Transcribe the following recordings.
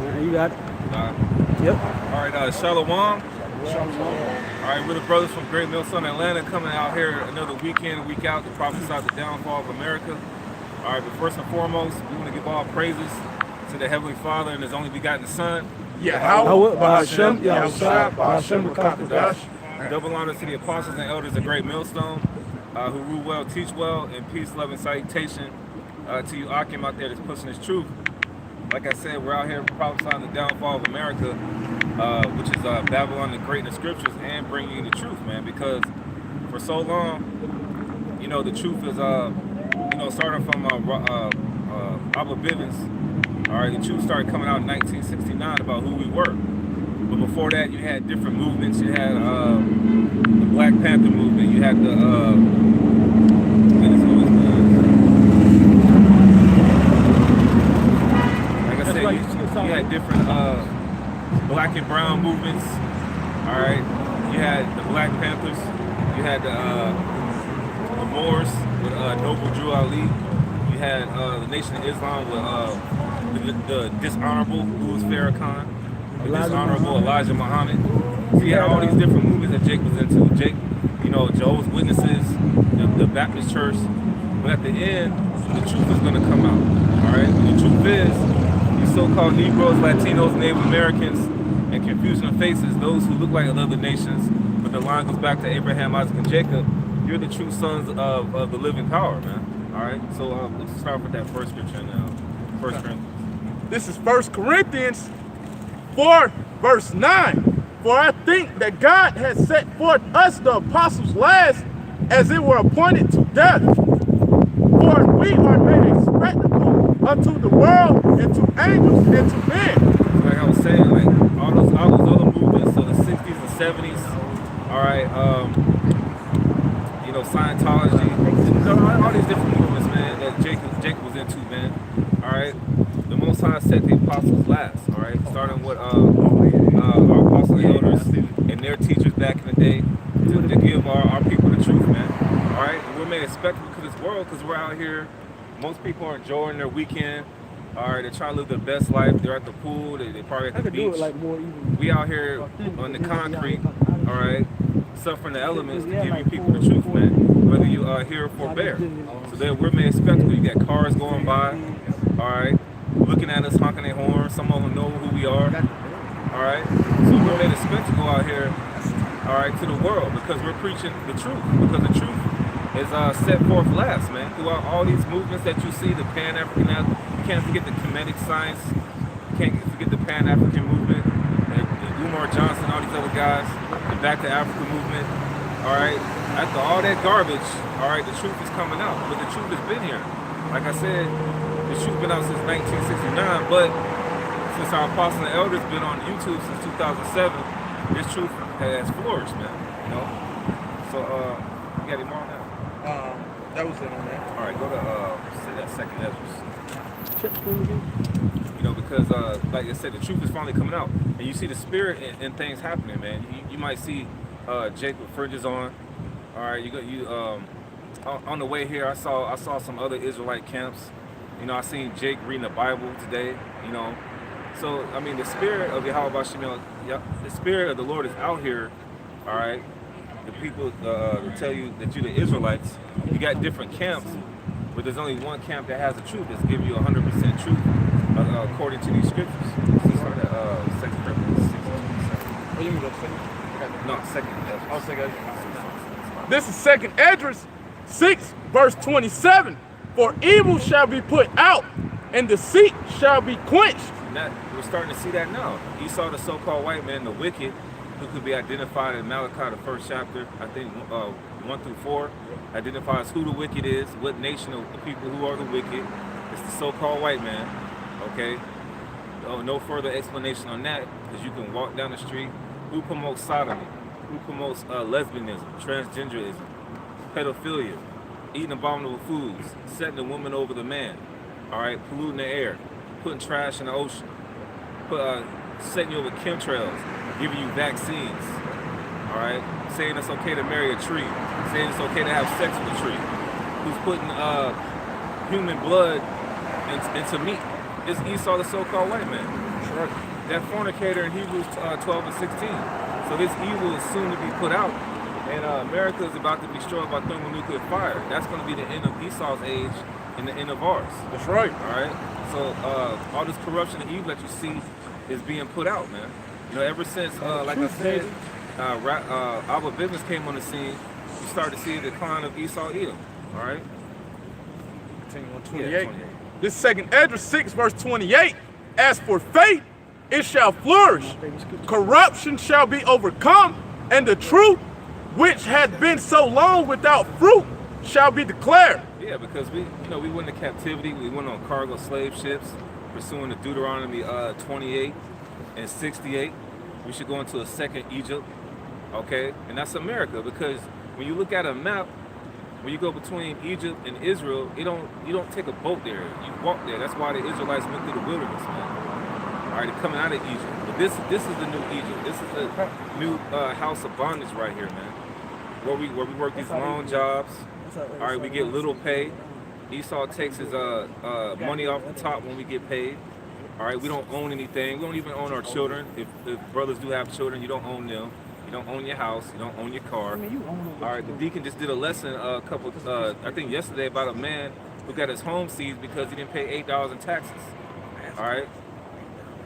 You got it. Yep. All right, Shalom. All right, we're the brothers from Gmsatlanta, Atlanta, coming out here another weekend, week out to prophesy the downfall of America. All right, but first and foremost, we want to give all praises to the Heavenly Father and His only begotten Son. Double honor to the apostles and elders of Great Millstone, who rule well, teach well, and peace, love, and salutation to you, Akim, out there that's pushing this truth. Like I said, we're out here prophesying the downfall of America, which is Babylon the Great in the scriptures, and bringing you the truth, man. Because for so long, you know, the truth is, you know, starting from Abba Bivens. All right, the truth started coming out in 1969 about who we were. But before that, you had different movements. You had the Black Panther movement. You had the you had different black and brown movements. All right, you had the Black Panthers. You had the Moors with Noble Drew Ali. You had the Nation of Islam with the dishonorable Louis Farrakhan, the dishonorable Elijah Muhammad. So you had all these different movements that Jake was into. Jake, you know, Jehovah's Witnesses, the Baptist Church. But at the end, the truth is going to come out. All right, and the truth is, so-called Negroes, Latinos, Native Americans, and confusion of faces, those who look like other nations, but the line goes back to Abraham, Isaac, and Jacob. You're the true sons of the living power, man. All right, so let's start with that first scripture now. First Corinthians. This is 1 Corinthians 4, verse 9. For I think that God has set forth us, the apostles, last, as it were appointed to death. For we are made a spectacle unto the world, and to angels, and to men. Like I was saying, like all those other movements, so the 60s and 70s, all right, you know, Scientology, all these different movements, man, that Jacob was into, man. All right, the Most High set the apostles last. All right, starting with our apostle elders and their teachers back in the day to give our people the truth, man. All right, and we're made a spectacle to this world because we're out here. Most people are enjoying their weekend. All right, they're trying to live their best life. They're at the pool. They probably at the beach. We out here on the concrete. All right, suffering the elements to give you people the truth, man. Whether you are here or forbear. So then we're made a spectacle. You got cars going by. All right, looking at us, honking their horns. Some of them know who we are. All right, so we're made a spectacle out here. All right, to the world because we're preaching the truth. Because the truth is set forth last, man. Throughout all these movements that you see, the Pan-African, you can't forget the Kemetic science, you can't forget the Pan-African movement, and Umar Johnson, all these other guys, the Back to Africa movement. All right, after all that garbage, all right, the truth is coming out, but the truth has been here. Like I said, the truth been out since 1969, but since our apostle and elders been on YouTube since 2007, this truth has flourished, man. You know, so you got any more on that? That was it on that. All right, go to say that second Ezra. You know, because like I said, the truth is finally coming out, and you see the spirit in things happening, man. You might see Jake with fringes on. All right, on the way here, I saw some other Israelite camps. You know, I seen Jake reading the Bible today. You know, so I mean, the spirit of Yahweh Shemel, the spirit of the Lord is out here. All right. The people will tell you that you're the Israelites. You got different camps, but there's only one camp that has the truth that's giving you 100% truth according to these scriptures. This is start at 2 Corinthians 6. Oh, you mean go second? No, second. Oh, second. This is 2 Esdras 6, verse 27. For evil shall be put out, and deceit shall be quenched. We're starting to see that now. Esau, the so-called white man, the wicked, who could be identified in Malachi, the first chapter, I think 1 through 4, identifies who the wicked is, what nation of the people who are the wicked. It's the so-called white man, okay? No further explanation on that, because you can walk down the street. Who promotes sodomy? Who promotes lesbianism, transgenderism, pedophilia, eating abominable foods, setting the woman over the man, all right, polluting the air, putting trash in the ocean, setting you over chemtrails, giving you vaccines, all right, saying it's okay to marry a tree, saying it's okay to have sex with a tree, who's putting human blood into meat. It's Esau, the so-called white man. right. That fornicator in Hebrews 12 and 16. So this evil is soon to be put out. And America is about to be destroyed by thermonuclear fire. That's going to be the end of Esau's age and the end of ours. That's right. All right. So all this corruption and evil that you see is being put out, man. You know, ever since, like I said, our business came on the scene, you start to see a decline of Esau Edom. All right. Continue on 28. Yeah, 28. This second Esdras 6 verse 28. As for faith, it shall flourish. Corruption shall be overcome, and the truth, which had been so long without fruit, shall be declared. Yeah, because we went into captivity. We went on cargo slave ships, pursuing the Deuteronomy 28 and 68. We should go into a second Egypt, okay? And that's America, because when you look at a map, when you go between Egypt and Israel, you don't take a boat there. You walk there. That's why the Israelites went through the wilderness, man. All right, they're coming out of Egypt. But this is the new Egypt. This is the new house of bondage right here, man. Where we work these long jobs. All right, we get little pay. Esau takes his money off the top when we get paid. All right, we don't own anything. We don't even own our children. If brothers do have children, you don't own them. You don't own your house. You don't own your car. All right, the deacon just did a lesson I think yesterday, about a man who got his home seized because he didn't pay $8 in taxes. All right,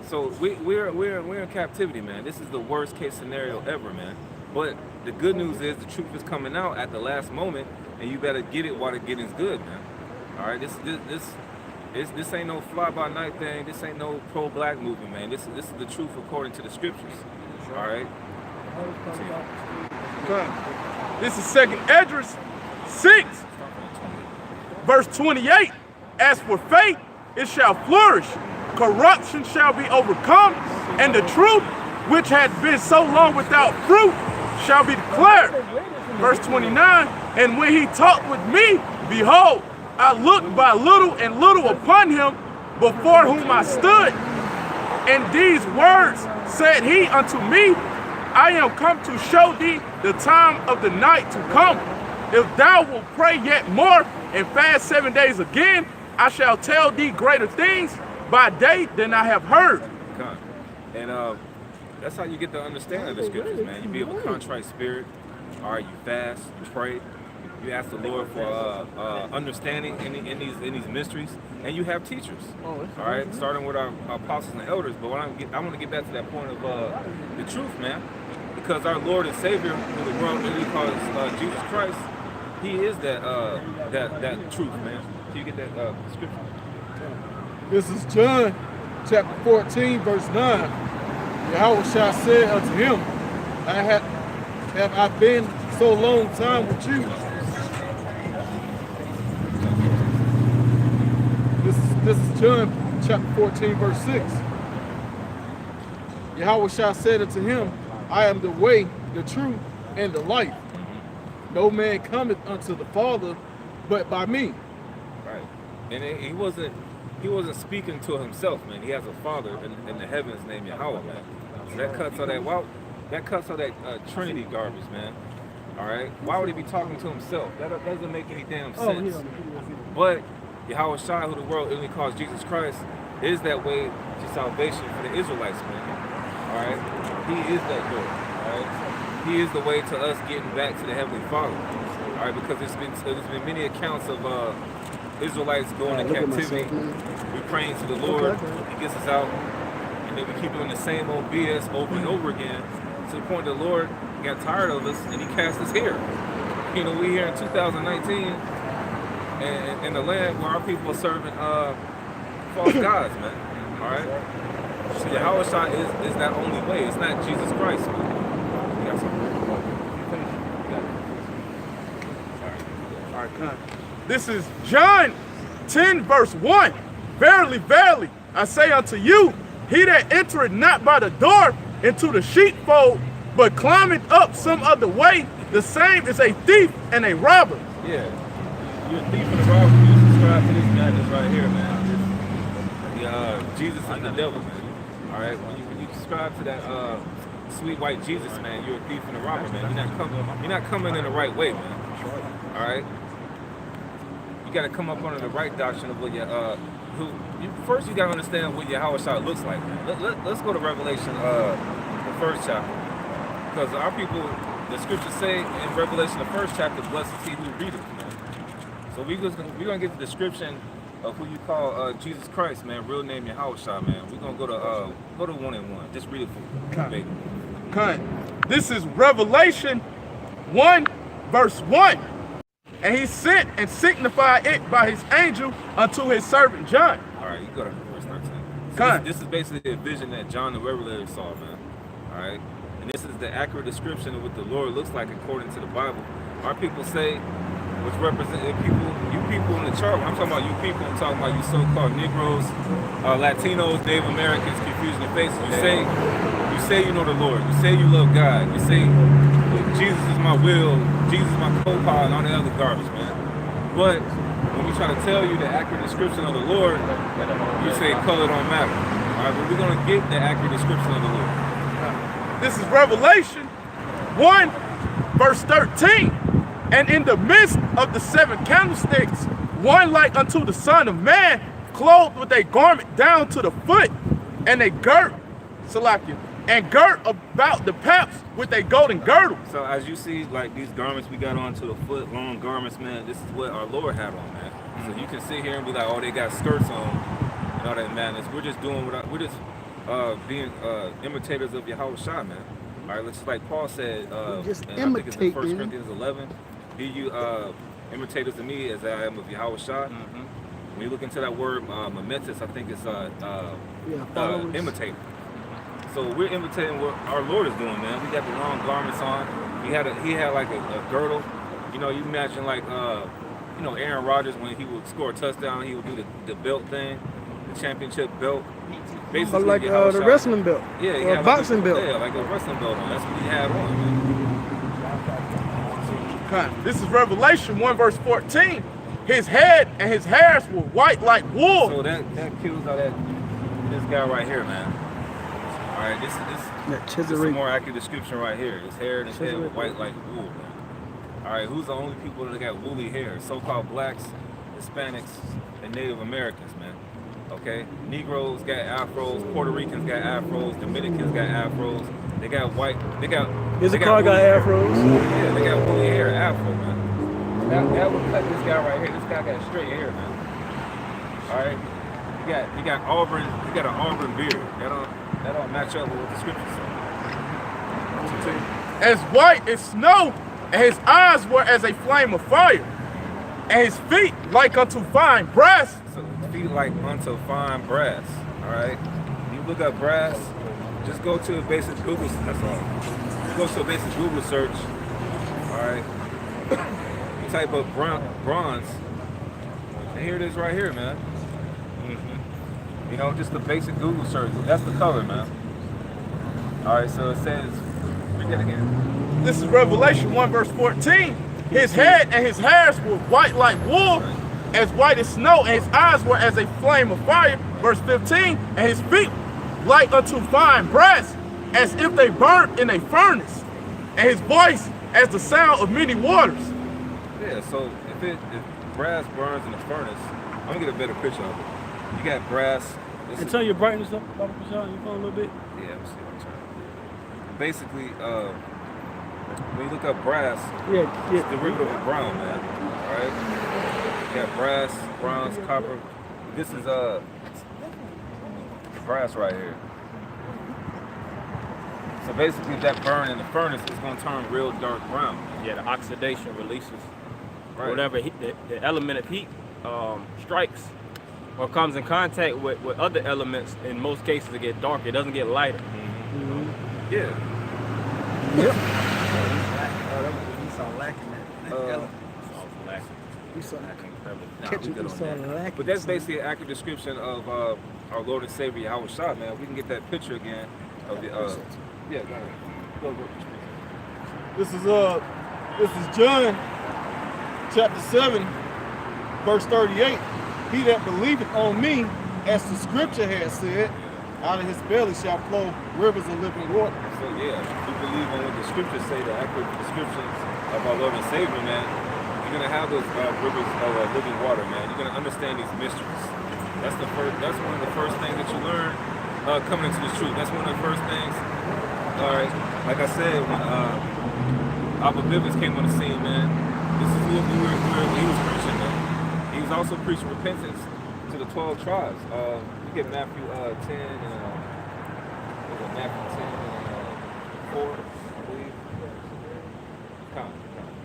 so we're in captivity, man. This is the worst case scenario ever, man. But the good news is the truth is coming out at the last moment, and you better get it while the getting's good, man. All right, this ain't no fly-by-night thing. This ain't no pro-black movement, man. This is the truth according to the scriptures. All right. This is second Esdras 6, verse 28. As for faith, it shall flourish. Corruption shall be overcome, and the truth, which had been so long without fruit, shall be declared. Verse 29. And when he talked with me, behold, I looked by little and little upon him, before whom I stood. And these words said he unto me, I am come to show thee the time of the night to come. If thou wilt pray yet more and fast 7 days again, I shall tell thee greater things by day than I have heard. And that's how you get the understanding of the scriptures, man. You be of a contrite spirit. All right, you fast, you pray, you ask the Lord for understanding in these mysteries, and you have teachers. All right, starting with our apostles and elders. But I want to get back to that point of the truth, man, because our Lord and Savior in the world, that He calls Jesus Christ, He is that truth, man. Can you get that scripture? This is John chapter 14, verse 9. Yahweh shall say unto him, have I been so long time with you? This is John chapter 14, verse 6. Yahweh shall say unto him, I am the way, the truth, and the life. No man cometh unto the Father but by me. Right. And he wasn't speaking to himself, man. He has a Father in the heavens named Yahweh, man. So that cuts all that Trinity garbage, man. All right. Why would he be talking to himself? That doesn't make any damn sense. But Yahweh Shai, who the world only calls Jesus Christ, is that way to salvation for the Israelites, man. All right. He is that door. All right. He is the way to us getting back to the Heavenly Father. All right. Because there's been many accounts of Israelites going into captivity. We're praying to the Lord. He gets us out. And then we keep doing the same old BS over and over again, to the point the Lord got tired of us and He cast us here. You know, we here in 2019 and in the land where our people are serving false gods, man. All right. So Yahweh Shai is that only way. It's not Jesus Christ, man. You got something? All right. This is John 10, verse 1. Verily, verily, I say unto you, he that entereth not by the door into the sheepfold, but climbeth up some other way, the same is a thief and a robber. Yeah. You're a thief and a robber. You subscribe to this madness right here, man. Jesus is the devil, man. All right. When you subscribe to that sweet white Jesus, man, you're a thief and a robber, man. You're not coming in the right way, man. All right. You got to come up under the right doctrine of what first you gotta understand what Yahweh Shah looks like, man. Let's go to Revelation, the first chapter, because our people, the scriptures say in Revelation, the first chapter, blessed is he who readeth, man. So we're gonna get the description of who you call Jesus Christ, man. Real name Yahweh Shah, man. We're gonna go to 1 and 1. Just read it for me. This is Revelation 1, verse 1. And he sent and signified it by his angel unto his servant John. All right, you go to verse 13. So this is basically a vision that John the Revelator saw, man. All right, and this is the accurate description of what the Lord looks like according to the Bible. Our people say, which represent you people in the chart. I'm talking about you people. I'm talking about you so-called Negroes, Latinos, Native Americans, confusion of faces. You say you know the Lord. You say you love God. You say Jesus is my will, Jesus is my co-pilot, and all the other garbage, man. But when we try to tell you the accurate description of the Lord, you say color don't matter. All right, but we're gonna get the accurate description of the Lord. This is Revelation 1, verse 13. And in the midst of the 7 candlesticks, one like unto the Son of Man, clothed with a garment down to the foot, and a girt, Salakia, and girt about the paps with a golden girdle. So as you see, like these garments we got on to the foot, long garments, man, this is what our Lord had on, man. So you can sit here and be like, oh, they got skirts on and all that madness. We're just doing we're just being imitators of Yahweh Shah, man. All right, just like Paul said, just and I think it's in 1 Corinthians 11, be you imitators of me as I am of Yahweh Shah. When you look into that word, mimetis, I think it's imitator. So we're imitating what our Lord is doing, man. We got the long garments on. He had like a girdle. You know, you imagine like Aaron Rodgers when he would score a touchdown, he would do the belt thing, the championship belt. Basically, like the wrestling belt. Yeah, or a boxing belt. Yeah, like a wrestling belt on. That's what he had on, man. This is Revelation 1, verse 14. His head and his hairs were white like wool. So that kills out this guy right here, man. All right, this is a more accurate description right here. His hair and his head were white like wool, man. All right, who's the only people that got woolly hair? So-called blacks, Hispanics, and Native Americans, man. Okay, Negroes got afros, Puerto Ricans got afros, Dominicans got afros. They got white. They got afros. Yeah, they got woolly hair, afro, man. That would cut this guy right here. This guy got straight hair, man. All right, he got auburn. He got an auburn beard. That don't match up with what the scriptures say. As white as snow, and his eyes were as a flame of fire, and his feet like unto fine brass. So feet like unto fine brass. All right. You look up brass. Just go to a basic Google. That's all. Just go to a basic Google search. All right. You type up bronze, and here it is right here, man. You know, just the basic Google search. That's the color, man. All right, so it says, read that again. This is Revelation 1, verse 14. His head and his hairs were white like wool, as white as snow, and his eyes were as a flame of fire. Verse 15, and his feet like unto fine brass, as if they burnt in a furnace, and his voice as the sound of many waters. Yeah, so if brass burns in a furnace, I'm gonna get a better picture of it. You got brass. And turn your brightness up, Papa Prashad, your phone a little bit. Yeah, I'm seeing what I'm trying. Basically, when you look up brass, it's derivative of brown, man. All right. You got brass, bronze, copper. This is brass right here. So basically, if that burn in the furnace, it's gonna turn real dark brown. Yeah, the oxidation releases Right. whatever the element of heat strikes or comes in contact with other elements. In most cases, it gets darker. It doesn't get lighter. Yeah. Yep. But that's basically an accurate description of our Lord and Savior Yahweh Shah, man. We can get that picture again of the yeah, go. This is John chapter 7, verse 38. He that believeth on me, as the scripture has said, out of his belly shall flow rivers of living water. So yeah, we believe on what the scriptures say, the accurate descriptions of our Lord and Savior, man. You're gonna have those rivers of living water, man. You're gonna understand these mysteries. That's one of the first things that you learn coming into the truth. That's one of the first things. All right, like I said, when Abba Bivens came on the scene, man, this is what he was preaching, man. He was also preaching repentance to the 12 tribes. You get Matthew 10 and Matthew 10 and 4, I believe.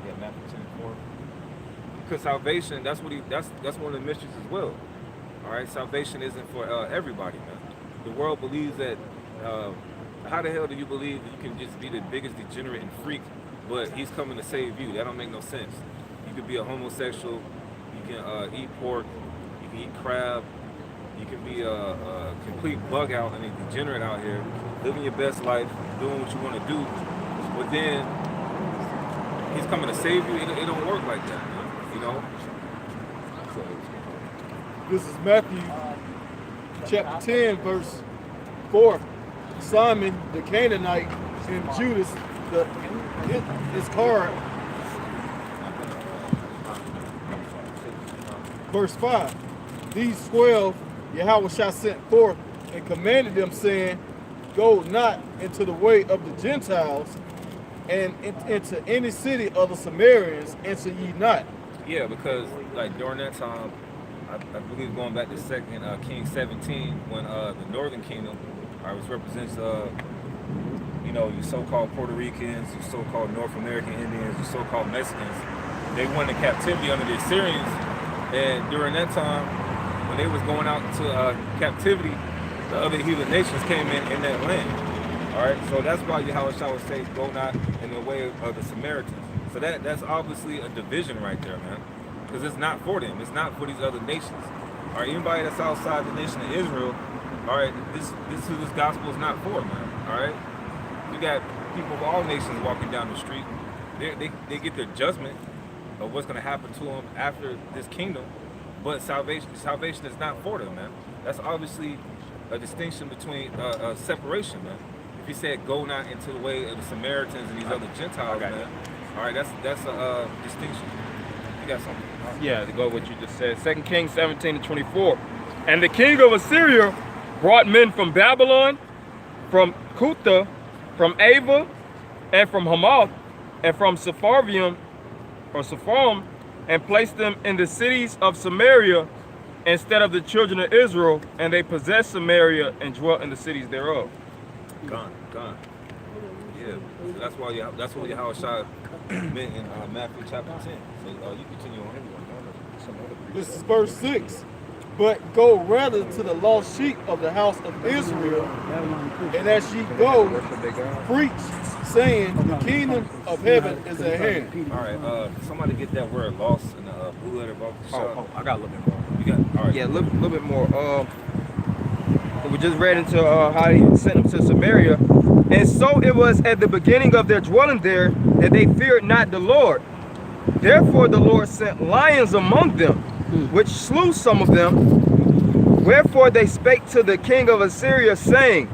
Yeah, Matthew 10 and 4. Because salvation, that's one of the mysteries as well. All right, salvation isn't for everybody, man. The world believes that. How the hell do you believe that you can just be the biggest degenerate and freak, but he's coming to save you? That don't make no sense. You could be a homosexual. You can eat pork. You can eat crab. You can be a complete bug out and a degenerate out here, living your best life, doing what you want to do. But then he's coming to save you. It don't work like that, man. You know. So, This is Matthew chapter 10, verse 4. Simon the Canaanite and Judas the Iscariot. Verse 5. These 12 Yahweh sent forth and commanded them, saying, Go not into the way of the Gentiles, and into any city of the Samaritans enter ye not. yeah, because like during that time, I believe going back to 2 Kings 17, when the Northern Kingdom, which represents, your so-called Puerto Ricans, your so-called North American Indians, your so-called Mexicans, they went into captivity under the Assyrians, and during that time, when they was going out to captivity, the other heathen nations came in that land. All right, so that's why Yahweh Shah would say, go not in the way of the Samaritans. So that's obviously a division right there, man, because it's not for them. It's not for these other nations. All right, anybody that's outside the nation of Israel, all right, this is who this gospel is not for, man. All right, you got people of all nations walking down the street. They get their judgment of what's going to happen to them after this kingdom, but salvation is not for them, man. That's obviously a distinction between separation, man. If he said go not into the way of the Samaritans and these other Gentiles, man. All right, that's a distinction. You got something? Yeah, to go with what you just said. 2 Kings 17 and 24. And the king of Assyria brought men from Babylon, from Cutha, from Ava, and from Hamath, and from Sepharvaim, and placed them in the cities of Samaria instead of the children of Israel, and they possessed Samaria and dwelt in the cities thereof. Gone. Yeah, so that's what Yahweh Shah meant in Matthew chapter 10. So you continue on. This is verse 6. But go rather to the lost sheep of the house of Israel, and as ye go, preach, saying, the kingdom of heaven is at hand. All right, somebody get that word lost in the blue letter box. I got a little bit more. You got, all right. Yeah, a little bit more. We just read into how he sent them to Samaria. And so it was at the beginning of their dwelling there that they feared not the Lord. Therefore the Lord sent lions among them, which slew some of them. Wherefore they spake to the king of Assyria, saying,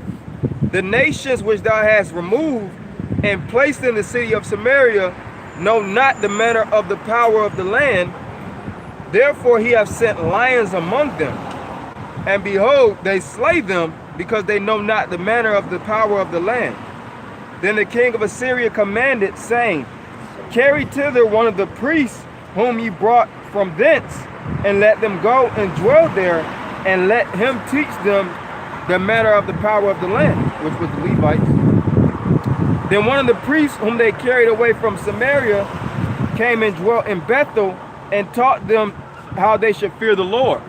the nations which thou hast removed and placed in the city of Samaria know not the manner of the power of the land. Therefore he hath sent lions among them. And behold, they slay them, because they know not the manner of the power of the land. Then the king of Assyria commanded, saying, carry thither one of the priests whom ye brought from thence, and let them go and dwell there, and let him teach them the manner of the power of the land, which was the Levites. Then one of the priests whom they carried away from Samaria came and dwelt in Bethel, and taught them how they should fear the Lord.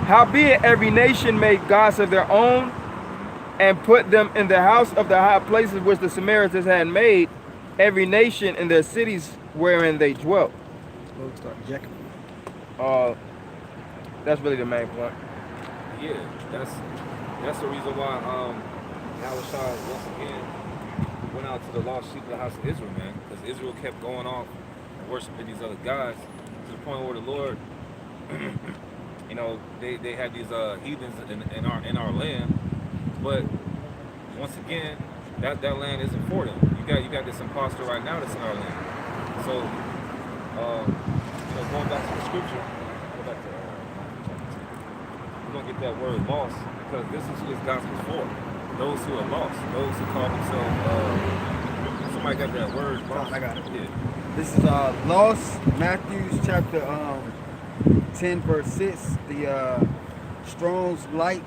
Howbeit every nation made gods of their own, and put them in the house of the high places which the Samaritans had made, every nation in their cities wherein they dwelt. That's really the main point. Yeah, that's the reason why Yahweh Shah once again went out to the lost sheep of the house of Israel, man, because Israel kept going off and worshiping these other gods to the point where the Lord, they had these heathens in our land, but once again, that land isn't for them. You got this imposter right now that's in our land. So, going back to the scripture, go back to gonna get that word lost because this is who this gospel's for. Those who are lost, those who call themselves. Somebody got that word lost. I got it. Yeah. This is Lost, Matthew chapter 10 verse 6. The Strong's Light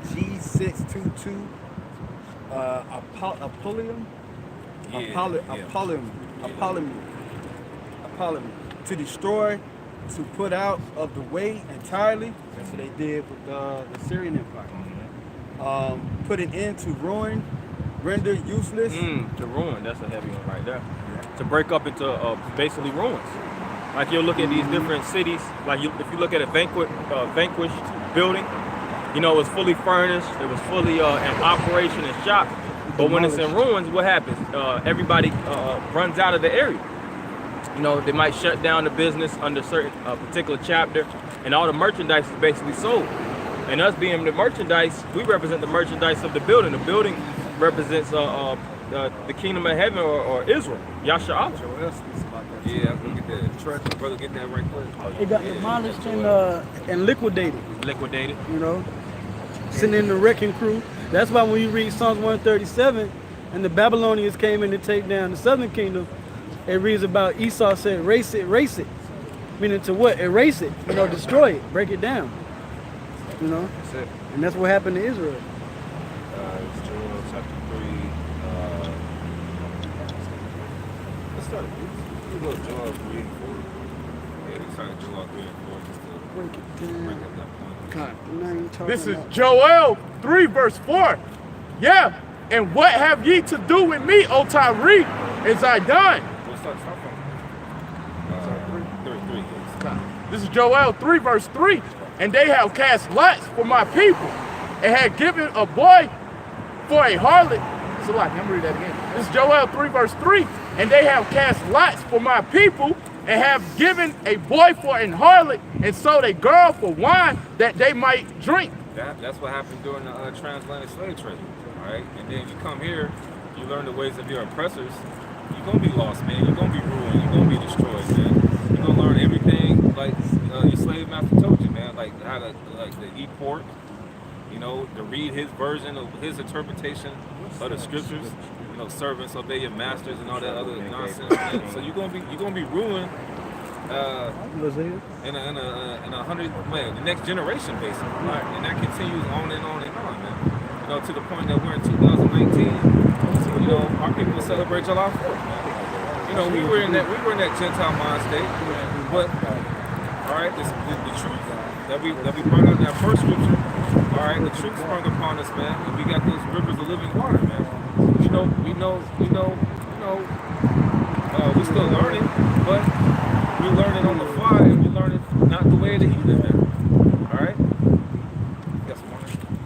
G622. Apollyon. Apollyon. To destroy, to put out of the way entirely. That's what they did with the Syrian Empire. Put it into ruin, render useless. To ruin, that's a heavy one right there. To break up into basically ruins. Like you'll look at these different cities, like if you look at a vanquished building, you know, it was fully furnished, it was fully in operation and shop. But when it's in ruins, what happens? Everybody runs out of the area. You know, they might shut down the business under certain particular chapter, and all the merchandise is basically sold. And us being the merchandise, we represent the merchandise of the building. The building represents the kingdom of heaven or Israel, Yasha'Allah. Yeah, I'm gonna get that. Brother, get that right quick. It got demolished and liquidated. Liquidated. You know, sitting in the wrecking crew. That's why when you read Psalms 137, and the Babylonians came in to take down the southern kingdom, it reads about Esau said, race it. Meaning to what? Erase it. You know, destroy it, break it down. You know? That's it. And that's what happened to Israel. It's Joel chapter 3. Let's start. Let's go to Joel 3 and 4. Yeah, we started Joel 3 and 4 just to Break it break down. up that point. God, now you talking This is about- Joel 3 verse 4. Yeah, and what have ye to do with me, O Tyre and Zidon? We'll start from 3. This is Joel 3 verse 3. And they have cast lots for my people, and had given a boy for a harlot. So like, let me read that again. This is Joel 3 verse 3. And they have cast lots for my people, and have given a boy for an harlot, and sold a girl for wine that they might drink. That's what happened during the transatlantic slave trade, all right? And then you come here, you learn the ways of your oppressors. You're gonna be lost, man. You're gonna be ruined. You're gonna be destroyed, man. You're gonna learn everything like your slave master told you, man. Like how to eat pork, you know, to read his version of his interpretation of the scriptures. You know, servants obey your masters and all that other nonsense. Man. So you're gonna be ruined. In a hundred, man, the next generation basically, right? And that continues on and on and on, man. You know, to the point that we're in 2019. You know, our people celebrate July 4th, man. You know, we were in that Gentile mind state, but all right, the truth that we brought out in that first scripture. All right, the truth sprung upon us, man, and we got those rivers of living water, man. We know. We're still learning, but we're learning on the fly, and we're learning not the way of the heathen, man. All right? Yes,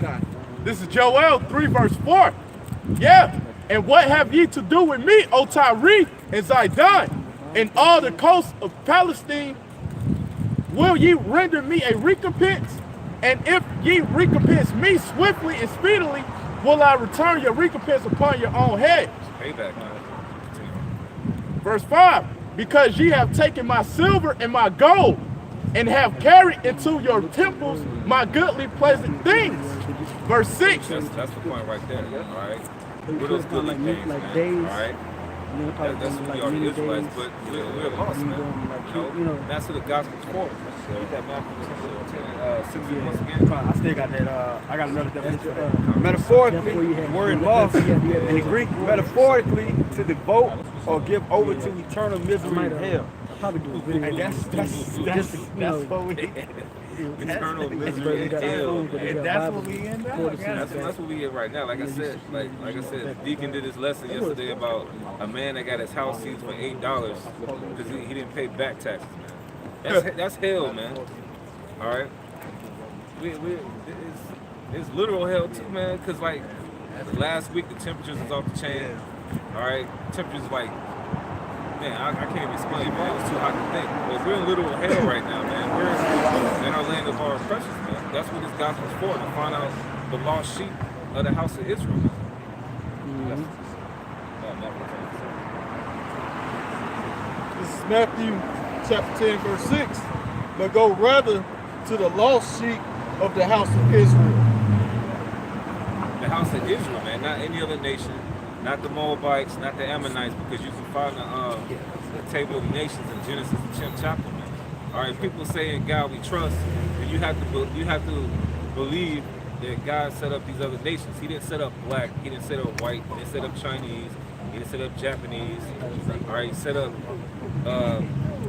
God. This is Joel 3 verse 4. Yeah. And what have ye to do with me, O Tyre and Zidon, and all the coasts of Palestine? Will ye render me a recompense? And if ye recompense me swiftly and speedily, will I return your recompense upon your own head? Payback, man. Verse 5, because ye have taken my silver and my gold, and have carried into your temples my goodly pleasant things. Verse 6. That's the point right there, all right? We're those goodly things, like man, days. all right? That's who we are, the Israelites, but we're lost, man. You know, that's who the gospel's for. Read that Matthew 10, 6 once again. I still got that. I got another definition. Metaphorically, the word lost in the Greek, metaphorically, to devote or give over to eternal misery and hell. Probably do a video. And that's what we. Eternal misery and hell. And that's what we in now. That's what we get right now. Like I said, Deacon did his lesson yesterday about a man that got his house seized for $8 because he didn't pay back taxes, man. That's hell, man. All right. It's literal hell too, man. Because like last week the temperatures was off the chain. All right, temperatures like. Man, I can't even explain, man. It was too hot to think. But we're in literal hell right now, man. We're in our land of our oppressors, man. That's what this gospel's for, to find out the lost sheep of the house of Israel, man. This is Matthew chapter 10, verse 6. But go rather to the lost sheep of the house of Israel. The house of Israel, man, not any other nation, not the Moabites, not the Ammonites, because you can find the table of the nations in Genesis, the 10th chapter, man. All right, people say in God we trust, and you have to believe that God set up these other nations. He didn't set up black, he didn't set up white, he didn't set up Chinese, he didn't set up Japanese. All right, he set up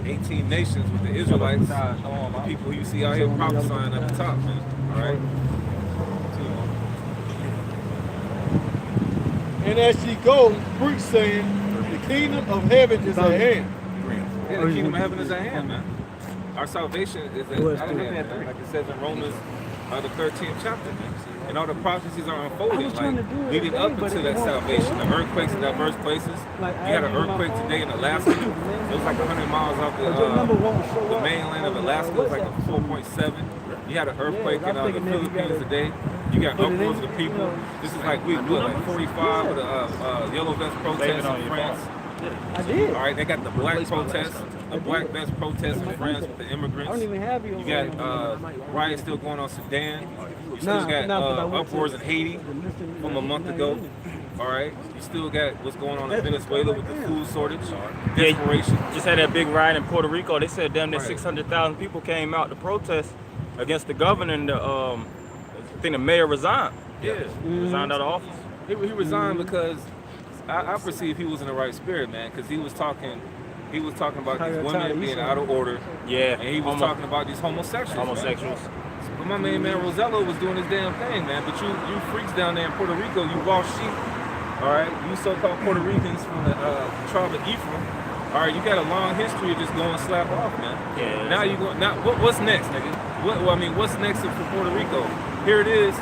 18 nations with the Israelites, the people you see out here prophesying at the top, man. All right. And as ye go, preach saying, the kingdom of heaven is at hand. Yeah, the kingdom of heaven is at hand, man. Our salvation is at hand, man. Like it says in Romans, the 13th chapter, man. And all the prophecies are unfolding, like leading up into that salvation. The earthquakes in diverse places. You had an earthquake today in Alaska. It was like 100 miles off the mainland of Alaska. It was like a 4.7. You had an earthquake in the Philippines today. You got uproars of the people. This is like we do like 45 with the yellow vest protests in France. I did. All right, they got the black protests, the black vest protests in France with the immigrants. I don't even have you. You got riots still going on in Sudan. You still got uproars in Haiti from a month ago. All right, you still got what's going on in Venezuela with the food shortage, desperation. Just had that big riot in Puerto Rico. They said damn near 600,000 people came out to protest against the governor, and I think the mayor resigned. Yeah, Resigned out of office. He resigned because I perceive he was in the right spirit, man, because he was talking about these women being out of order. Yeah, and he was talking about these homosexuals. Man. But my main man Rosello was doing his damn thing, man. But you freaks down there in Puerto Rico, you lost sheep. All right, you so-called Puerto Ricans from the tribe of Ephraim. All right, you got a long history of just going slap off, man. Yeah. Now you go. Now what's next, nigga? What's next for Puerto Rico? Here it is.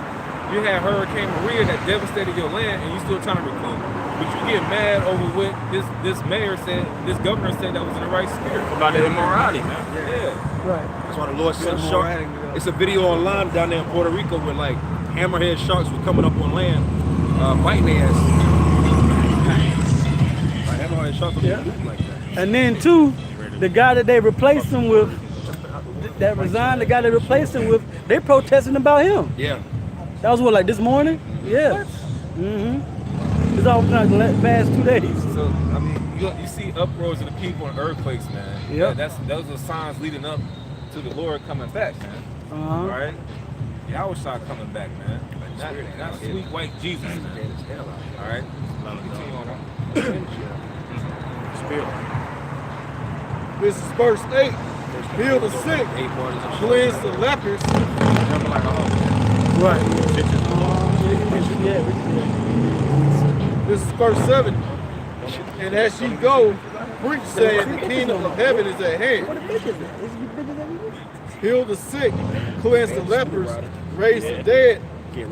You had Hurricane Maria that devastated your land, and you still trying to reclaim it. But you get mad over what this mayor said, this governor said that was in the right spirit. About the immorality, man. Yeah. Right. That's why the Lord sent shark. It's a video online down there in Puerto Rico where like hammerhead sharks were coming up on land, biting their ass. Like hammerhead sharks were like that. And then too, the guy that they replaced him with, that resigned, the guy they replaced him with, they protesting about him. Yeah. That was what, like this morning? Yeah. Mm-hmm. It's all like the past 2 days. So I mean, you see uproars of the people and earthquakes, man. Yeah. Those are signs leading up to the Lord coming back, man. All right. Yahushua coming back, man. Not sweet white Jesus, man. All right. Continue on. This is verse 8. Heal the sick, cleanse the lepers. Right. This is verse 7. And as ye go, preach saying the kingdom of heaven is at hand. Heal the sick, cleanse the lepers, raise the dead,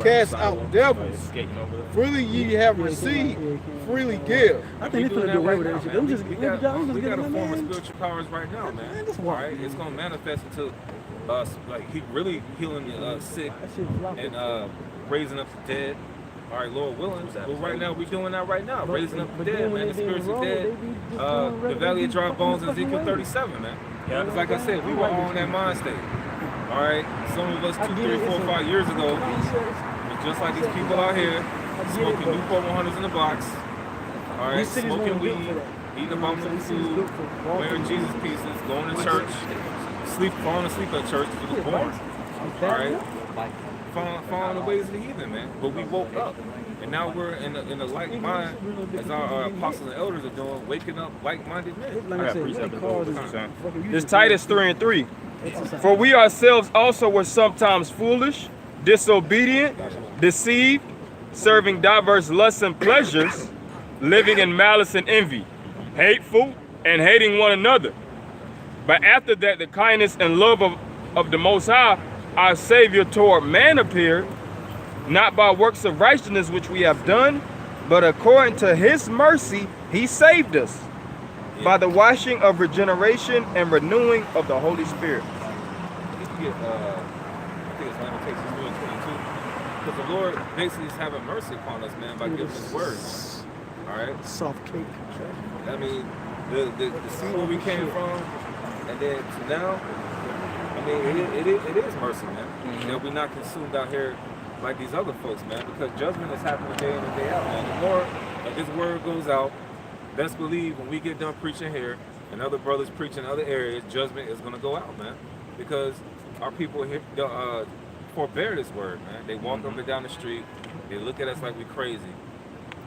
cast out devils. Freely ye have received, freely give. I think they're gonna do away with that shit. Them just We got a form of spiritual powers right now, man. All right, it's gonna manifest into us, like he really healing the sick and raising up the dead. All right, Lord willing. Well, right now we're doing that right now, raising up the dead, man. The spirits of dead. The valley of dry bones, Ezekiel 37, man. Yeah, because like I said, we were all in that mind state. All right, some of us 2, 3, 4, 5 years ago, was just like these people out here, smoking Newport 100s in the box. All right, smoking weed, eating abominable food, wearing Jesus pieces, going to church, falling asleep at church because it was boring. All right, following the ways of the heathen, man. But we woke up, and now we're in the like mind as our apostles and elders are doing, waking up like-minded men. This Titus 3:3. For we ourselves also were sometimes foolish, disobedient, deceived, serving diverse lusts and pleasures, living in malice and envy, hateful, and hating one another. But after that, the kindness and love of the Most High, our Savior toward man appeared, not by works of righteousness which we have done, but according to his mercy, he saved us by the washing of regeneration and renewing of the Holy Spirit. I think it's Lamentations 3:22. Because the Lord basically is having mercy upon us, man, by giving us words. All right? Soft cake. I mean, the see where we came from, and then to now, I it is mercy, man. That we're not consumed out here like these other folks, man, because judgment is happening day in and day out, man. The more that this word goes out, best believe when we get done preaching here and other brothers preaching in other areas, judgment is going to go out, man, because our people here forbear this word, man. They walk up and down the street, they look at us like we crazy,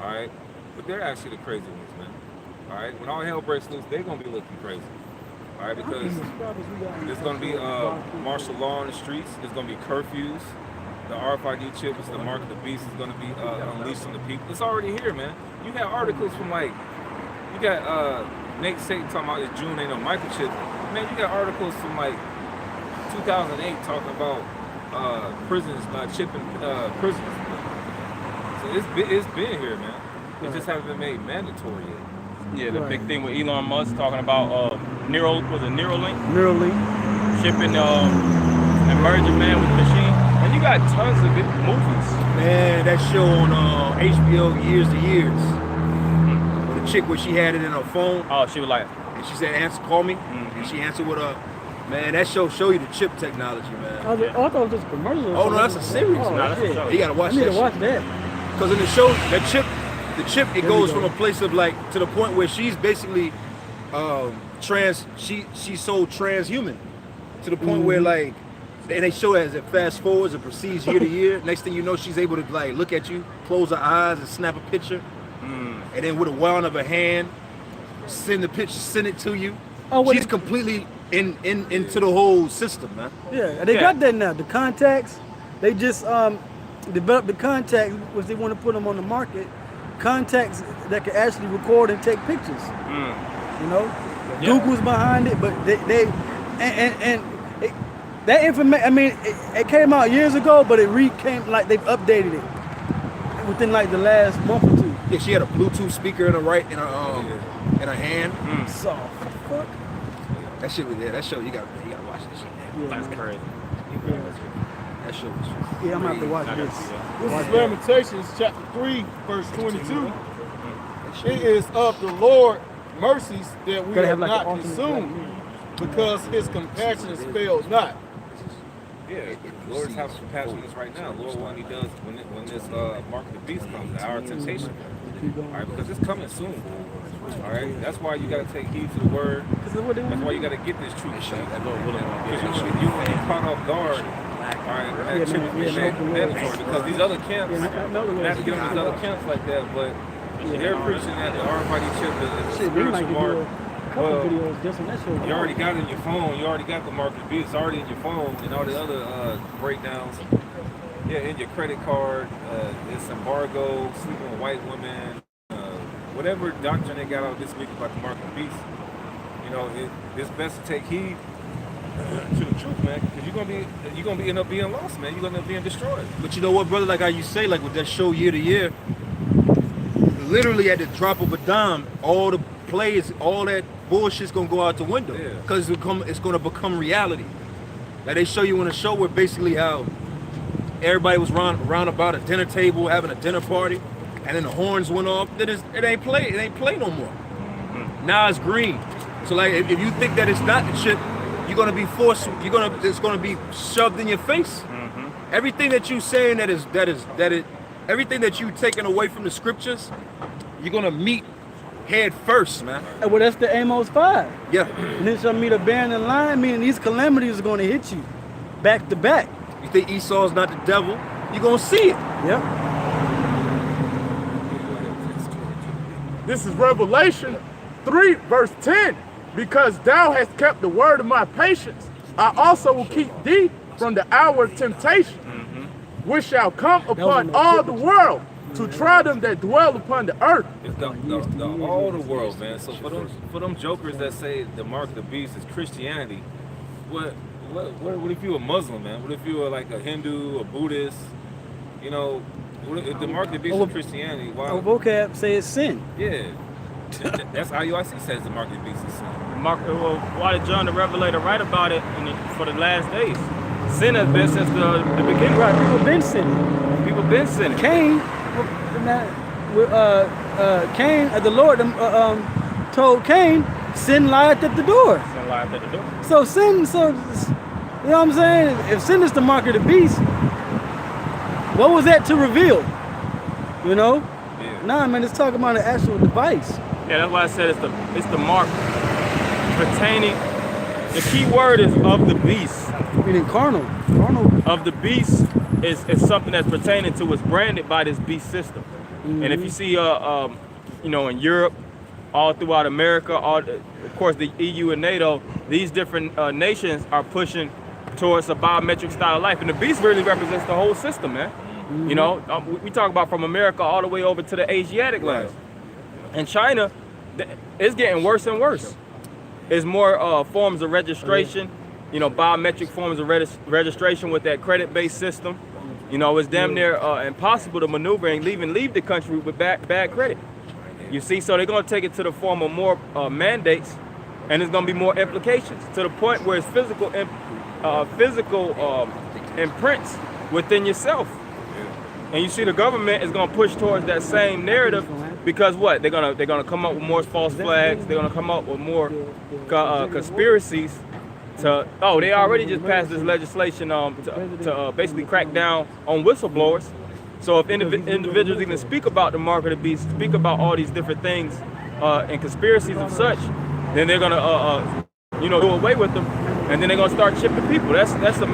all right? But they're actually the crazy ones, man. All right, when all hell breaks loose, they're gonna be looking crazy. All right, because there's gonna be martial law on the streets. There's gonna be curfews. The RFID chip, which is the mark of the beast, is gonna be unleashed on the people. It's already here, man. You have articles from like, you got Nate Satan talking about this June ain't no microchip. Man, you got articles from like 2008 talking about prisons chipping prisons. So it's been here, man. It just hasn't been made mandatory yet. Yeah, the big thing with Elon Musk talking about Neuralink? Neuralink. Shipping and merging man with machine. And you got tons of it, movies. Man, that show on HBO Years to Years. With a chick where she had it in her phone. Oh, she was like, And she said, call me. And she answered with a, man, that show you the chip technology, man. I thought it was just a commercial. Oh, no, that's a series. Oh, that's a show. You gotta watch I need that to watch shit. that. Because in the show, the chip, it goes we go. from a place of like, to the point where she's basically she's so transhuman. To the point where like, and they show as it fast forwards and proceeds year to year. Next thing you know, she's able to like look at you, close her eyes and snap a picture. And then with a wound of her hand, send the picture, send it to you. Oh, She's completely into the whole system, man. Yeah, they got that now. The contacts, they just developed the contacts, which they want to put them on the market. Contacts that can actually record and take pictures. You know, Google's behind it, but they that information. I mean, it came out years ago, but it came like they've updated it within like the last month or two. Yeah, she had a Bluetooth speaker in her hand. So, fuck. That shit was there. That show you gotta watch that shit. Man. Yeah, that's crazy. That show was. Yeah, I'm gonna have to watch this. This is Lamentations chapter 3, verse 22. It is of the Lord mercies that we Gotta are have like not an alternate consumed, because his compassion fails not. Yeah, the Lord's having compassion on us right now. Lord, when He does, when this mark of the beast comes, our temptation. All right, because it's coming soon. All right, that's why you got to take heed to the word. That's why you got to get this truth. Because you won't get caught off guard. All right, that chip is mandatory because these other camps, not to get on these other camps like that, but they're preaching that the RFID chip is a spiritual mark. Well, you already got it in your phone. You already got the mark of the beast. It's already in your phone and all the other breakdowns. Yeah, in your credit card, it's embargo, sleeping with white women, whatever doctrine they got out this week about the mark of the beast. You know, it's best to take heed to the truth, man, because you're gonna end up being lost, man. You're gonna end up being destroyed. But you know what, brother? Like how you say, like with that show year to year, literally at the drop of a dime, all the plays, all that bullshit's gonna go out the window because it's gonna become reality. Like they show you in a show where basically how everybody was round about a dinner table having a dinner party, and then the horns went off. Then it ain't play no more. Now it's green. So like if you think that it's not the chip, you're gonna be forced. It's gonna be shoved in your face. Everything that you saying everything that you taking away from the scriptures, you're gonna meet head first, man. Well, that's the Amos 5. Yeah. And then shall meet a barren line, meaning these calamities are going to hit you back to back. You think Esau's not the devil? You're gonna see it. Yep. This is Revelation 3, verse 10. Because thou hast kept the word of my patience, I also will keep thee from the hour of temptation, which shall come upon all the world to try them that dwell upon the earth. It's all the world, man. So for them jokers that say the mark of the beast is Christianity, what if you were a Muslim, man? What if you were like a Hindu, a Buddhist? You know, if the mark of the beast is Christianity, why? Our vocab say it's sin. Yeah. That's IUIC says the mark of the beast is sin. Why did John the Revelator write about it for the last days? Sin has been since the beginning. Right, people been sinning. People been sinning. Cain, the Lord told Cain, sin lieth at the door. Sin lieth at the door. So sin, You know what I'm saying? If sin is the mark of the beast, what was that to reveal? You know? Yeah. Nah, man, it's talking about an actual device. Yeah, that's why I said it's the mark pertaining. The key word is of the beast. Meaning carnal. Of the beast is something that's pertaining to, it's branded by this beast system. And if you see, you know, in Europe, all throughout America, of course the EU and NATO, these different nations are pushing towards a biometric style of life, and the beast really represents the whole system, man. You know, we talk about from America all the way over to the Asiatic lands. And China, it's getting worse and worse. It's more forms of registration, you know, biometric forms of registration with that credit-based system. You know, it's damn near impossible to maneuver and leave the country with bad credit. You see, so they're going to take it to the form of more mandates, and there's going to be more implications to the point where it's physical imprints within yourself. And you see, the government is going to push towards that same narrative because what? They're gonna come up with more false flags. They're gonna come up with more conspiracies. They already just passed this legislation to basically crack down on whistleblowers. So if individuals even speak about the mark of the beast, speak about all these different things and conspiracies and such, then they're gonna do away with them, and then they're gonna start chipping people. That's a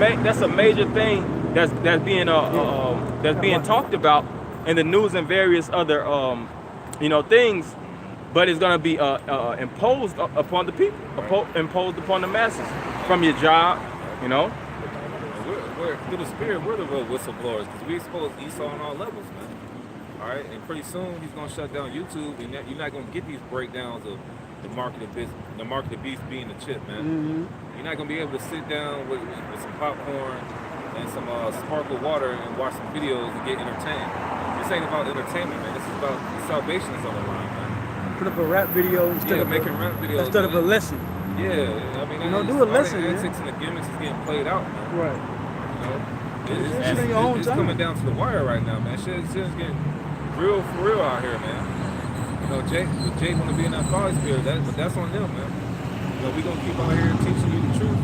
major thing that's being talked about in the news and various other things. But it's gonna be imposed upon the people, imposed upon the masses from your job, you know. We're through the spirit, we're the real whistleblowers because we expose Esau on all levels, man. All right, and pretty soon he's gonna shut down YouTube, and you're not gonna get these breakdowns of the mark of the beast being the chip, man. You're not gonna be able to sit down with some popcorn and some sparkling water and watch some videos and get entertained. This ain't about entertainment, man. This is about salvation is on the line, man. Put up a rap video instead of making rap videos instead of a lesson. Yeah, I mean, do a lesson, the man. antics and the gimmicks is getting played out, man. Right. It's coming down to the wire right now, man. Shit's getting real for real out here, man. You know, Jake want to be in that father spirit, but that's on them, man. You know, we gonna keep out here teaching you the truth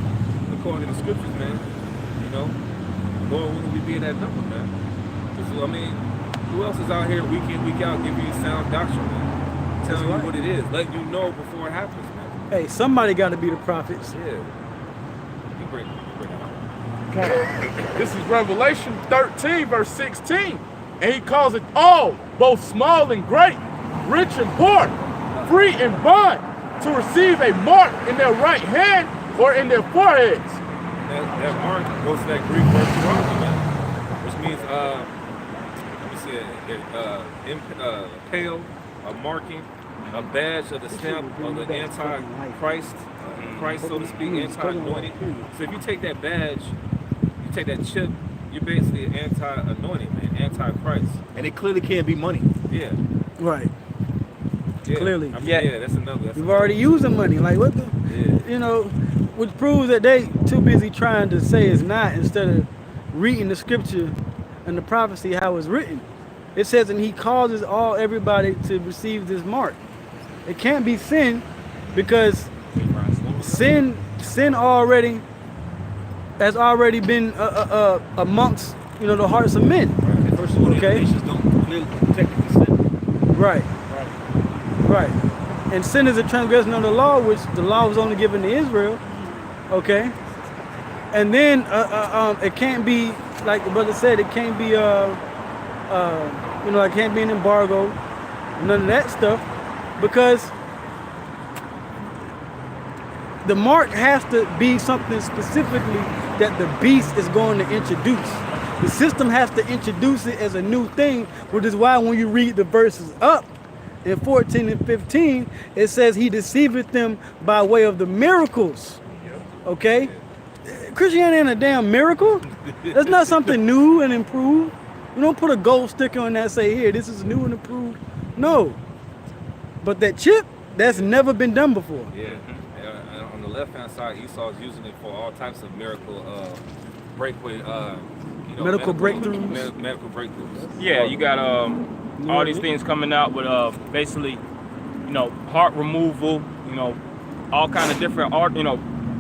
according to the scriptures, man. You know, Lord, when we be in that number, man? Because I mean, who else is out here week in, week out giving you sound doctrine, man? Telling you what it is, letting you know before it happens, man. Hey, somebody got to be the prophets. Yeah. You bring it. This is Revelation 13, verse 16. And he calls it all, both small and great, rich and poor, free and bond, to receive a mark in their right hand or in their foreheads. That mark goes to that Greek word "mark," man, which means pale, a marking, a badge of the stamp of the anti-Christ, Christ, so to speak, anti-anointed. So if you take that badge, you take that chip, you're basically anti-anointed, man, anti-Christ. And it clearly can't be money. Yeah. Right. Yeah. Clearly. I mean, yeah, that's another. You've already used the money. Like, what the? Yeah. You know, which proves that they too busy trying to say it's not instead of reading the scripture and the prophecy how it's written. It says, and he causes everybody to receive this mark. It can't be sin because sin already has already been amongst the hearts of men. Right. First of all, the nations don't clearly technically sin. Right. And sin is a transgression of the law, which the law was only given to Israel. Okay. And then it can't be, like the brother said, it can't be it can't be an embargo, none of that stuff, because the mark has to be something specifically that the beast is going to introduce. The system has to introduce it as a new thing, which is why when you read the verses up in 14 and 15, it says he deceiveth them by way of the miracles. Okay? Christianity ain't a damn miracle. That's not something new and improved. You don't put a gold sticker on that and say, here, this is new and improved. No. But that chip, that's never been done before. Yeah. On the left-hand side, Esau's using it for all types of miracle breakaway, medical breakthroughs. Medical breakthroughs. Yeah, you got all these things coming out with basically, heart removal, all kind of different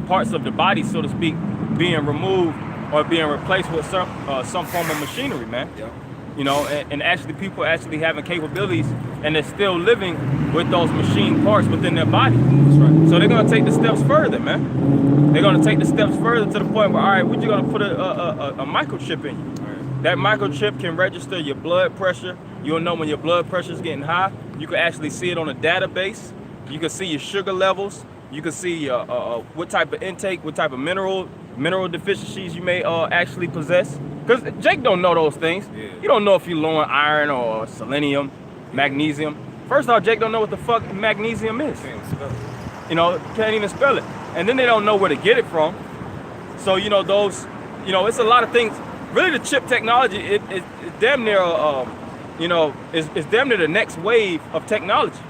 parts of the body, so to speak, being removed or being replaced with some form of machinery, man. Yeah. You know, and actually people actually having capabilities and they're still living with those machine parts within their body. That's right. So they're gonna take the steps further, man. They're gonna take the steps further to the point where, all right, we're just gonna put a microchip in you. Right. That microchip can register your blood pressure. You'll know when your blood pressure is getting high. You can actually see it on a database. You can see your sugar levels. You can see what type of intake, what type of mineral deficiencies you may actually possess. Because Jake don't know those things. Yeah. You don't know if you're low in iron or selenium, magnesium. First off, Jake don't know what the fuck magnesium is. Can't spell it. You know, can't even spell it. And then they don't know where to get it from. So, you know, those, you know, it's a lot of things. Really, the chip technology, it's damn near, you know, it's damn near the next wave of technology.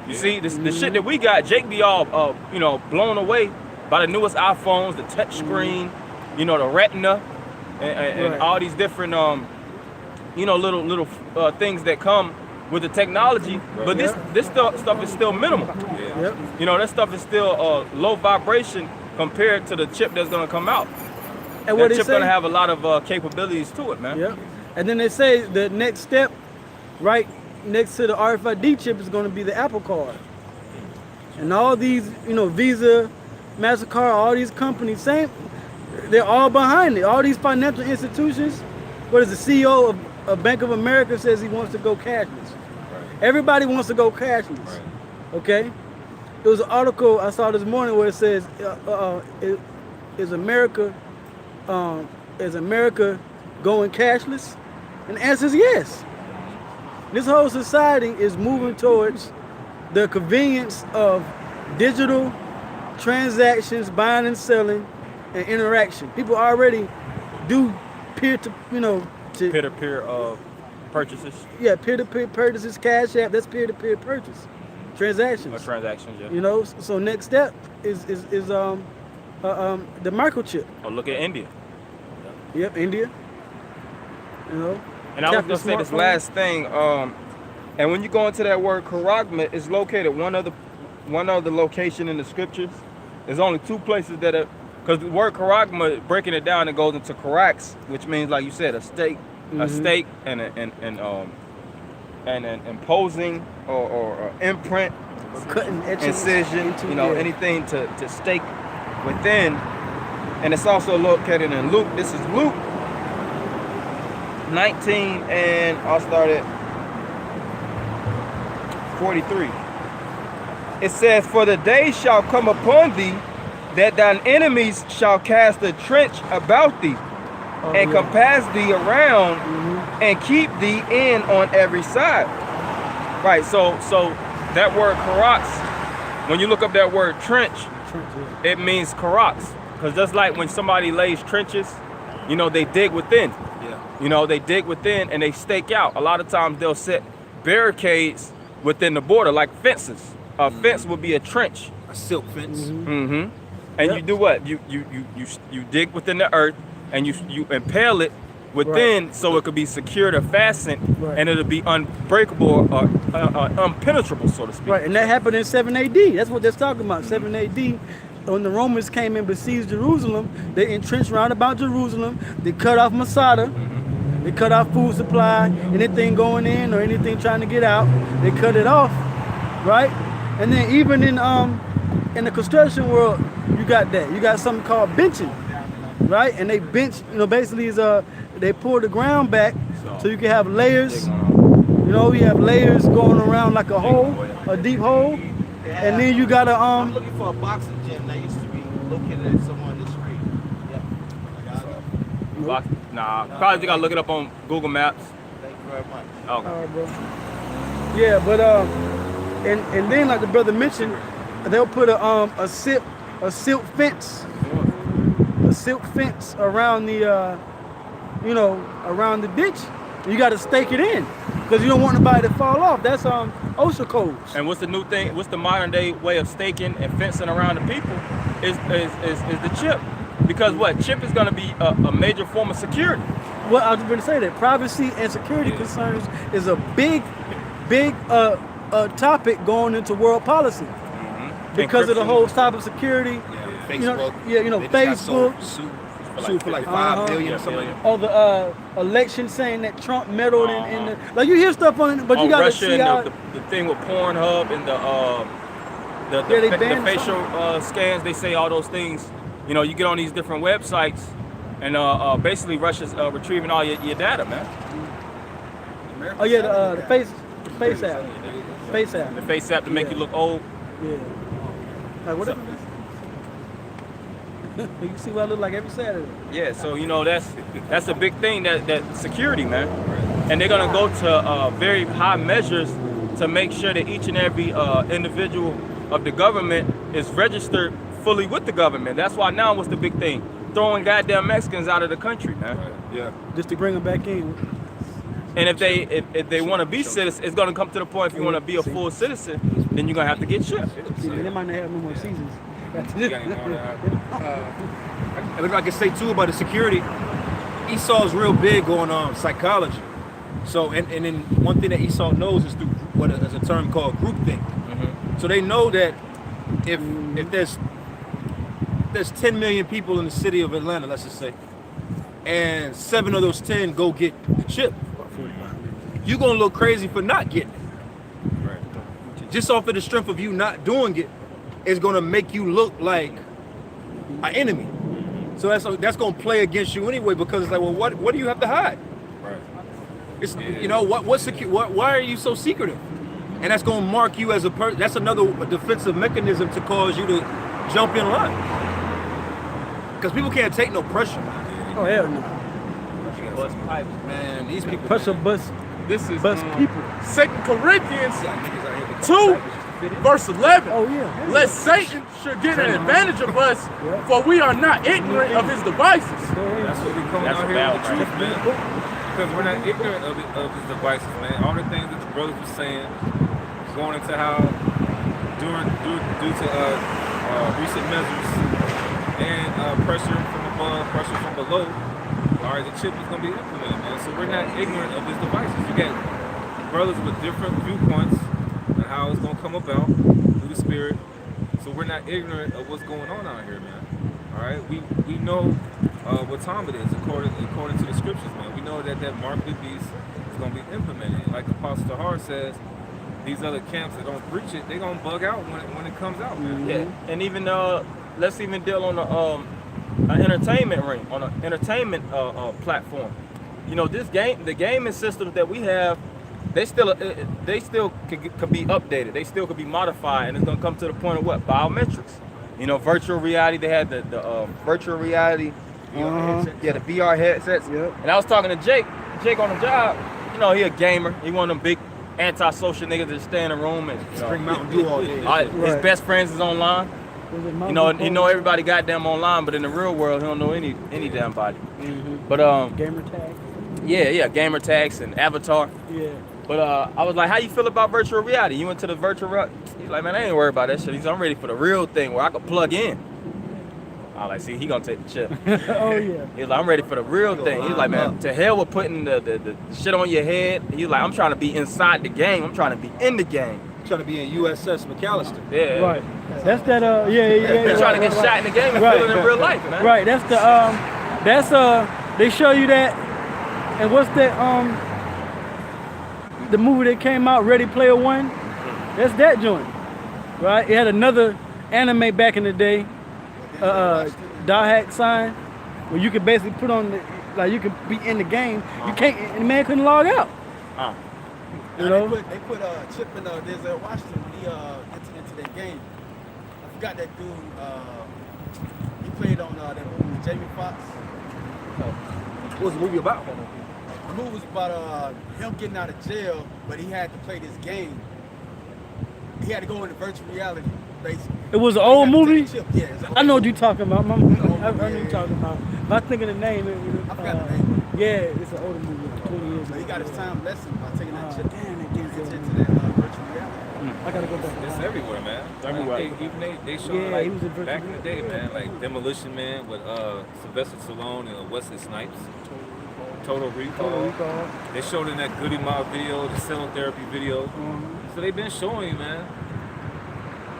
You see, the shit that we got, Jake be all, you know, blown away by the newest iPhones, the touch screen, you know, the retina, and all these different, you know, little things that come with the technology. But this stuff is still minimal. Yeah. You know, that stuff is still low vibration compared to the chip that's gonna come out. And what That they chip say, gonna have a lot of capabilities to it, man. yeah. And then they say the next step, right next to the RFID chip, is going to be the Apple Card. And all these, you know, Visa, MasterCard, all these companies, they're all behind it. All these financial institutions. What is the CEO of Bank of America says he wants to go cashless. Right. Everybody wants to go cashless. Right. Okay? There was an article I saw this morning where it says, is America going cashless? And the answer is yes. This whole society is moving towards the convenience of digital transactions, buying and selling, and interaction. People already do peer-to-peer purchases Yeah, peer-to-peer purchases, Cash App, that's peer-to-peer purchase. Transactions. or transactions, yeah. You know, so next step is the microchip. Or look at India. Yep, India. You know. And I was gonna say this Smartphone. last thing. And when you go into that word charagma, it's located one other location in the scriptures. There's only two places that are, because the word charagma, breaking it down, it goes into charax, which means, like you said, a stake, and an imposing or imprint, Cutting, etching, incision, into, you know, yeah. anything to stake within. And it's also located in Luke. This is Luke 19, and I'll start at 43. It says, "For the day shall come upon thee that thine enemies shall cast a trench about thee, and compass thee around, and keep thee in on every side." Right. So that word karax, when you look up that word trench, it means karax. Because just like when somebody lays trenches, you know, they dig within. Yeah. You know, they dig within and they stake out. A lot of times they'll set barricades within the border, like fences. A fence would be a trench. A silk fence. Mm-hmm. And you do what? You dig within the earth and you impale it within, so it could be secured or fastened, and it'll be unbreakable or unpenetrable, so to speak. Right, and that happened in 7 AD. That's what they're talking about. 7 AD, when the Romans came and besieged Jerusalem, they entrenched round about Jerusalem. They cut off Masada. They cut off food supply, anything going in or anything trying to get out. They cut it off, right? And then even in the construction world, you got that. You got something called benching, right? And they bench, you know, basically is they pull the ground back so you can have layers. You know, you have layers going around like a hole, a deep hole. And then you got I'm looking for a boxing gym that used to be located at somewhere in the street. Yeah. Box- Nah, probably just gotta look it up on Google Maps. Thank you very much. Okay. All right, bro. Yeah, but and then like the brother mentioned, they'll put a silk fence around the around the ditch. You got to stake it in because you don't want nobody to fall off. That's OSHA codes. And what's the new thing? What's the modern day way of staking and fencing around the people? Is the chip? Because what? Chip is going to be a major form of security. Well, I was going to say that privacy and security concerns is a big topic going into world policy because of the whole cybersecurity Facebook. Facebook. They just got sued for like 5 million or something like that. Or the election saying that Trump meddled in the, like you hear stuff on it, but you gotta Russia see and how the thing with Pornhub and the they banned facial scans. They say all those things. You know, you get on these different websites, and basically Russia's retrieving all your data, man. Oh yeah, the face app. Face app. The face app to make you look old. Yeah. Like whatever. You see what I look like every Saturday. Yeah, so you know that's a big thing, that security, man. And they're gonna go to very high measures to make sure that each and every individual of the government is registered fully with the government. That's why now what's the big thing? Throwing goddamn Mexicans out of the country, man. Yeah. Just to bring them back in. And if they want to be citizens, it's gonna come to the point if you want to be a full citizen, then you're gonna have to get shipped. They might not have no more seasons. And I can say too about the security, Esau's real big on psychology. So and then one thing that Esau knows is through what is a term called groupthink. Mm-hmm. So they know that if there's 10 million people in the city of Atlanta, let's just say, and 7 of those 10 go get the chip, you're gonna look crazy for not getting it. Right. Just off of the strength of you not doing it is gonna make you look like an enemy. So that's gonna play against you anyway, because it's like, well, what do you have to hide? Right. It's you know why are you so secretive? And that's gonna mark you as a person. That's another defensive mechanism to cause you to jump in line. Because people can't take no pressure. Oh hell no. Bust pipes, man. These people. Pressure bust. This is Bust people. 2 Corinthians 2, verse 11. Oh yeah. Lest Satan should get an advantage of us, for we are not ignorant of his devices. That's what we coming That's out a here with valid the truth, man. Because we're not ignorant of his devices, man. All the things that the brothers were saying, going into how due to recent measures and pressure from above, pressure from below, all right, the chip is gonna be implemented, man. So we're not ignorant of his devices. You got brothers with different viewpoints on how it's gonna come about through the spirit. So we're not ignorant of what's going on out here, man. All right, we know what time it is according to the scriptures, man. We know that mark of the beast is gonna be implemented. Like Apostle Tahar says, these other camps that don't preach it, they gonna bug out when it comes out, man. Yeah, and even let's even deal on an entertainment ring, on an entertainment platform. You know, the gaming systems that we have, they still could be updated. They still could be modified, and it's gonna come to the point of what? Biometrics. You know, virtual reality. They had the virtual reality. Yeah, the VR headsets. Yep. And I was talking to Jake on the job. You know, he a gamer. He one of them big antisocial niggas that stay in a room and Drink Mountain Dew all day. his best friends is online. You know, he know everybody goddamn online, but in the real world, he don't know any damn body. Mm-hmm. But Gamer tag. yeah, gamer tags and avatar. Yeah. But I was like, how you feel about virtual reality? You went to the virtual reality. He's like, man, I ain't worried about that shit. He's I'm ready for the real thing where I could plug in. I like, see, he gonna take the chip. Oh yeah. He's like, I'm ready for the real thing. He's like, man, to hell with putting the shit on your head. He's like, I'm trying to be inside the game. I'm trying to be in the game. Trying to be in USS McAllister. Yeah. Right. That's that. Yeah. He's trying to get shot in the game and feel it in real life, man. Right. That's the they show you that. And what's that the movie that came out, Ready Player One? That's that joint. Right? It had another anime back in the day, Dahak sign, where you could basically put on you could be in the game. You can't, and the man couldn't log out. You know? They put a chip in Denzel Washington when he entered into that game. I forgot that dude. He played on that movie with Jamie Foxx. What was the movie about? The movie was about him getting out of jail, but he had to play this game. He had to go into virtual reality, basically. It was an old movie? Yeah, it's an old I know what movie. you're talking about. I know what Yeah. you're talking about. If I think of the name, I forgot the name. yeah, it's an older movie, 20 years So ago. he got his time lesson by taking that chip. Damn, that He game's gets good. into that virtual reality. I gotta go back. It's everywhere, man. Everywhere. Even they showed Yeah, like he was in virtual back in the day, man, like Demolition Man with Sylvester Stallone and Wesley Snipes. Total Recall. They showed in that Goody Mob video, the cell therapy video. So they've been showing you, man.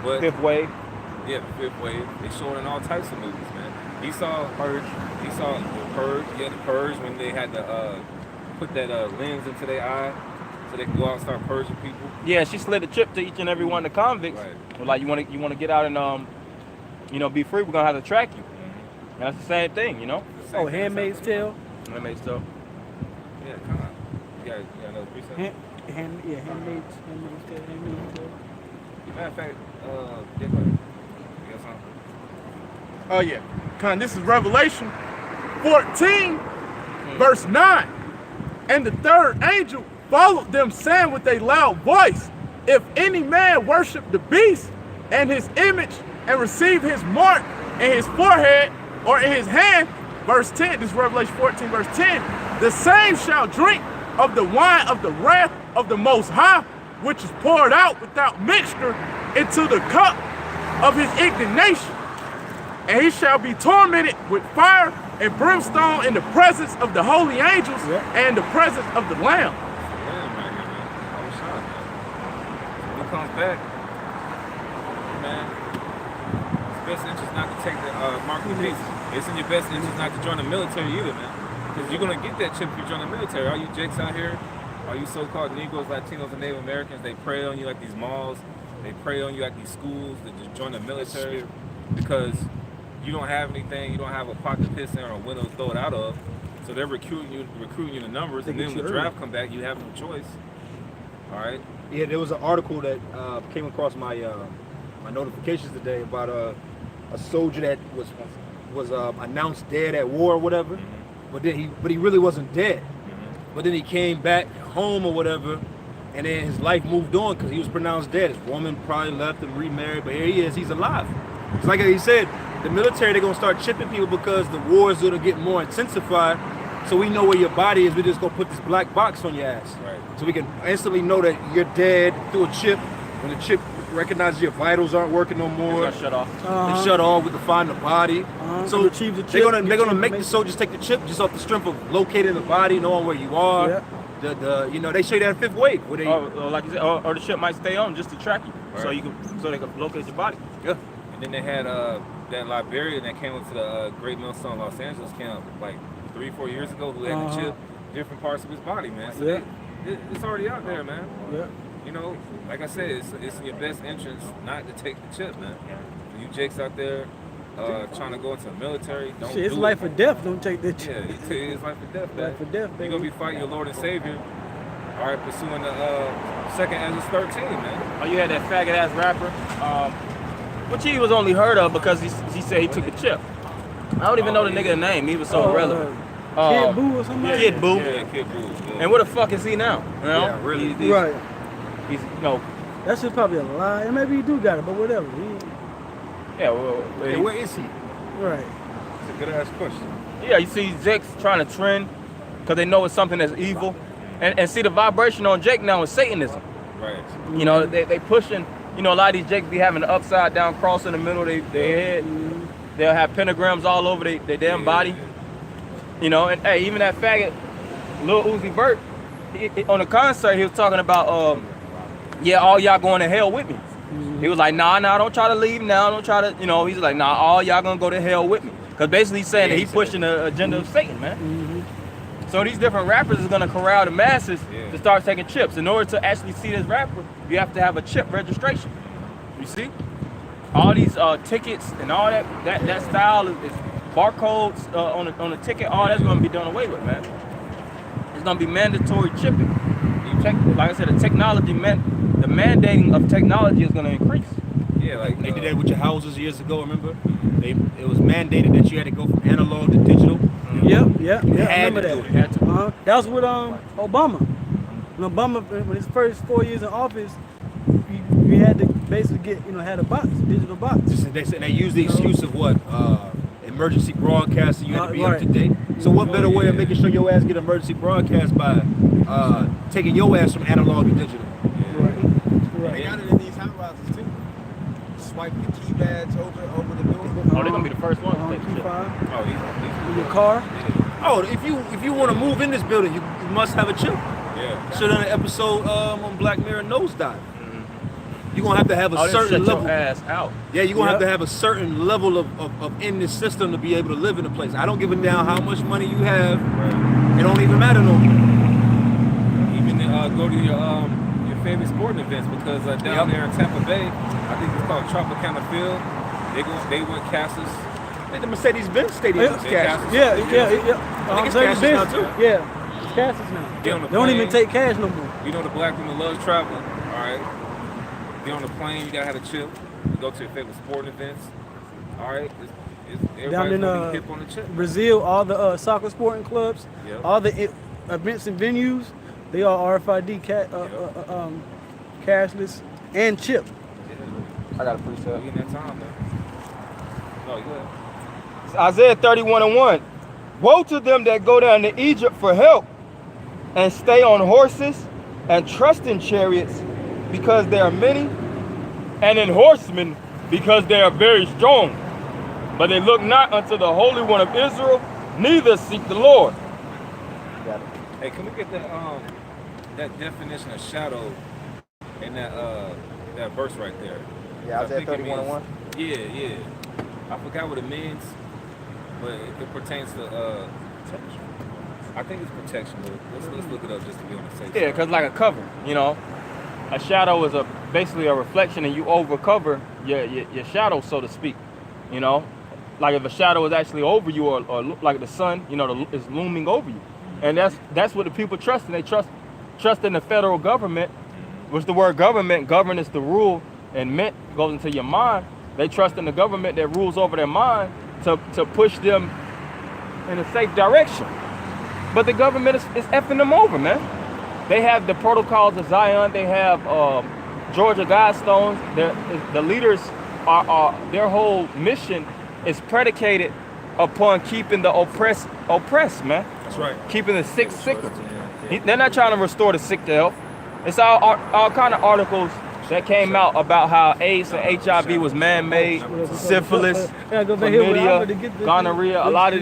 But Fifth Wave. Yeah, the fifth wave. They showed in all types of movies, man. He saw Purge. He saw the Purge. Yeah, the Purge when they had to put that lens into their eye so they could go out and start purging people. Yeah, she slid a chip to each and every one of the convicts. Right. Well, like you want to get out and be free. We're gonna have to track you. And that's the same thing, you know. Oh, Handmaid's Tale. Handmaid's Tale. Yeah, come on. You got another preset? Handmaid's Tale. Matter of fact, you got something? Oh yeah. This is Revelation 14, verse 9. And the third angel followed them, saying with a loud voice, if any man worship the beast and his image and receive his mark in his forehead or in his hand, verse 10, this is Revelation 14, verse 10, the same shall drink of the wine of the wrath of the Most High, which is poured out without mixture into the cup of his indignation. And he shall be tormented with fire and brimstone in the presence of the holy angels and the presence of the Lamb. When he comes back, man, it's best interest not to take the mark of the beast. It's in your best interest not to join the military either, man. Because you're going to get that chip if you join the military. All you jakes out here, all you so-called Negroes, Latinos, and Native Americans, they prey on you like these malls. They prey on you like these schools to just join the military because you don't have anything, you don't have a pocket to piss in or a window to throw it out of. So they're recruiting you the numbers, and then when the draft come back, you have no choice. All right? Yeah, there was an article that came across my my notifications today about a soldier that was announced dead at war or whatever, but he really wasn't dead. But then he came back home or whatever, and then his life moved on because he was pronounced dead. His woman probably left and remarried, but here he is, he's alive. It's like he said, the military, they're gonna start chipping people because the war is gonna get more intensified. So we know where your body is, we're just gonna put this black box on your ass. Right. So we can instantly know that you're dead through a chip. When the chip recognizes your vitals aren't working no more, It's gonna shut off. they shut off, we can find the body. So Retrieve the they're chip, gonna make the soldiers take the chip just off the strength of locating the body, knowing where you are. Yeah. They show you that in fifth wave. Where they, Or like you said, or the ship might stay on just to track you, Right. so they can locate your body. yeah. And then they had that Liberian that came into the Great Millstone Los Angeles camp like 3-4 years ago who had the chip different parts of his body, man. So it's already out there, man. Yeah. You know, like I said, it's in your best interest not to take the chip, man. You jakes out there trying to go into the military, don't Shit, it's do life it. or death. Don't take that Yeah, chip. it's life or death, man. Life or death, You're baby. gonna be fighting your Lord and Savior. All right, pursuing the second Ezra 13, man. Oh, you had that faggot ass rapper, which he was only heard of because he said he took the chip. I don't even know the nigga's name. He was so irrelevant. Kid Boo or something. Kid Boo. Yeah, Kid Boo. Yeah. And where the fuck is he now? You know? Yeah, really. Right. He's That shit's probably a lie. And maybe he do got it, but whatever. Hey, where is he? Right. It's a good ass question. Yeah, you see Jake's trying to trend because they know it's something that's evil. And see the vibration on Jake now is Satanism. Right. You know, they pushing, a lot of these Jakes be having an upside down cross in the middle of their head. They'll have pentagrams all over their damn body. And hey, even that faggot, Lil Uzi Vert, on the concert, he was talking about, all y'all going to hell with me. He was like, nah, don't try to leave now. Don't try to, he's like, nah, all y'all gonna go to hell with me. Because basically he's saying that he's pushing the agenda of Satan, man. So these different rappers is gonna corral the masses to start taking chips. In order to actually see this rapper, you have to have a chip registration. You see? All these tickets and all that style is barcodes on the ticket, all that's gonna be done away with, man. It's gonna be mandatory chipping. Like I said, the mandating of technology is gonna increase. Yeah, like They did that with your houses years ago, remember? It was mandated that you had to go from analog to digital. Yeah. Had Remember to that. do it. That was with Obama. When Obama, when his first 4 years in office, you had to basically get, had a box, digital box. They use the excuse of what? Emergency broadcasting, you had to be up to date. So what better way of making sure your ass get emergency broadcast by taking your ass from analog to digital? They got it in these hot rods too. Swipe the key badge over the door. Oh, they're gonna be the first ones to take the chip. In your car. Oh, if you want to move in this building, you must have a chip. Yeah. Should have done an episode on Black Mirror Nosedive. you're gonna have to have a Oh, just certain shut level. your ass out. Yeah, you're gonna have to have a certain level of in this system to be able to live in the place. I don't give a damn how much money you have. It don't even matter no more. Even go to your favorite sporting events because down there in Tampa Bay, I think it's called Tropicana Field. They went cashless. I think the Mercedes-Benz Stadium is cashless. Yeah. I think it's cashless now too. Yeah, it's cashless now. Get on the They don't even plane. take cash no more. You know the black woman loves traveling. All right. Get on the plane. You gotta have a chip. You go to your favorite sporting events. All right. Everybody's Down in gonna be hip on the chip. Brazil, all the soccer sporting clubs, Yep. all the events and venues, they are RFID cashless and chip. I got a precept. We in that time, man. No, you good. It's Isaiah 31:1. Woe to them that go down to Egypt for help and stay on horses and trust in chariots because they are many, and in horsemen because they are very strong. But they look not unto the Holy One of Israel, neither seek the Lord. Hey, can we get that definition of shadow in that verse right there? Yeah, I Isaiah think it 31:1. means- Yeah. I forgot what it means, but it pertains to I think it's protection. Let's look it up just to be on the safe Yeah, side. because like a cover, you know. A shadow is basically a reflection, and you overcover your shadow, so to speak. You know, like if a shadow is actually over you, or like the sun, you know, is looming over you, and that's what the people trust in. They trust in the federal government, which the word government is the rule, and meant goes into your mind. They trust in the government that rules over their mind to push them in a safe direction. But the government is effing them over, man. They have the protocols of Zion. They have Georgia Guidestones. The leaders are their whole mission is predicated upon keeping the oppressed, man. That's right. Keeping the sick sicker. Yeah. They're not trying to restore the sick to health. It's all kind of articles that came out about how AIDS and HIV was man-made, syphilis, chlamydia, gonorrhea. A lot of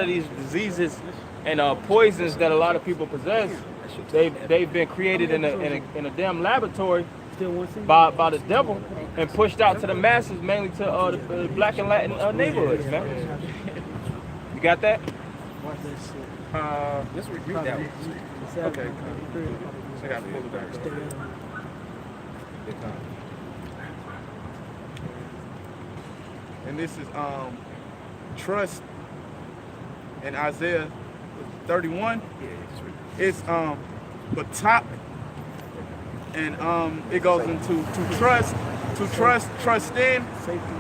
these diseases and poisons that a lot of people possess, they've been created in a damn laboratory by the devil and pushed out to the masses, mainly to the black and Latin neighborhoods, man. You got that? Let's read that one. Okay. I got to pull it back. Good time. And this is trust in Isaiah 31. It's Batak, and it goes into trust in,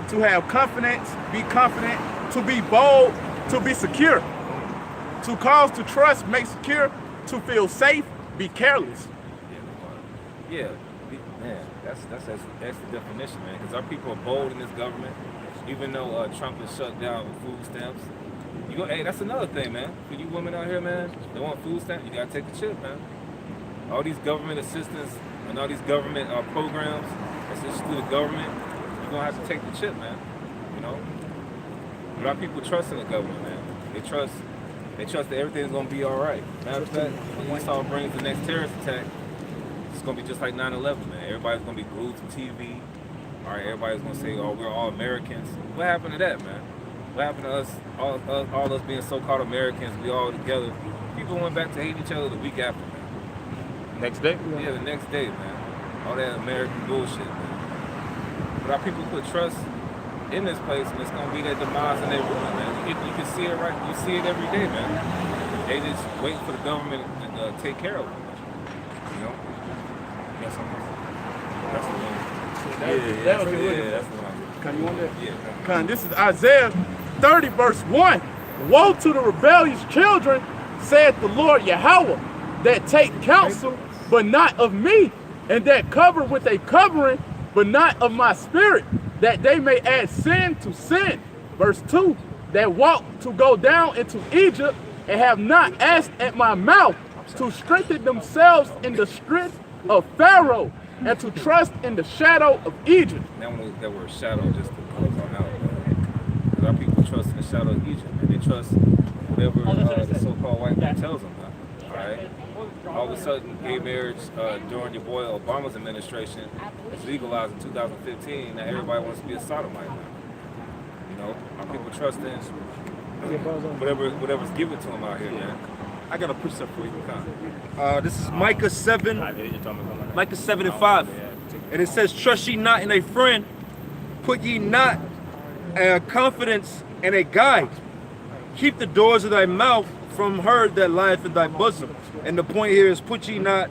to have confidence, be confident, to be bold, to be secure, to cause to trust, make secure, to feel safe, be careless. Yeah, man, that's the definition, man. Because our people are bold in this government, even though Trump has shut down food stamps. Hey, that's another thing, man. For you women out here, man, they want food stamps. You gotta take the chip, man. All these government assistance and all these government programs, assistance through the government, you're gonna have to take the chip, man. You know. But our people trust in the government, man. They trust that everything's gonna be all right. Matter of fact, when Esau brings the next terrorist attack, it's gonna be just like 9/11, man. Everybody's gonna be glued to TV. All right, everybody's gonna say, "Oh, we're all Americans." What happened to that, man? What happened to us? All us being so-called Americans, we all together. People went back to hate each other the week after, man. Next day? Yeah, the next day, man. All that American bullshit, man. But our people put trust in this place, and it's gonna be their demise and their ruin, man. You can see it right. You see it every day, man. They just wait for the government to take care of them. You know? That's the one. That's the one. Can you want that? Yeah. Con, this is Isaiah 30, verse 1. Woe to the rebellious children, saith the Lord Yahweh, that take counsel, but not of me, and that cover with a covering, but not of my spirit, that they may add sin to sin. Verse 2, that walk to go down into Egypt, and have not asked at my mouth, to strengthen themselves in the strength of Pharaoh, and to trust in the shadow of Egypt. That word shadow just to close on out. Because our people trust in the shadow of Egypt, and they trust whatever the so-called white man tells them. All right? all of a sudden gay marriage during your boy Obama's administration was legalized in 2015. Now everybody wants to be a sodomite now. You know, are people trusting whatever's given to them out here, man? I got a precept for you. This is Micah 7. Micah 7 and 5. And it says, trust ye not in a friend, put ye not confidence in a guide. Keep the doors of thy mouth from her that lieth in thy bosom. And the point here is, put ye not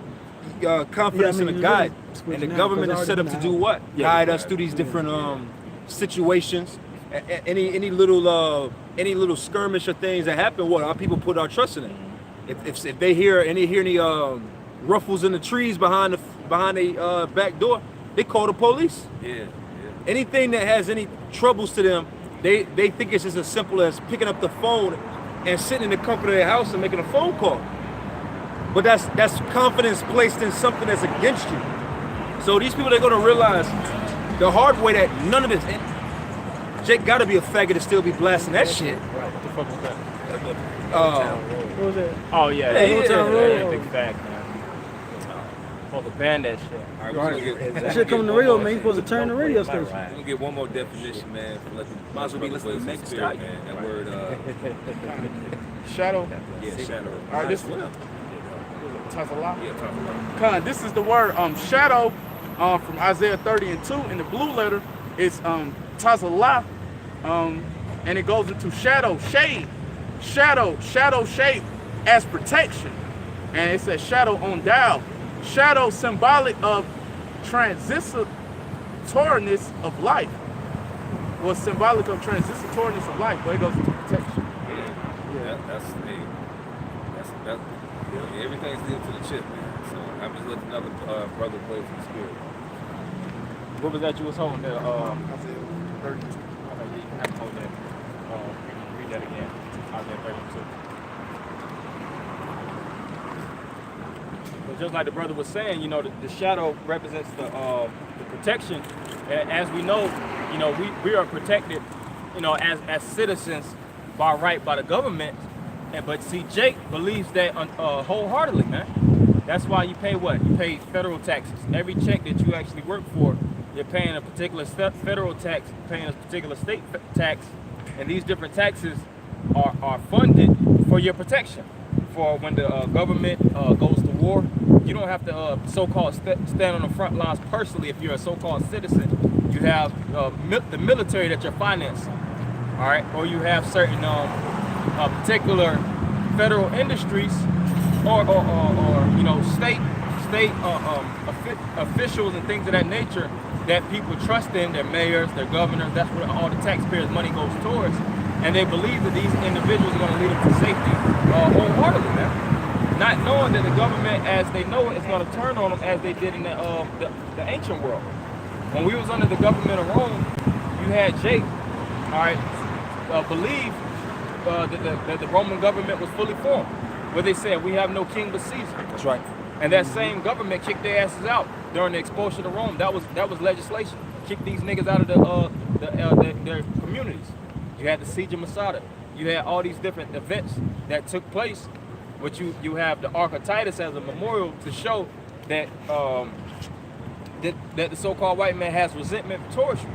confidence in a guide. And the government is set up to do what? Guide us through these different situations. Any little skirmish or things that happen, what our people put our trust in it. If they hear any ruffles in the trees behind the back door, they call the police. Yeah. Anything that has any troubles to them, they think it's just as simple as picking up the phone and sitting in the comfort of their house and making a phone call. But that's confidence placed in something that's against you. So these people, they're gonna realize the hard way that none of this. Jake gotta be a faggot to still be blasting that shit. What the fuck was that? What was that? Oh yeah, Yeah, yeah, big fact, man. Supposed to ban that shit. All right, we're gonna get That shit coming to the radio, man. You supposed to turn the radio station. We're gonna get one more definition, man. For let the Might as well be listening to Meg Scott. man. That word, Shadow. yeah, shadow. All right, this Tazallah. Tazallah. Yeah, Tazallah. Con, this is the word shadow from Isaiah 30 and 2. In the blue letter, it's Tazallah, and it goes into shadow, shade, shade as protection. And it says shadow on dial. Shadow symbolic of transitoriness of life. Was symbolic of transitoriness of life, but it goes into protection. Yeah. That's everything's linked to the chip, man. So I'm just letting another brother play from the spirit. What was that you was holding there? I said 30. Okay, you have to hold that. Read that again. Isaiah 32. But just like the brother was saying, you know, the shadow represents the protection. And as we know, you know, we are protected, you know, as citizens by right by the government. But see, Jake believes that wholeheartedly, man. That's why you pay what? You pay federal taxes. Every check that you actually work for, you're paying a particular federal tax, paying a particular state tax, and these different taxes are funded for your protection. For when the government goes to war, you don't have to so-called stand on the front lines personally. If you're a so-called citizen, you have the military that you're financing, all right? Or you have certain particular federal industries or you know, state officials and things of that nature that people trust in, their mayors, their governors. That's where all the taxpayers' money goes towards. And they believe that these individuals are going to lead them to safety wholeheartedly, man. Not knowing that the government, as they know it, is going to turn on them as they did in the ancient world. When we was under the government of Rome, you had Jake, all right, believe that the Roman government was fully formed, where they said, we have no king but Caesar. That's right. And that same government kicked their asses out during the expulsion of Rome. That was legislation. Kick these niggas out of their communities. You had the siege of Masada. You had all these different events that took place, which you have the Ark of Titus as a memorial to show that that the so-called white man has resentment towards you.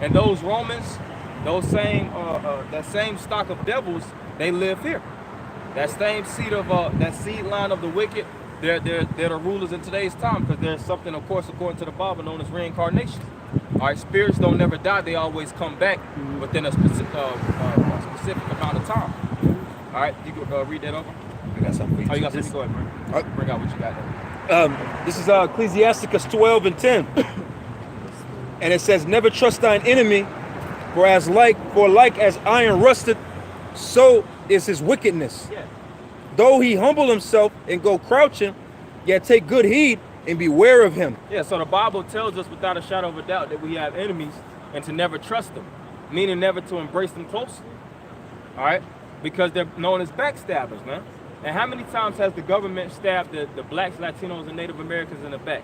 And those Romans, those same that same stock of devils, they live here. That same seed line of the wicked, they're the rulers in today's time, because there's something, of course, according to the Bible, known as reincarnation. All right, spirits don't never die; they always come back within a specific amount of time. All right, you can read that over. I got something for you. Oh, you got something? Go ahead, man. All right. Bring out what you got there. This is Ecclesiasticus 12 and 10. And it says, never trust thine enemy, for like as iron rusted, so is his wickedness. Yeah. Though he humble himself and go crouching, yet take good heed and beware of him. Yeah, so the Bible tells us without a shadow of a doubt that we have enemies and to never trust them, meaning never to embrace them closely. All right? Because they're known as backstabbers, man. And how many times has the government stabbed the blacks, Latinos, and Native Americans in the back?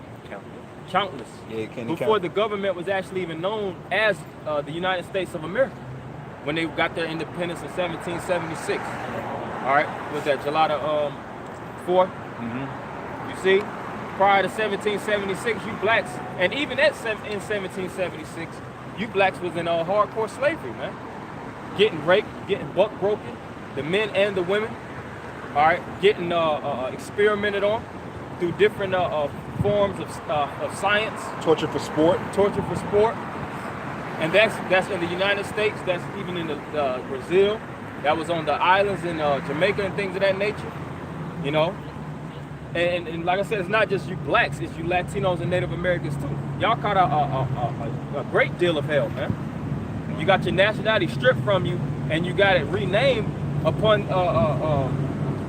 Countless. Yeah, can Before the government was actually even known as the United States of America, when they got their independence in 1776. All right, was that July the 4th? See, prior to 1776, you blacks, and even in 1776, you blacks was in hardcore slavery, man. Getting raped, getting buck broken, the men and the women. All right, getting experimented on through different forms of science. Torture for sport. Torture for sport. And that's in the United States. That's even in Brazil. That was on the islands in Jamaica and things of that nature. You know. And like I said, it's not just you blacks, it's you Latinos and Native Americans too. Y'all caught a great deal of hell, man. You got your nationality stripped from you, and you got it renamed upon,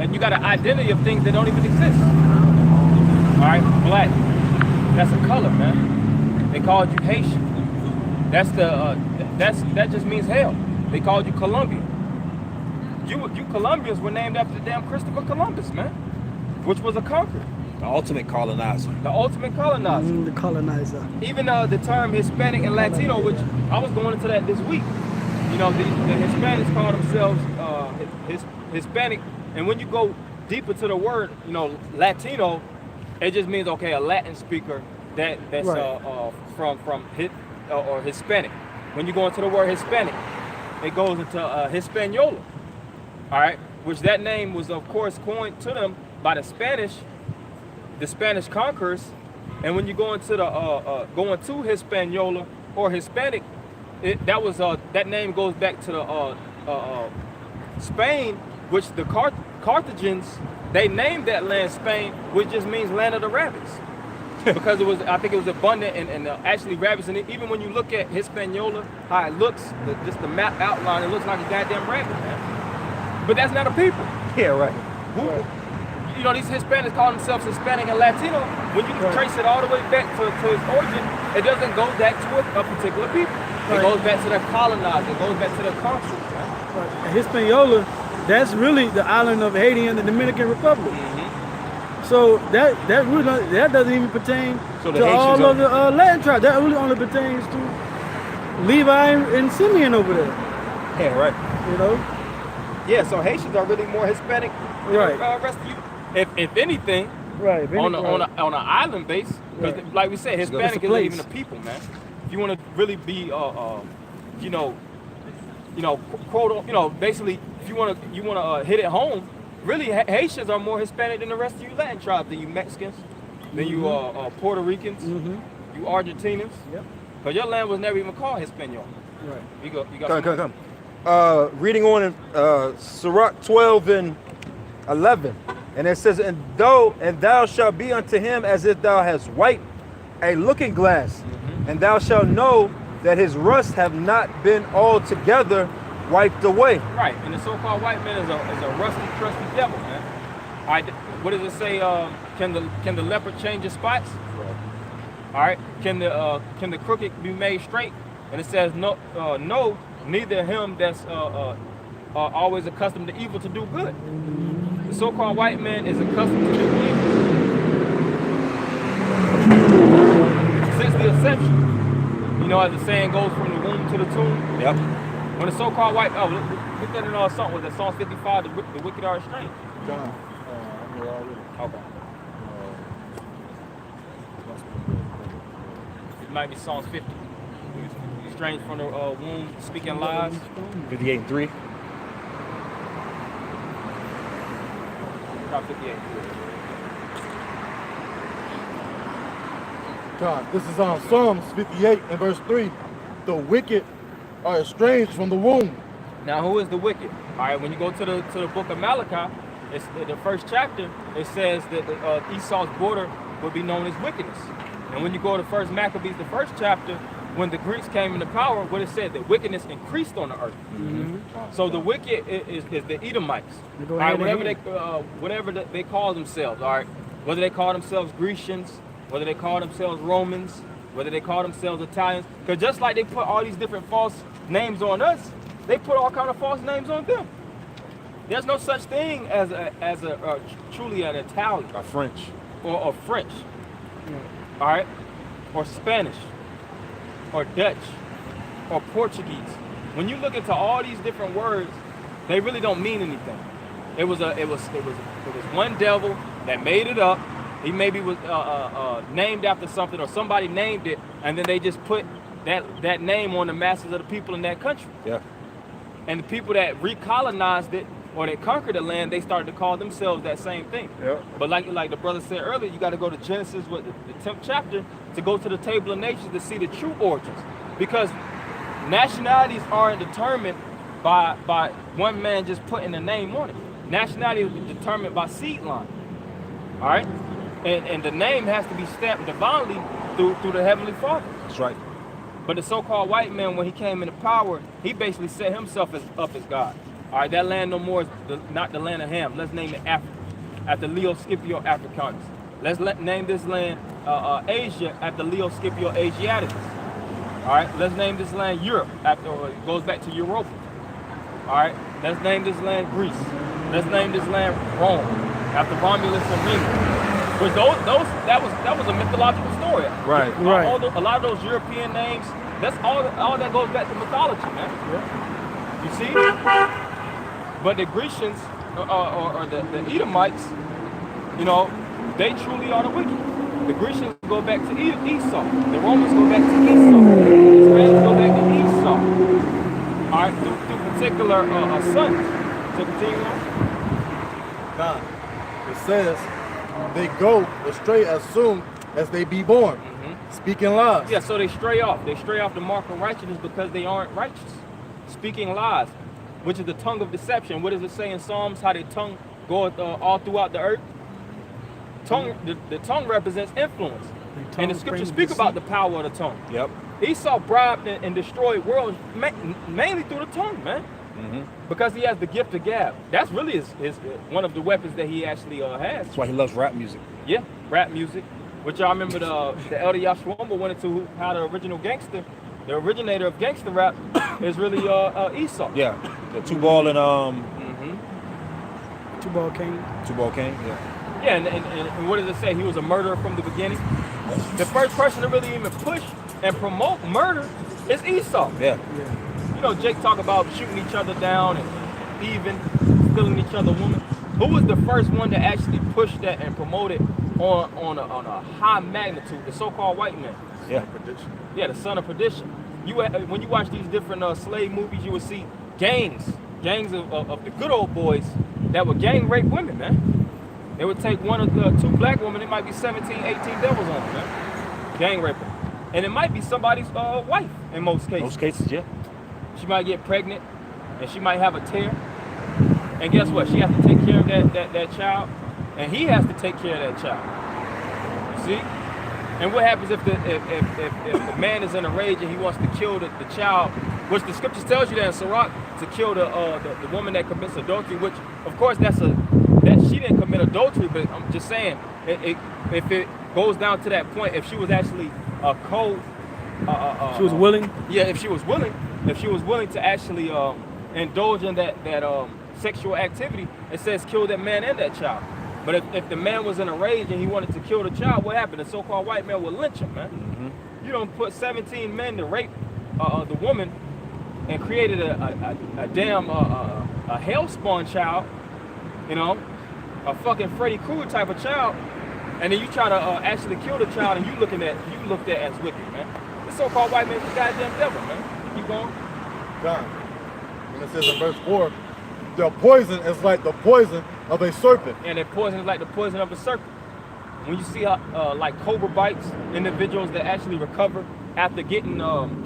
and you got an identity of things that don't even exist. All right, black. That's a color, man. They called you Haitian. That just means hell. They called you Colombian. You Colombians were named after the damn Christopher Columbus, man. Which was a conqueror. The ultimate colonizer. The ultimate colonizer. The colonizer. Even the term Hispanic and Latino, which I was going into that this week. You know, the Hispanics call themselves Hispanic, and when you go deeper to the word, you know, Latino, it just means okay, a Latin speaker that's right. from or Hispanic. When you go into the word Hispanic, it goes into Hispaniola. All right, which that name was of course coined to them by the Spanish conquerors, and when you go into the going to Hispaniola or Hispanic, that name goes back to the Spain, which the Carthaginians, they named that land Spain, which just means land of the rabbits, because I think it was abundant and actually rabbits. And even when you look at Hispaniola, how it looks, just the map outline, it looks like a goddamn rabbit, man. But that's not a people. Yeah, right. You know, these Hispanics call themselves Hispanic and Latino. When you trace it all the way back to its origin, it doesn't go back to a particular people. It goes back to the colonizer. It goes back to the conquerors. Right? Hispaniola, that's really the island of Haiti and the Dominican Republic. Mm-hmm. So that doesn't even pertain to all of the Latin tribes. That really only pertains to Levi and Simeon over there. Yeah, right. You know. Yeah. So Haitians are really more Hispanic than the rest of you. If anything, right, on an island base, because like we said, Hispanic isn't even a people, man. If you want to really be, quote, basically, if you want to hit it home, really Haitians are more Hispanic than the rest of you Latin tribes, than you Mexicans, than you Puerto Ricans, you Argentinians. Yep. Because your land was never even called Hispaniola. Right. You got come. Reading on in Sirach 12 and 11. And it says, and thou shalt be unto him as if thou hast wiped a looking glass, and thou shalt know that his rust have not been altogether wiped away. Right, and the so-called white man is a rusty, crusty devil, man. All right, what does it say? Can the leopard change his spots? Right. All right, can the crooked be made straight? And it says no, neither him that's always accustomed to evil to do good. The so-called white man is accustomed to do evil since the inception. You know, as the saying goes, from the womb to the tomb. Yep. When the so-called white, look at it in song, was that Psalm 55, the wicked are estranged? John, Okay. It might be Psalms 50. Estranged from the womb, speaking lies. 58 and 3. About 58. God, this is on Psalms 58 and verse 3. The wicked are estranged from the womb. Now, who is the wicked? All right, when you go to the book of Malachi, it's the first chapter. It says that Esau's border would be known as wickedness. And when you go to First Maccabees, the first chapter, when the Greeks came into power, what it said, that wickedness increased on the earth. So the wicked is the Edomites. All right, whatever they call themselves. All right, whether they call themselves Grecians, whether they call themselves Romans, whether they call themselves Italians, because just like they put all these different false names on us, they put all kind of false names on them. There's no such thing as a truly an Italian, A French, or French, all right, or Spanish, or Dutch, or Portuguese. When you look into all these different words, they really don't mean anything. It was one devil that made it up, He maybe was named after something, or somebody named it, and then they just put that name on the masses of the people in that country. Yeah. And the people that recolonized it or that conquered the land, they started to call themselves that same thing. Yeah. But like the brother said earlier, you got to go to Genesis, with the 10th chapter, to go to the table of nations to see the true origins. Because nationalities aren't determined by one man just putting a name on it. Nationality is determined by seed line. All right? And the name has to be stamped divinely through the Heavenly Father. That's right. But the so-called white man, when he came into power, he basically set himself up as God. All right, that land no more is not the land of Ham. Let's name it Africa, after Leo Scipio Africanus. Let's name this land Asia after Leo Scipio Asiaticus. All right, let's name this land Europe, after it goes back to Europa. All right, let's name this land Greece. Let's name this land Rome, after Romulus and Remus. But that was a mythological story. Right. A lot of those European names, that's all that goes back to mythology, man. Yeah. You see? But the Grecians or the Edomites, you know, they truly are the wicked. The Grecians go back to Esau. The Romans go back to Esau. The Spanish go back to Esau. All right, through particular sons. So continue on. God, it says they go astray as soon as they be born, speaking lies. Yeah, so they stray off. They stray off the mark of righteousness because they aren't righteous. Speaking lies, which is the tongue of deception. What does it say in Psalms? How their tongue goeth all throughout the earth? The tongue represents influence. And the scriptures speak about the power of the tongue. Yep. Esau bribed and destroyed worlds mainly through the tongue, man. Because he has the gift of gab. That's really his one of the weapons that he actually has. That's why he loves rap music. Yeah, rap music. Which I remember the Elder Yashwamba went into how the original gangster, the originator of gangster rap, is really Esau. Yeah. The two ball and Two Ball King. Yeah. Yeah, and what does it say? He was a murderer from the beginning. The first person to really even push and promote murder is Esau. Yeah. You know, Jake talk about shooting each other down and thieving, stealing each other's women. Who was the first one to actually push that and promote it on a high magnitude? The so-called white man. Yeah. Yeah, the son of perdition. When you watch these different slave movies, you will see gangs of the good old boys that would gang rape women, man. It would take one of the two black women, it might be 17, 18 devils on them, man. Gang rape them. And it might be somebody's wife in most cases. Most cases, yeah. She might get pregnant and she might have a tear. And guess what? She has to take care of that child, and he has to take care of that child. You see? And what happens if the man is in a rage and he wants to kill the child, which the scriptures tells you that in Sirach, to kill the woman that commits adultery, which of course that she didn't commit adultery, but I'm just saying, if it goes down to that point, if she was actually she was willing? Yeah, if she was willing to actually indulge in that sexual activity, it says kill that man and that child. But if the man was in a rage and he wanted to kill the child, what happened? The so-called white man would lynch him, man. You don't put 17 men to rape the woman and created a damn a hellspawn child, you know, a fucking Freddy Krueger type of child, and then you try to actually kill the child, and you looked at as wicked, man. The so-called white man is the goddamn devil, man. Keep going. God, when it says in verse 4, their poison is like the poison of a serpent. And their poison is like the poison of a serpent. When you see how, like cobra bites, individuals that actually recover after getting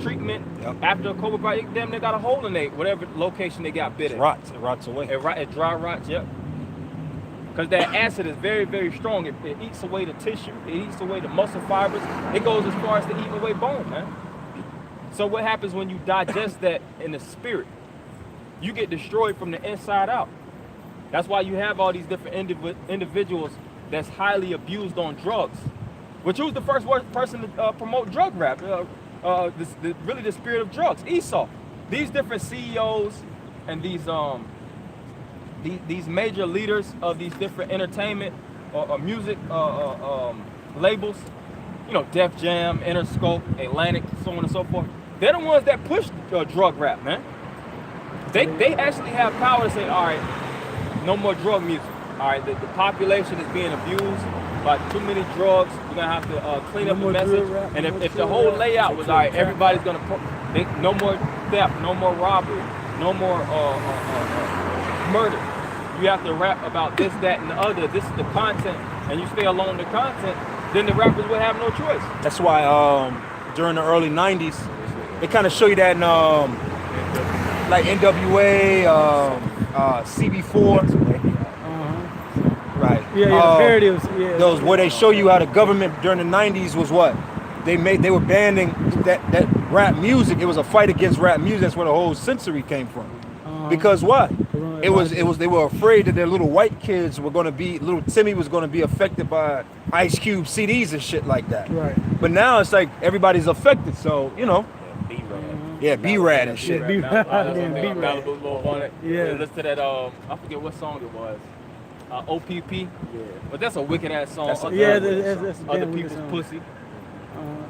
treatment, after a cobra bite, they got a hole in whatever location they got bit at. It rots away. It dry rots, yep. Because that acid is very, very strong. It eats away the tissue. It eats away the muscle fibers. It goes as far as to eating away bone, man. So what happens when you digest that in the spirit? You get destroyed from the inside out. That's why you have all these different individuals that's highly abused on drugs. Which who's the first person to promote drug rap? Really the spirit of drugs, Esau. These different CEOs and these major leaders of these different entertainment or music labels, you know, Def Jam, Interscope, Atlantic, so on and so forth. They're the ones that push drug rap, man. They actually have power to say, all right, no more drug music. All right, the population is being abused by too many drugs. We're gonna have to clean up the message. And if the whole layout was all right, everybody's gonna no more theft, no more robbery, no more murder. You have to rap about this, that, and the other. This is the content, and you stay along the content. Then the rappers would have no choice. That's why during the early 90s, they kind of show you that in like NWA, CB4. Right. Yeah, parodies. Yeah. Those where they show you how the government during the 90s was what? They were banning that rap music. It was a fight against rap music. That's where the whole censory came from. Because what? It was they were afraid that their little white kids were gonna be, little Timmy was gonna be affected by Ice Cube CDs and shit like that. Right. But now it's like everybody's affected, so you know. Yeah, B-Rad and shit. B-Rad. Yeah. Listen to that, I forget what song it was. OPP. Yeah. But that's a wicked ass song. That's Other people's pussy.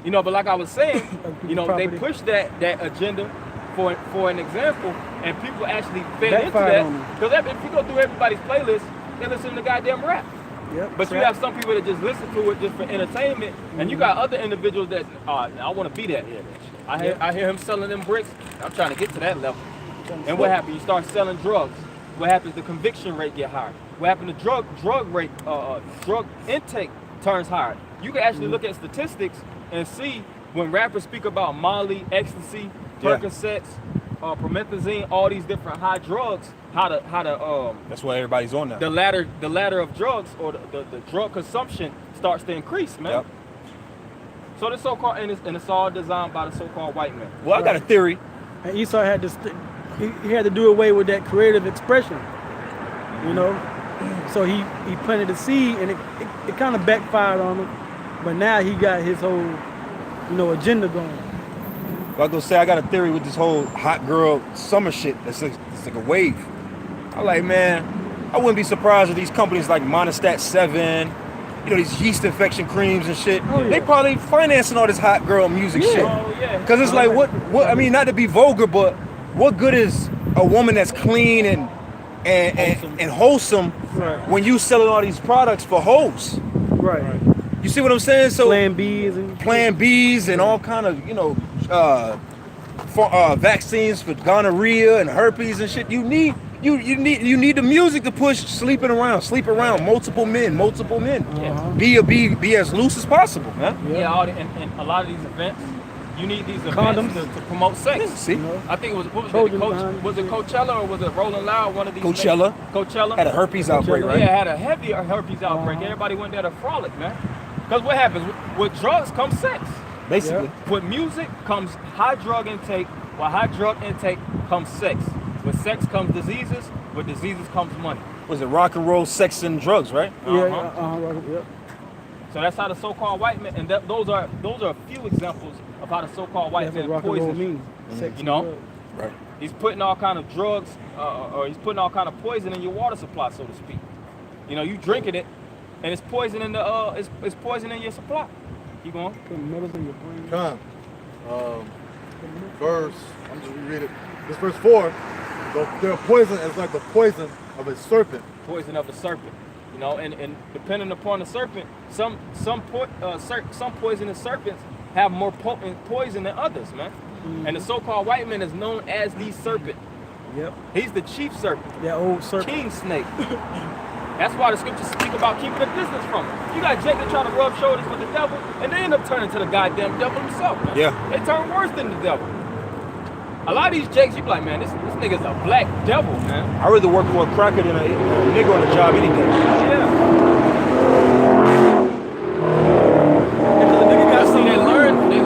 You know, but like I was saying, you know, they push that agenda for an example, and people actually fed into that. Because if you go through everybody's playlist, they listen to goddamn rap. Yep, but you have some people that just listen to it just for entertainment, and you got other individuals that I want to be that. I hear him selling them bricks. I'm trying to get to that level. And what happens? You start selling drugs. What happens? The conviction rate get higher. What happened? The drug intake turns higher. You can actually look at statistics and see when rappers speak about Molly, ecstasy, Percocets, promethazine, all these different high drugs. How to that's why everybody's on that. The ladder of drugs or the drug consumption starts to increase, man. Yep. So the so-called and it's all designed by the so-called white man. Well, I got a theory. And Esau had to he had to do away with that creative expression, you know. So he planted a seed, and it kind of backfired on him. But now he got his whole, agenda going. Well, I go say I got a theory with this whole hot girl summer shit. It's like a wave. I'm like, man, I wouldn't be surprised if these companies like Monostat 7, these yeast infection creams and shit, they probably financing all this hot girl music shit. Oh, yeah. Because it's like, what? I mean, not to be vulgar, but what good is a woman that's clean and wholesome when you selling all these products for hoes? Right. You see what I'm saying? So Plan Bs and all kind of vaccines for gonorrhea and herpes and shit. You need the music to push sleep around multiple men. Be as loose as possible, man. Yeah, and a lot of these events, you need these events to promote sex. See, I think it was was it Coachella or was it Rolling Loud? One of these. Coachella had a herpes outbreak, right? Yeah, had a heavy herpes outbreak. Everybody went there to frolic, man. Because what happens with drugs comes sex. Basically, with music comes high drug intake. With high drug intake comes sex. With sex comes diseases. With diseases comes money. Was it rock and roll, sex, and drugs, right? Yeah. So that's how the so-called white man, and those are a few examples of how the so-called white man poisons. Sex, right? He's putting all kind of drugs, or he's putting all kind of poison in your water supply, so to speak. You drinking it, and it's poison in the it's poison in your supply. Keep going. Putting metals in your brain. Come. Verse. I'm just reread it. This verse 4. Their poison is like the poison of a serpent. Poison of a serpent. And depending upon the serpent, some poisonous serpents have more potent poison than others, man. And the so-called white man is known as the serpent. Yep. He's the chief serpent. That old serpent. King snake. That's why the scriptures speak about keeping a distance from him. You got Jake that try to rub shoulders with the devil, and they end up turning to the goddamn devil himself, man. Yeah. They turn worse than the devil. A lot of these Jakes, you be like, man, this nigga's a black devil, man. I'd rather work for a cracker than a nigga on the job any day. Yeah. They learn the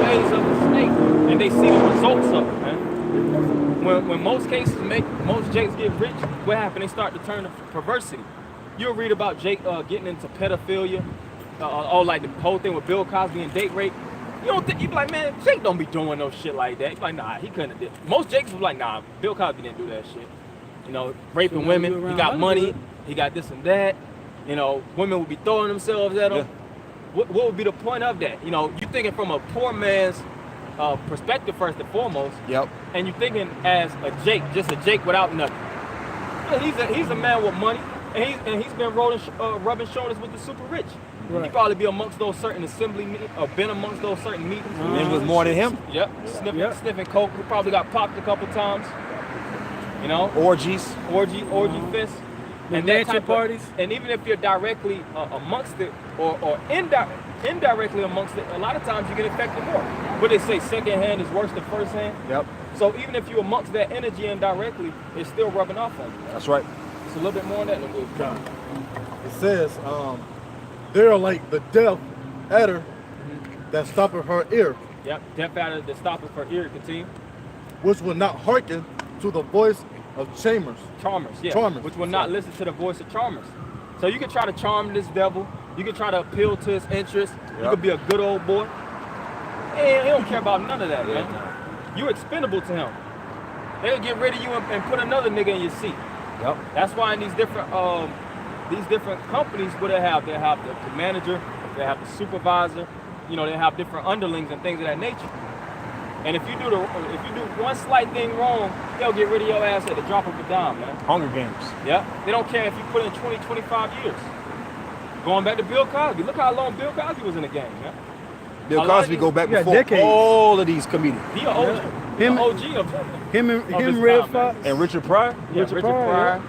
ways of the snake, and they see the results of it, man. When most cases most Jakes get rich, what happened? They start to turn to perversity. You'll read about Jake getting into pedophilia, like the whole thing with Bill Cosby and date rape. You don't think, you be like, man, Jake don't be doing no shit like that. You be like, nah, he couldn't have did. Most Jakes was like, nah, Bill Cosby didn't do that shit. Raping women, he got money, he got this and that. Women would be throwing themselves at him. Yeah. What would be the point of that? You thinking from a poor man's perspective first and foremost. Yep. And you thinking as a Jake, just a Jake without nothing. Yeah, he's a man with money. And he's been rubbing shoulders with the super rich. Right. He probably be amongst those certain assembly meetings, or been amongst those certain meetings. Men was more than him. Yep. Sniffing coke. He probably got popped a couple times. You know. Orgies. Orgy fest. The And that mansion type parties. And even if you're directly amongst it, or indirectly amongst it, a lot of times you get affected more. But they say second hand is worse than first hand. Yep. So even if you're amongst that energy indirectly, it's still rubbing off on you. That's right. It's a little bit more than that. It says, they're like the deaf adder that stoppeth her ear, Yep. Deaf out of the stopping for ear. Continue. which will not hearken to the voice of charmers. Charmers, yeah. Charmers. Which will not listen to the voice of charmers. So you can try to charm this devil. You can try to appeal to his interests. You could be a good old boy. And he don't care about none of that, man. You're expendable to him. They'll get rid of you and put another nigga in your seat. Yep. That's why in these different companies, what they have the manager, they have the supervisor, you know, they have different underlings and things of that nature. And if you do one slight thing wrong, they'll get rid of your ass at the drop of a dime, man. Hunger Games. Yeah. They don't care if you put in 20, 25 years. Going back to Bill Cosby. Look how long Bill Cosby was in the game, man. Bill Cosby go back Yeah, before decades. all of these comedians. He an OG. He an OG of Him, his Red time, Fox. And Richard Pryor. Yeah, Richard Richard Pryor, Pryor.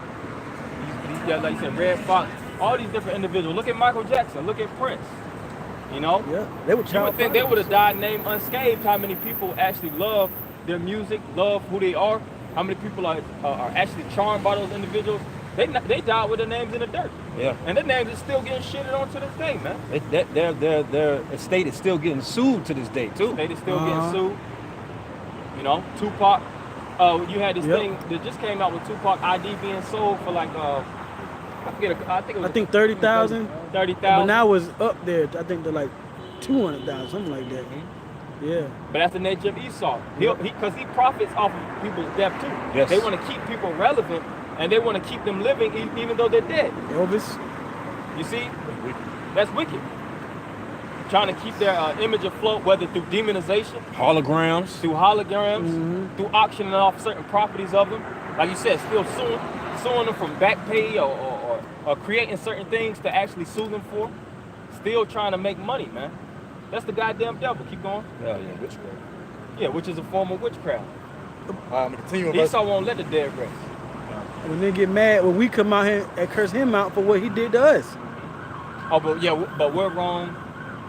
He's got, like you said, Red Fox. All these different individuals. Look at Michael Jackson. Look at Prince. You know? Yeah, they were You child would think they fighters. would have died name unscathed. How many people actually love their music, love who they are? How many people are actually charmed by those individuals? They died with their names in the dirt. Yeah. And their names is still getting shitted on to this day, man. Their estate is still getting sued to this day too. They still getting sued. You know, Tupac. You had this thing that just came out with Tupac ID being sold for like I think 30,000. 30,000. But now it's up there. I think they're like 200,000, something like that. Yeah. But that's the nature of Esau. Because he profits off of people's death too. Yes. They want to keep people relevant and they want to keep them living even though they're dead. Elvis. You see? That's wicked. Trying to keep their image afloat, whether through demonization, Holograms. through holograms, through auctioning off certain properties of them. Like you said, still suing them from back pay or creating certain things to actually sue them for. Still trying to make money, man. That's the goddamn devil. Keep going. Yeah, witchcraft. Yeah, which is a form of witchcraft. Continue. Esau won't let the dead rest. When they get mad, when we come out here and curse him out for what he did to us. Oh, but we're wrong.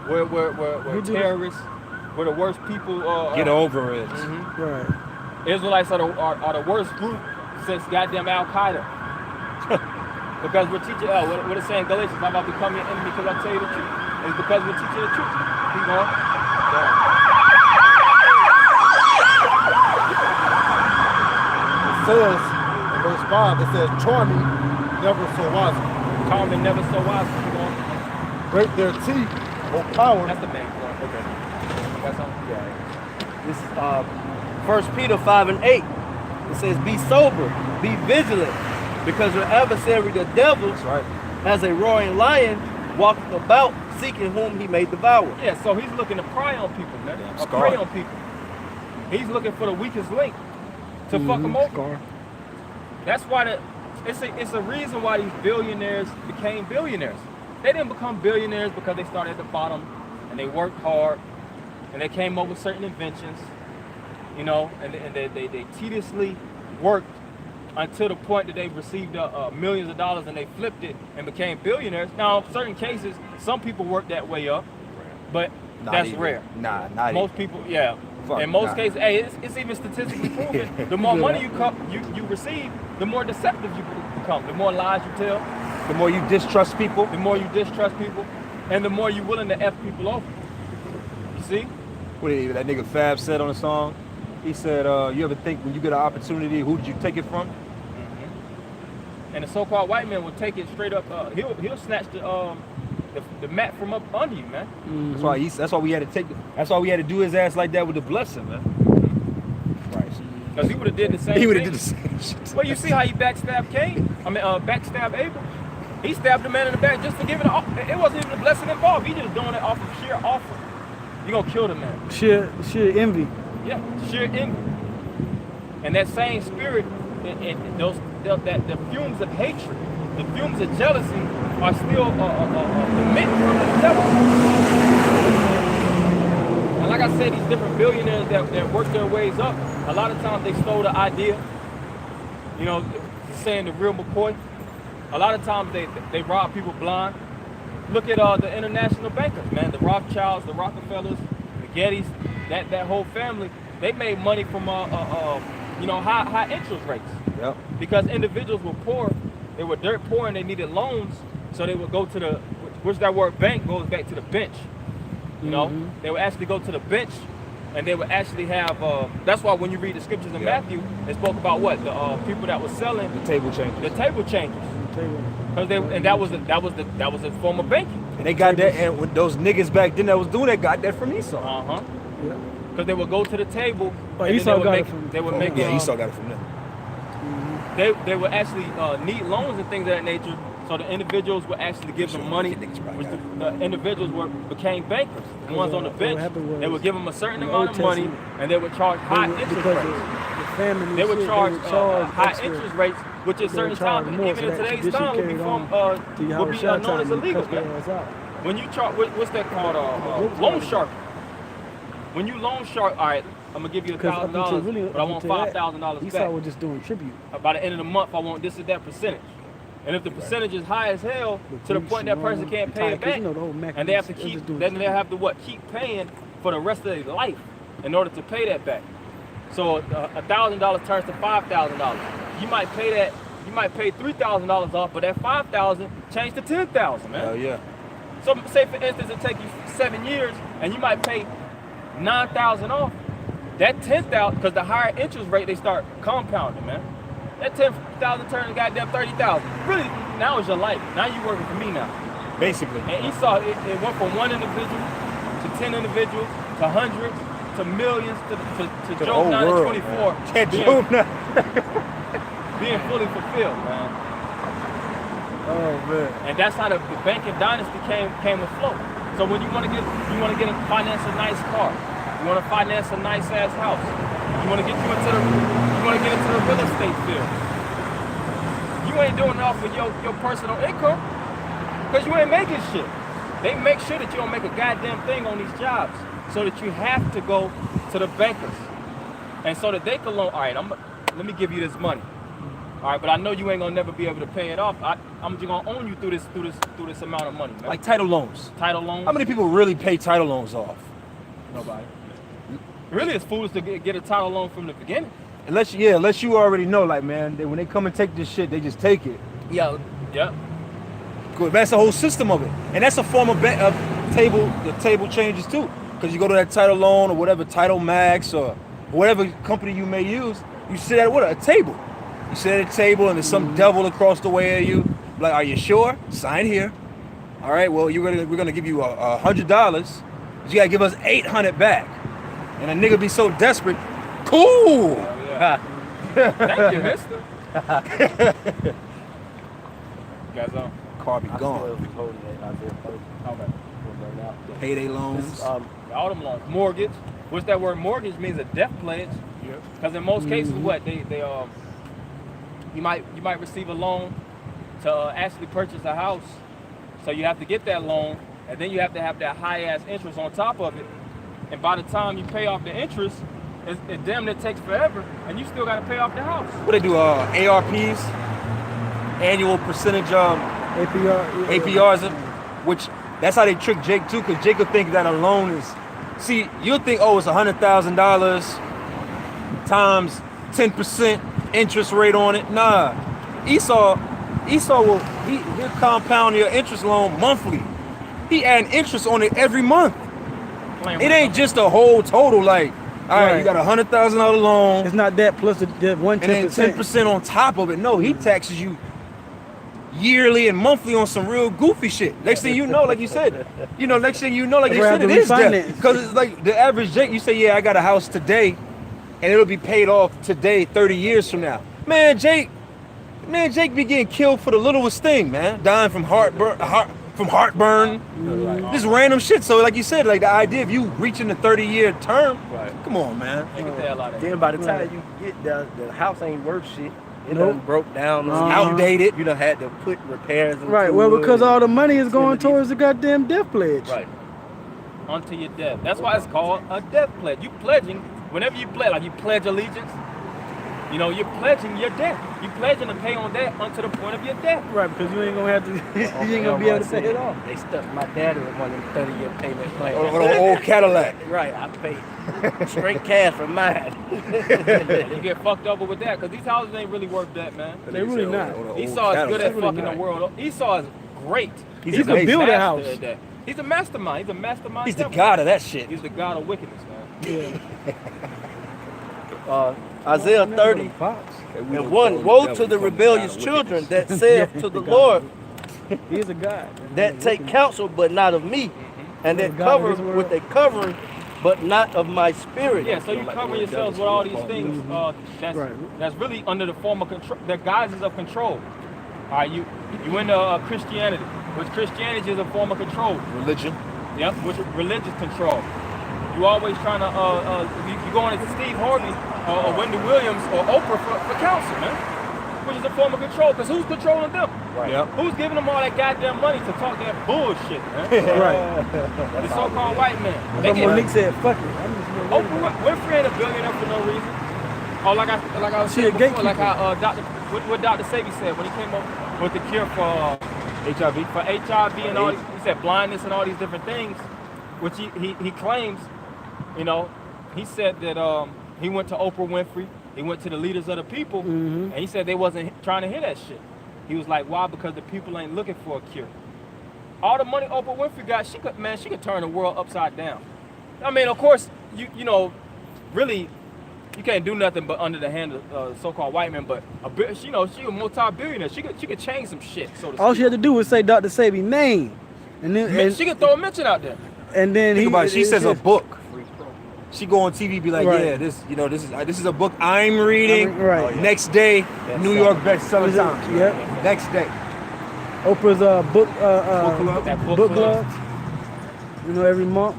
We're terrorists. We're the worst people. Get over it. Right. Israelites are the worst group since goddamn Al Qaeda. Because we're teaching. What it's saying, Galatians, I'm about to become your enemy because I tell you the truth. It's because we're teaching the truth. Keep going. It says in verse 5, it says, charming, never so wise. Charming, never so wise. Keep going. Break their teeth, O power. That's the main point. Okay. Got something? Yeah. This is 1 Peter 5:8. It says, be sober, be vigilant, because your adversary, the devil, as a roaring lion, walketh about, seeking whom he may devour. Yeah, so he's looking to pry on people, man. Or prey on people. He's looking for the weakest link to fuck them over. That's why it's a reason why these billionaires became billionaires. They didn't become billionaires because they started at the bottom and they worked hard and they came up with certain inventions, you know, and they tediously worked until the point that they received millions of dollars and they flipped it and became billionaires. Now, in certain cases, some people work that way up, but that's rare. Not most people, yeah. In most cases, hey, it's even statistically proven. The more money you receive, the more deceptive you become. The more lies you tell. The more you distrust people. The more you distrust people. And the more you're willing to F people over. You see? What did that nigga Fab said on the song? He said, you ever think when you get an opportunity, who did you take it from? And the so-called white man will take it straight up. He'll snatch the mat from up under you, man. That's why we had to take it. That's why we had to do his ass like that with the blessing, man. Right. Because he would have did the same He would have thing. did the same shit. Well, you see how he backstabbed Cain? Backstabbed Abel? He stabbed the man in the back just to give it it wasn't even a blessing involved. He just doing it off of sheer offer. You gonna kill the man. Sheer envy. Yeah, sheer envy. And that same spirit, and the fumes of hatred the fumes of jealousy are still emitting from the devil. And like I said, these different billionaires that work their ways up, a lot of times they stole the idea. You know, saying the real McCoy. A lot of times they rob people blind. Look at the international bankers, man. The Rothschilds, the Rockefellers, the Gettys, that whole family. They made money from you know, high interest rates. Yep. Because individuals were poor, they were dirt poor, and they needed loans, so they would go to the, which that word bank goes back to the bench. You know, they would actually go to the bench, and they would actually have. That's why when you read the scriptures in Matthew, it spoke about what the people that were selling The table changes. the table changers. Because that was a form of banking. And they got that, and with those niggas back then that was doing that got that from Esau. Because they would go to the table. But and Esau then got it from they would make Yeah, Esau got it from them. they would actually need loans and things of that nature. So the individuals would actually give them money. Which the individuals became bankers. The ones on the bench, they would give them a certain amount of money, and they would charge high interest rates. They would charge high interest rates, which at certain times, even in today's time, would be known as illegal. When you charge, what's that called? Loan shark. When you loan shark, all right, I'm gonna give you $1,000, but I want $5,000 back. Esau was just doing tribute. By the end of the month, I want this or that percentage. And if the percentage is high as hell, to the point that person can't pay it back, and they have to keep, then they have to keep paying for the rest of their life in order to pay that back. So $1,000 turns to $5,000. You might pay that. You might pay $3,000 off, but that $5,000 changed to $10,000, man. Oh yeah. So say for instance, it take you 7 years, and you might pay $9,000 off. That $10,000, because the higher interest rate, they start compounding, man. That $10,000 turns to goddamn $30,000. Really, now it's your life. Now you working for me now. Basically. And Esau, it went from one individual to 10 individuals to hundreds to millions to Job 9 and 24 being fully fulfilled, man. Oh man. And that's how the banking dynasty came afloat. So when you want to finance a nice car, you want to finance a nice ass house, you want to get into the real estate field. You ain't doing it off of your personal income, because you ain't making shit. They make sure that you don't make a goddamn thing on these jobs, so that you have to go to the bankers, and so that they can loan. All right, let me give you this money. All right, but I know you ain't gonna never be able to pay it off. I'm just gonna own you through this amount of money, man. Like title loans. Title loans. How many people really pay title loans off? Nobody. Really, it's foolish to get a title loan from the beginning. Unless you already know, like, man, when they come and take this shit, they just take it. Yeah. Good. That's the whole system of it, and that's a form of the table changes too. Because you go to that title loan or whatever, Title Max or whatever company you may use, you sit at a table. You sit at a table and there's some devil across the way of you. Like, are you sure? Sign here. All right. Well, we're gonna give you $100, but you gotta give us $800 back. And a nigga be so desperate. Cool. Thank you, mister. You guys on? Car be gone. Payday loans. All them loans. Mortgage. What's that word? Mortgage means a death pledge. Because in most cases, what they you might receive a loan to actually purchase a house. So you have to get that loan, and then you have to have that high ass interest on top of it. And by the time you pay off the interest, it damn near takes forever, and you still got to pay off the house. What they do? ARPs, annual percentage APRs, which that's how they trick Jake too, because Jake will think that a loan is. See, you'll think, oh, it's $100,000 times 10% interest rate on it. Nah, Esau will he'll compound your interest loan monthly. He add interest on it every month. It ain't just a whole total like, all right, you got a $100,000 loan. It's not that plus the 110%. And then 10% on top of it. No, he taxes you yearly and monthly on some real goofy shit. Next thing you know, like you said, next thing you know, like they said, it is debt. Because it's like the average Jake, you say, yeah, I got a house today, and it'll be paid off today, 30 years from now. Man, Jake be getting killed for the littlest thing, man. Dying from heartburn, this random shit. So like you said, like the idea of you reaching the 30-year term, come on, man. Then by the time you get the house ain't worth shit, It Nope. done broke down. Uh-huh. Outdated. You done had to put repairs into Right. Well, it. because all the money is going towards the goddamn death pledge. Right. Unto your death. That's why it's called a death pledge. You pledging, whenever you pledge, like you pledge allegiance, you know, you're pledging your death. You're pledging to pay on that unto the point of your death. Right, because you ain't gonna have to. You ain't gonna be able to pay it off. They stuck my daddy with one of them 30-year payment plans. Or an old Cadillac. Right, I paid straight cash for mine. You get fucked over with that because these houses ain't really worth that, man. They really not. Esau is good at Really fucking not. the world. Esau is great. He's He can amazing. build a master house. at that. He's a mastermind. He's a mastermind. He's the devil. god of that shit. He's the god of wickedness, man. Yeah. Isaiah 30 and 1. Woe to the rebellious children that saith to the Lord, He is a god. that take counsel but not of me, and that God of cover this world. with a covering but not of my spirit. Yeah, so you cover yourselves with all these things that's Right. that's really under the form of control, the guises of control. All right, you into Christianity, which Christianity is a form of control. Religion. Yep, which is religious control. You always trying to you going to Steve Harvey or Wendy Williams or Oprah for counsel, man, which is a form of control. Because who's controlling them? Right. Yep. Who's giving them all that goddamn money to talk that bullshit, man? Right. The so-called white man. So They get, Monique said, "Fuck it." I'm just gonna Oprah Winfrey ain't a billionaire for no reason. Oh, like I was She saying a before, like gatekeeper. how what Dr. Sebi said when he came up with the cure for HIV and all these, he said blindness and all these different things, which he claims, you know, he said that he went to Oprah Winfrey, he went to the leaders of the people, and he said they wasn't trying to hear that shit. He was like, why? Because the people ain't looking for a cure. All the money Oprah Winfrey got, she could turn the world upside down. I mean, of course, you know, really, you can't do nothing but under the hand of so-called white men. But she a multi-billionaire. She could change some shit. So to All speak. she had to do was say Dr. Sabi's name, and then Man, she could throw a mention out there. and then Think he about it. She says a said- book. She go on TV, be like, Right. yeah, this is a book I'm reading. Right. Next day, New York bestseller Times. Yep. Next day. Oprah's book club. That book book club. You know, every month.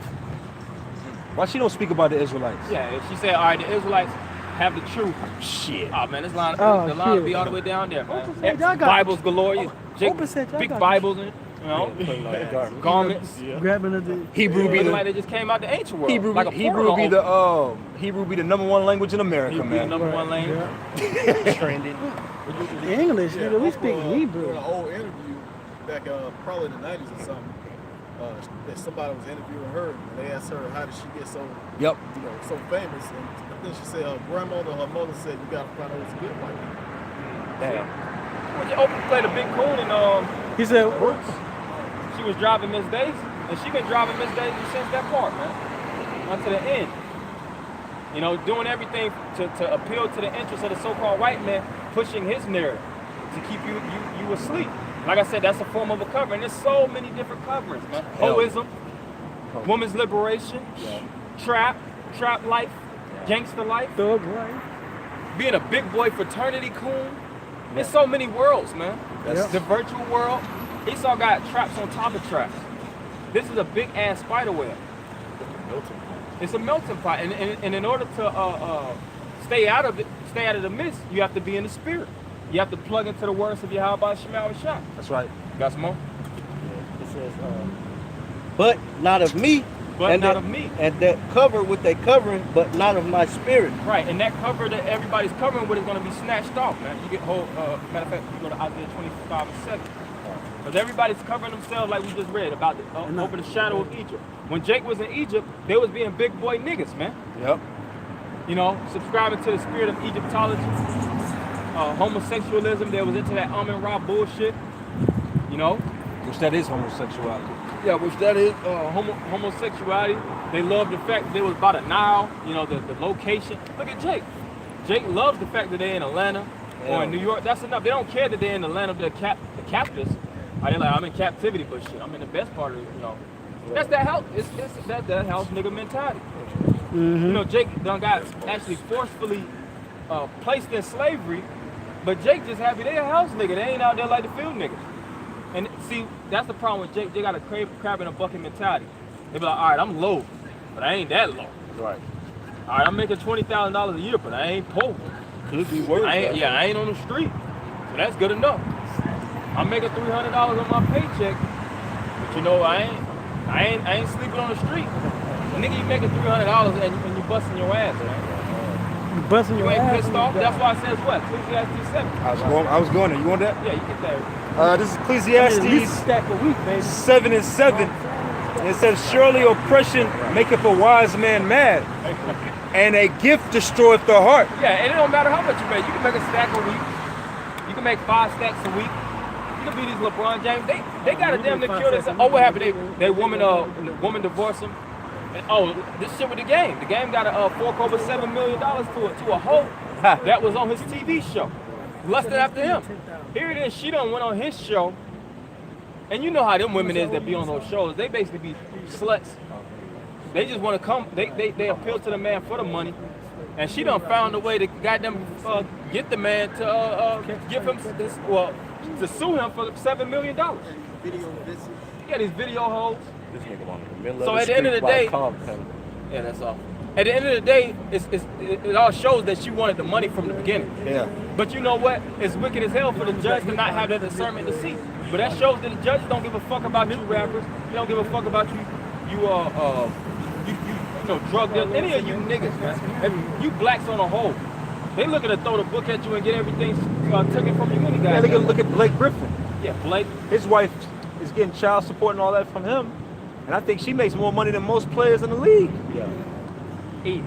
Why she don't speak about the Israelites? Yeah, if she said, all right, the Israelites have the truth. Shit. Oh man, this line, Oh, the line shit. be all the way down there, man. Oprah said y'all got- Bibles galore. Oprah said y'all big got- Bibles, and you know, garments. Grabbing at the Hebrew be Looking like the they just came out the ancient world. Hebrew, like a Hebrew portal be open. the Hebrew be the #1 language in America, Hebrew be the man. number one language. Trending. English, nigga. We speak Doing Hebrew. an old interview back probably the 90s or something. That somebody was interviewing her, and they asked her how did she get so Yep. so famous, and I think she said her grandmother, her mother said you gotta find out what's good white people. Damn. When you Oprah played a big coon in He said, Brooks, she was driving Miss Daisy, and she been driving Miss Daisy since that part, man, until the end. You know, doing everything to appeal to the interests of the so-called white man, pushing his narrative to keep you asleep. Like I said, that's a form of a covering. There's so many different coverings, man. Hoism, women's liberation, trap life, gangster life, thug life. being a big boy fraternity coon. There's so many worlds, man. Yep. The virtual world. Esau got traps on top of traps. This is a big ass spider web. It's a melting pot, and in order to stay out of the mist, you have to be in the spirit. You have to plug into the words of Yahweh Shema Shah. That's right. Got some more? It says, but not of me. But and not that, of me. And that cover with a covering, but not of my spirit. Right, and that cover that everybody's covering with is going to be snatched off, man. You get whole. Matter of fact, you go to Isaiah 25 and 7. Because everybody's covering themselves like we just read about over the shadow of Egypt. When Jake was in Egypt, they was being big boy niggas, man. Yep. You know, subscribing to the spirit of Egyptology, homosexualism. They was into that Amun-Ra bullshit. You know. Which that is homosexuality. Yeah, which that is homosexuality. They love the fact that they was by the Nile, you know, the location. Look at Jake. Jake loves the fact that they're in Atlanta or in New York. That's enough. They don't care that they're in Atlanta, the captors. They're like, I'm in captivity, but shit, I'm in the best part of it, you know. That's that house. It's that house nigga mentality. You know, Jake done got actually forcefully placed in slavery, but Jake just happy they a house nigga. They ain't out there like the field niggas. And see, that's the problem with Jake. They got a crab in a bucket mentality. They be like, all right, I'm low, but I ain't that low. Right. All right, I'm making $20,000 a year, but I ain't poor. Could be worse. I ain't on the street, so that's good enough. I'm making $300 on my paycheck, but you know I ain't sleeping on the street. Nigga, you making $300 and you busting your ass, man. You busting You your ain't ass. pissed off. That's why I says what? Ecclesiastes 7. I was going there. You want that? Yeah, you get that. This is At least a Ecclesiastes stack a week, baby. 7:7. And it says, surely oppression maketh a wise man mad, and a gift destroyeth the heart. Yeah, and it don't matter how much you make. You can make a stack a week. You can make 5 stacks a week. You can be these LeBron James. They got a damn near kill themselves. Oh, what happened? They woman divorced him. And, oh, this shit with the game. The game got to fork over $7 million to a hoe that was on his TV show. Lusted after him. Here it is. She done went on his show. And you know how them women is that be on those shows. They basically be sluts. They just want to come. They appeal to the man for the money. And she done found a way to goddamn get the man to give him this, well, to sue him for $7 million. Video this. Yeah, these video hoes. This nigga on the middle So of at the end of the day, yeah, that's all. At the end of the day, it all shows that she wanted the money from the beginning. Yeah. But you know what? It's wicked as hell for the judge to not have that discernment to see. But that shows that the judges don't give a fuck about you rappers. They don't give a fuck about you know, drug dealers. Any of you niggas, man. If you blacks on a whole. They looking to throw the book at you and get everything taken from you. Any guys? Yeah, look at Blake Griffin. Yeah, Blake. His wife is getting child support and all that from him. And I think she makes more money than most players in the league. Yeah. Eat.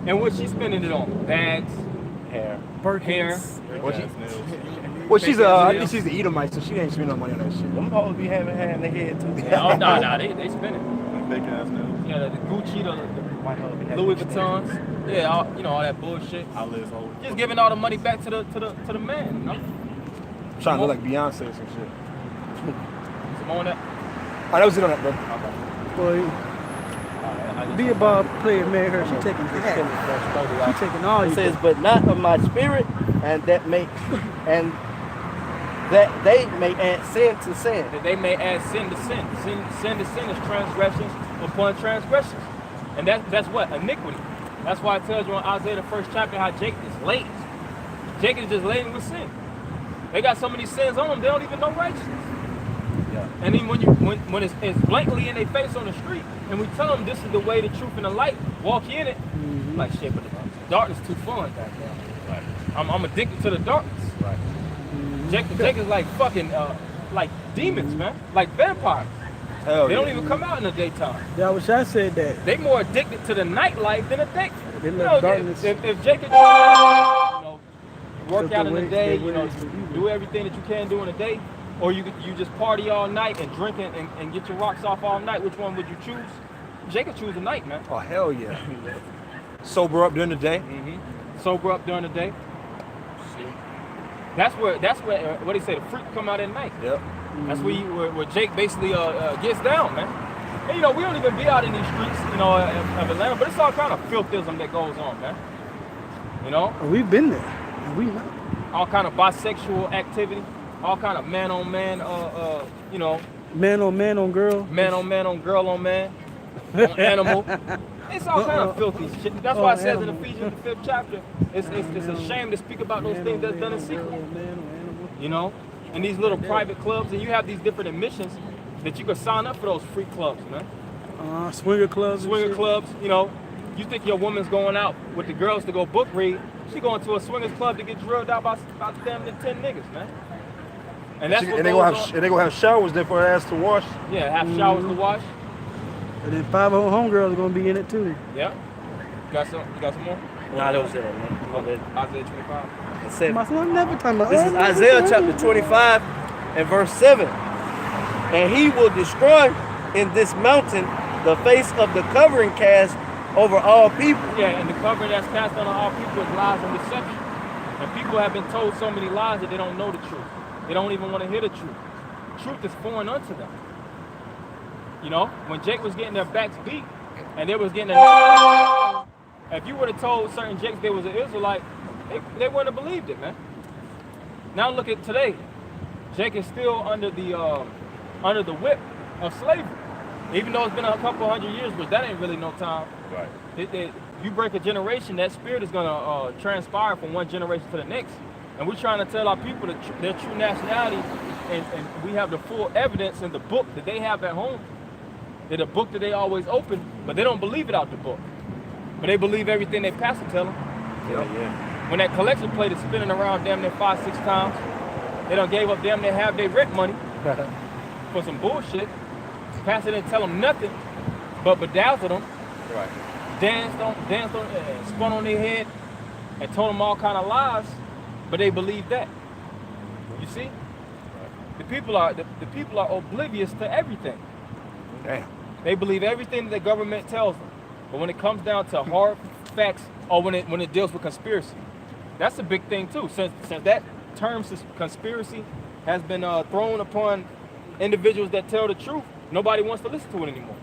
And what she spending it on? Bags, Hair. hair. Well, I think she's the Edomite, so she ain't spending no money on that shit. Them hoes be having hair in their head too. Yeah, oh, no, they spend it. Big ass nails. Yeah, the Gucci, the Louis Vuittons. Yeah, all that bullshit. Just giving all the money back to the man, you know? Trying to look like Beyonce or some shit. Some on that. Oh, that was it on that, bro. Boy, be a ball player, marry her. She taking She taking all It you. says, but not of my spirit, and that they may add sin to sin. That they may add sin to sin. Sin to sin is transgressions upon transgressions. And that's what? Iniquity. That's why it tells you in Isaiah the 1st chapter how Jacob is laden. Jacob is just laden with sin. They got so many sins on them, they don't even know righteousness. Yeah. And then when it's blatantly in their face on the street, and we tell them this is the way, the truth, and the light, walk in it, like shit, but the darkness too fun, goddamn. Right. I'm addicted to the darkness. Right. Jacob's like fucking like demons, man, like vampires. Hell they don't even come out in the daytime. Yeah, I wish I said that. They more addicted to the nightlife than a day. They love darkness. If Jacob, work out in the day, do everything that you can do in the day, or you just party all night and drink and get your rocks off all night, which one would you choose? Jacob choose the night, man. Oh, hell yeah. Sober up during the day. Sober up during the day. That's where what they say, the freak come out at night. Yep. That's where Jake basically gets down, man. And we don't even be out in these streets, of Atlanta, but it's all kind of filthism that goes on, man. We've been there. We know. All kind of bisexual activity, all kind of man on man, Man on man on girl. Man on man on girl on man, on animal. It's all kind of filthy shit. That's why it says in Ephesians the 5th chapter, it's a shame to speak about those things that's done in secret. And these little private clubs, and you have these different admissions that you can sign up for those free clubs, man. Swinger clubs. Swinger clubs, you think your woman's going out with the girls to go book read, she going to a swingers club to get drilled out by damn near 10 niggas, man. And that's what they gonna have showers there for her ass to wash. Yeah, have showers to wash. And then 5 homegirls are gonna be in it too. Yeah. You got some more? Nah, that was it, man. Isaiah 25. This is Isaiah chapter 25 and verse 7. And he will destroy in this mountain the face of the covering cast over all people. Yeah, and the covering that's cast on all people is lies and deception. And people have been told so many lies that they don't know the truth. They don't even want to hear the truth. Truth is foreign unto them. When Jake was getting their backs beat and they was getting their if you would have told certain Jakes they was an Israelite, they wouldn't have believed it, man. Now look at today. Jake is still under the whip of slavery. Even though it's been a couple hundred years, but that ain't really no time. Right. You break a generation, that spirit is gonna transpire from one generation to the next. And we're trying to tell our people their true nationality, and we have the full evidence in the book that they have at home. They're the book that they always open, but they don't believe it out the book. But they believe everything their pastor tell them. Yeah. When that collection plate is spinning around damn near 5-6 times, they done gave up damn near half their rent money for some bullshit. Pastor didn't tell them nothing, but bedazzled them. Right. Danced on, spun on their head, and told them all kind of lies, but they believe that. You see, the people are oblivious to everything. Damn. They believe everything that the government tells them, but when it comes down to hard facts, or when it deals with conspiracy, that's a big thing too. Since that term conspiracy has been thrown upon individuals that tell the truth, nobody wants to listen to it anymore.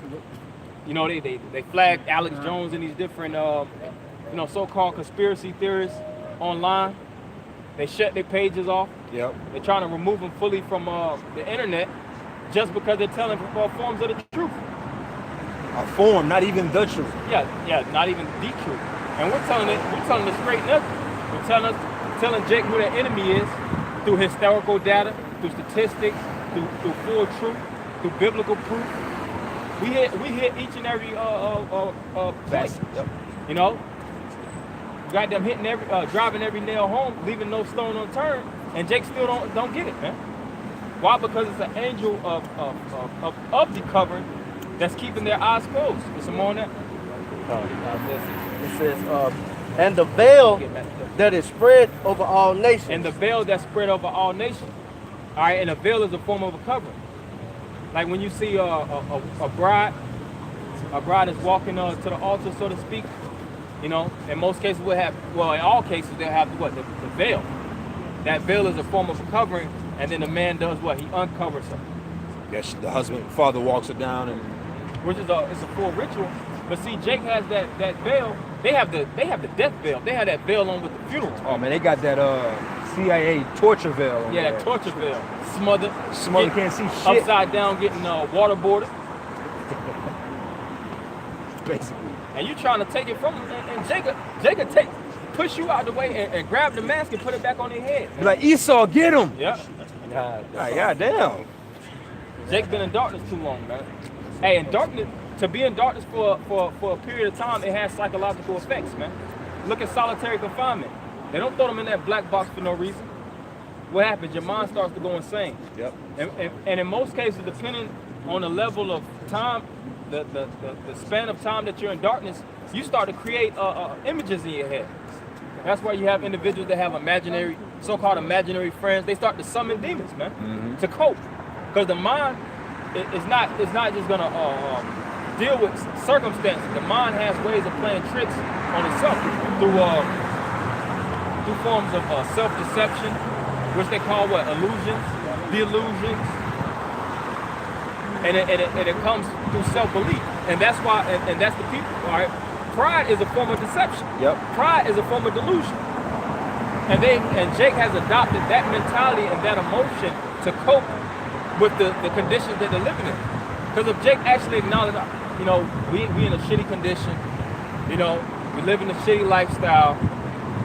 You know, they flagged Alex Jones and these different, so-called conspiracy theorists online. They shut their pages off. Yep. They're trying to remove them fully from the internet just because they're telling forms of the truth. A form, not even the truth. Yeah, not even the truth. And we're telling the straight nothing. We're telling Jake who their enemy is through historical data, through statistics, through full truth, through biblical proof. We hit each and every place. Yep. You know, got them hitting driving every nail home, leaving no stone unturned, and Jake still don't get it, man. Why? Because it's an angel of the covering that's keeping their eyes closed. There's some more on that. It says, and the veil that is spread over all nations. And the veil that's spread over all nations. All right, and a veil is a form of a covering. Like when you see a bride is walking to the altar, so to speak. You know, in most cases in all cases they'll have the veil. That veil is a form of a covering, and then the man does what? He uncovers her. Yes, the father walks her down, and which is it's a full ritual. But see, Jake has that veil. They have the death veil. They have that veil on with the funeral. oh man, they got that CIA torture veil. On Yeah, there. that torture veil. Smothered, Can't see shit. upside down, getting waterboarded. Basically. And you trying to take it from him, and Jacob push you out the way and grab the mask and put it back on their head. Be like, Esau, get him. Yeah. God damn. Jake been in darkness too long, man. Hey, in darkness, to be in darkness for a period of time, it has psychological effects, man. Look at solitary confinement. They don't throw them in that black box for no reason. What happens? Your mind starts to go insane. Yep. And in most cases, depending on the level of time, the span of time that you're in darkness, you start to create images in your head. That's why you have individuals that have so-called imaginary friends. They start to summon demons, man, to cope. Because the mind is not just gonna deal with circumstances. The mind has ways of playing tricks on itself through forms of self-deception, which they call what? Illusions, delusions. And it comes through self-belief. And that's why, and that's the people, all right? Pride is a form of deception. Yep. Pride is a form of delusion. And Jake has adopted that mentality and that emotion to cope with the conditions that they're living in. Because if Jake actually acknowledged, you know, we in a shitty condition, you know, we live in a shitty lifestyle,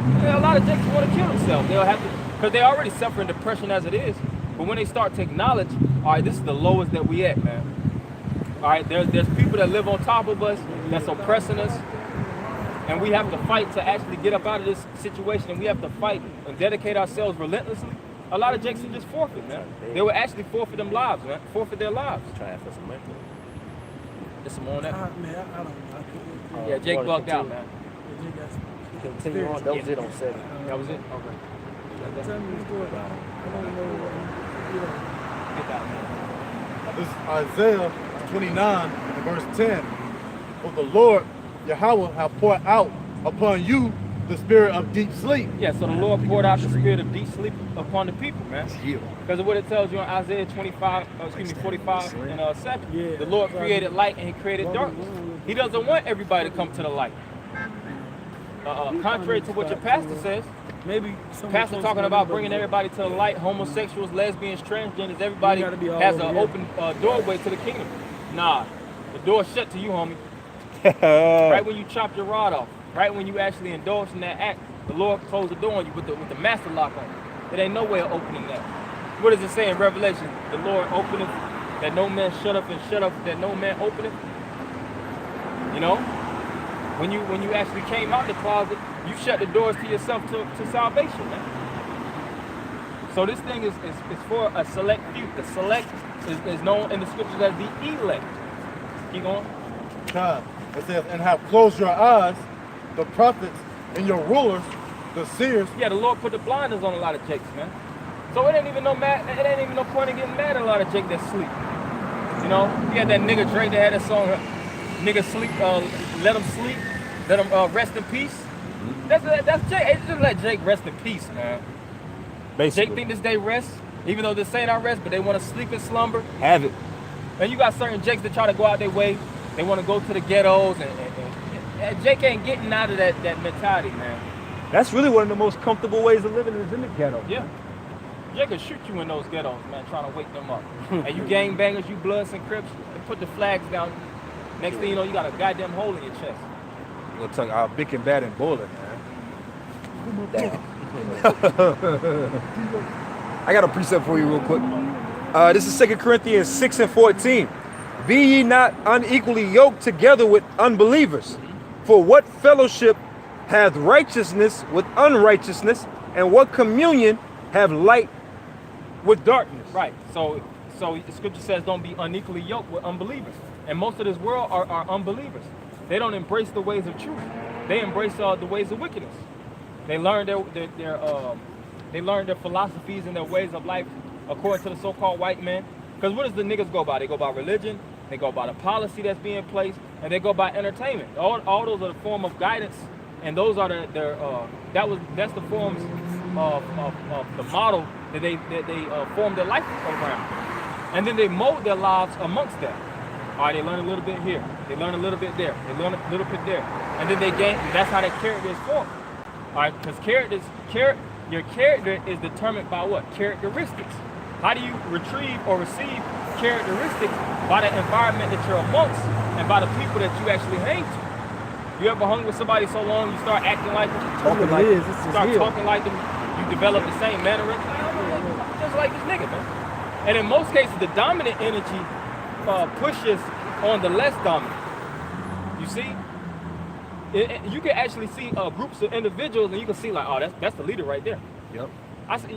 a lot of Jakes want to kill themselves. They'll have to, because they're already suffering depression as it is. But when they start to acknowledge, all right, this is the lowest that we at, man. All right, there's people that live on top of us, that's oppressing us, and we have to fight to actually get up out of this situation, and we have to fight and dedicate ourselves relentlessly. A lot of Jakes will just forfeit, man. They will actually forfeit them lives, man. Forfeit their lives. Trying for some money. There's some more on that. Man, I don't know. Yeah, Jake bugged out, man. Continue on. That was it on 7. That was it? Okay. Tell me the story. I don't know. Get that, man. This is Isaiah 29 and verse 10. For the Lord Yahweh have poured out upon you the spirit of deep sleep. Yeah, so the Lord poured out the spirit of deep sleep upon the people, man. Because of what it tells you in Isaiah 45 and 7. Yeah. The Lord created light and he created darkness. He doesn't want everybody to come to the light. Contrary to what your pastor says, Maybe pastor talking about bringing everybody to the light, homosexuals, lesbians, transgenders, everybody has an open doorway to the kingdom. Nah, The door's shut to you, homie. Right when you chop your rod off, right when you actually indulge in that act, the Lord closed the door on you with the master lock on it. There ain't no way of opening that. What does it say in Revelation? The Lord openeth, that no man shut up, and shut up, that no man openeth. You know? When you actually came out the closet, you shut the doors to yourself to salvation, man. So this thing is for a select few. The select is known in the scriptures as the elect. Keep going. God, it says, and have closed your eyes, the prophets and your rulers, the seers. Yeah, the Lord put the blinders on a lot of jakes, man. So it ain't even no point in getting mad at a lot of jake that sleep. You know, you had that nigga Drake that had that song, nigga sleep, let him sleep, let him rest in peace. That's Jake. Hey, just let Jake rest in peace, man. Basically. Jake think this day rest, even though this ain't our rest, but they want to sleep and slumber. Have it. And you got certain jakes that try to go out their way. They want to go to the ghettos, and Jake ain't getting out of that mentality, man. That's really one of the most comfortable ways of living is in the ghetto. Yeah. Jake could shoot you in those ghettos, man, trying to wake them up. And you gangbangers, you Bloods and Crips, they put the flags down. Next thing you know, you got a goddamn hole in your chest. We'll talk about big and bad and bullet, man. I got a precept for you real quick. This is 2 Corinthians 6:14. Be ye not unequally yoked together with unbelievers. For what fellowship hath righteousness with unrighteousness, and what communion have light with darkness? Right. So the scripture says don't be unequally yoked with unbelievers. And most of this world are unbelievers. They don't embrace the ways of truth. They embrace the ways of wickedness. They learn their philosophies and their ways of life according to the so-called white man. Because what does the niggas go by? They go by religion, they go by the policy that's being placed, and they go by entertainment. All those are the form of guidance, and those are that's the forms of the model that they form their life around. And then they mold their lives amongst that. All right, they learn a little bit here, they learn a little bit there, they learn a little bit there, and then they gain. That's how that character is formed. All right, because your character is determined by what? Characteristics. How do you retrieve or receive characteristics? By the environment that you're amongst and by the people that you actually hang to. You ever hung with somebody so long you start acting like them, talking like them, you develop the same mannerism, just like this nigga, man. And in most cases, the dominant energy pushes on the less dominant. You see? You can actually see groups of individuals, and you can see like, oh, that's the leader right there. Yep.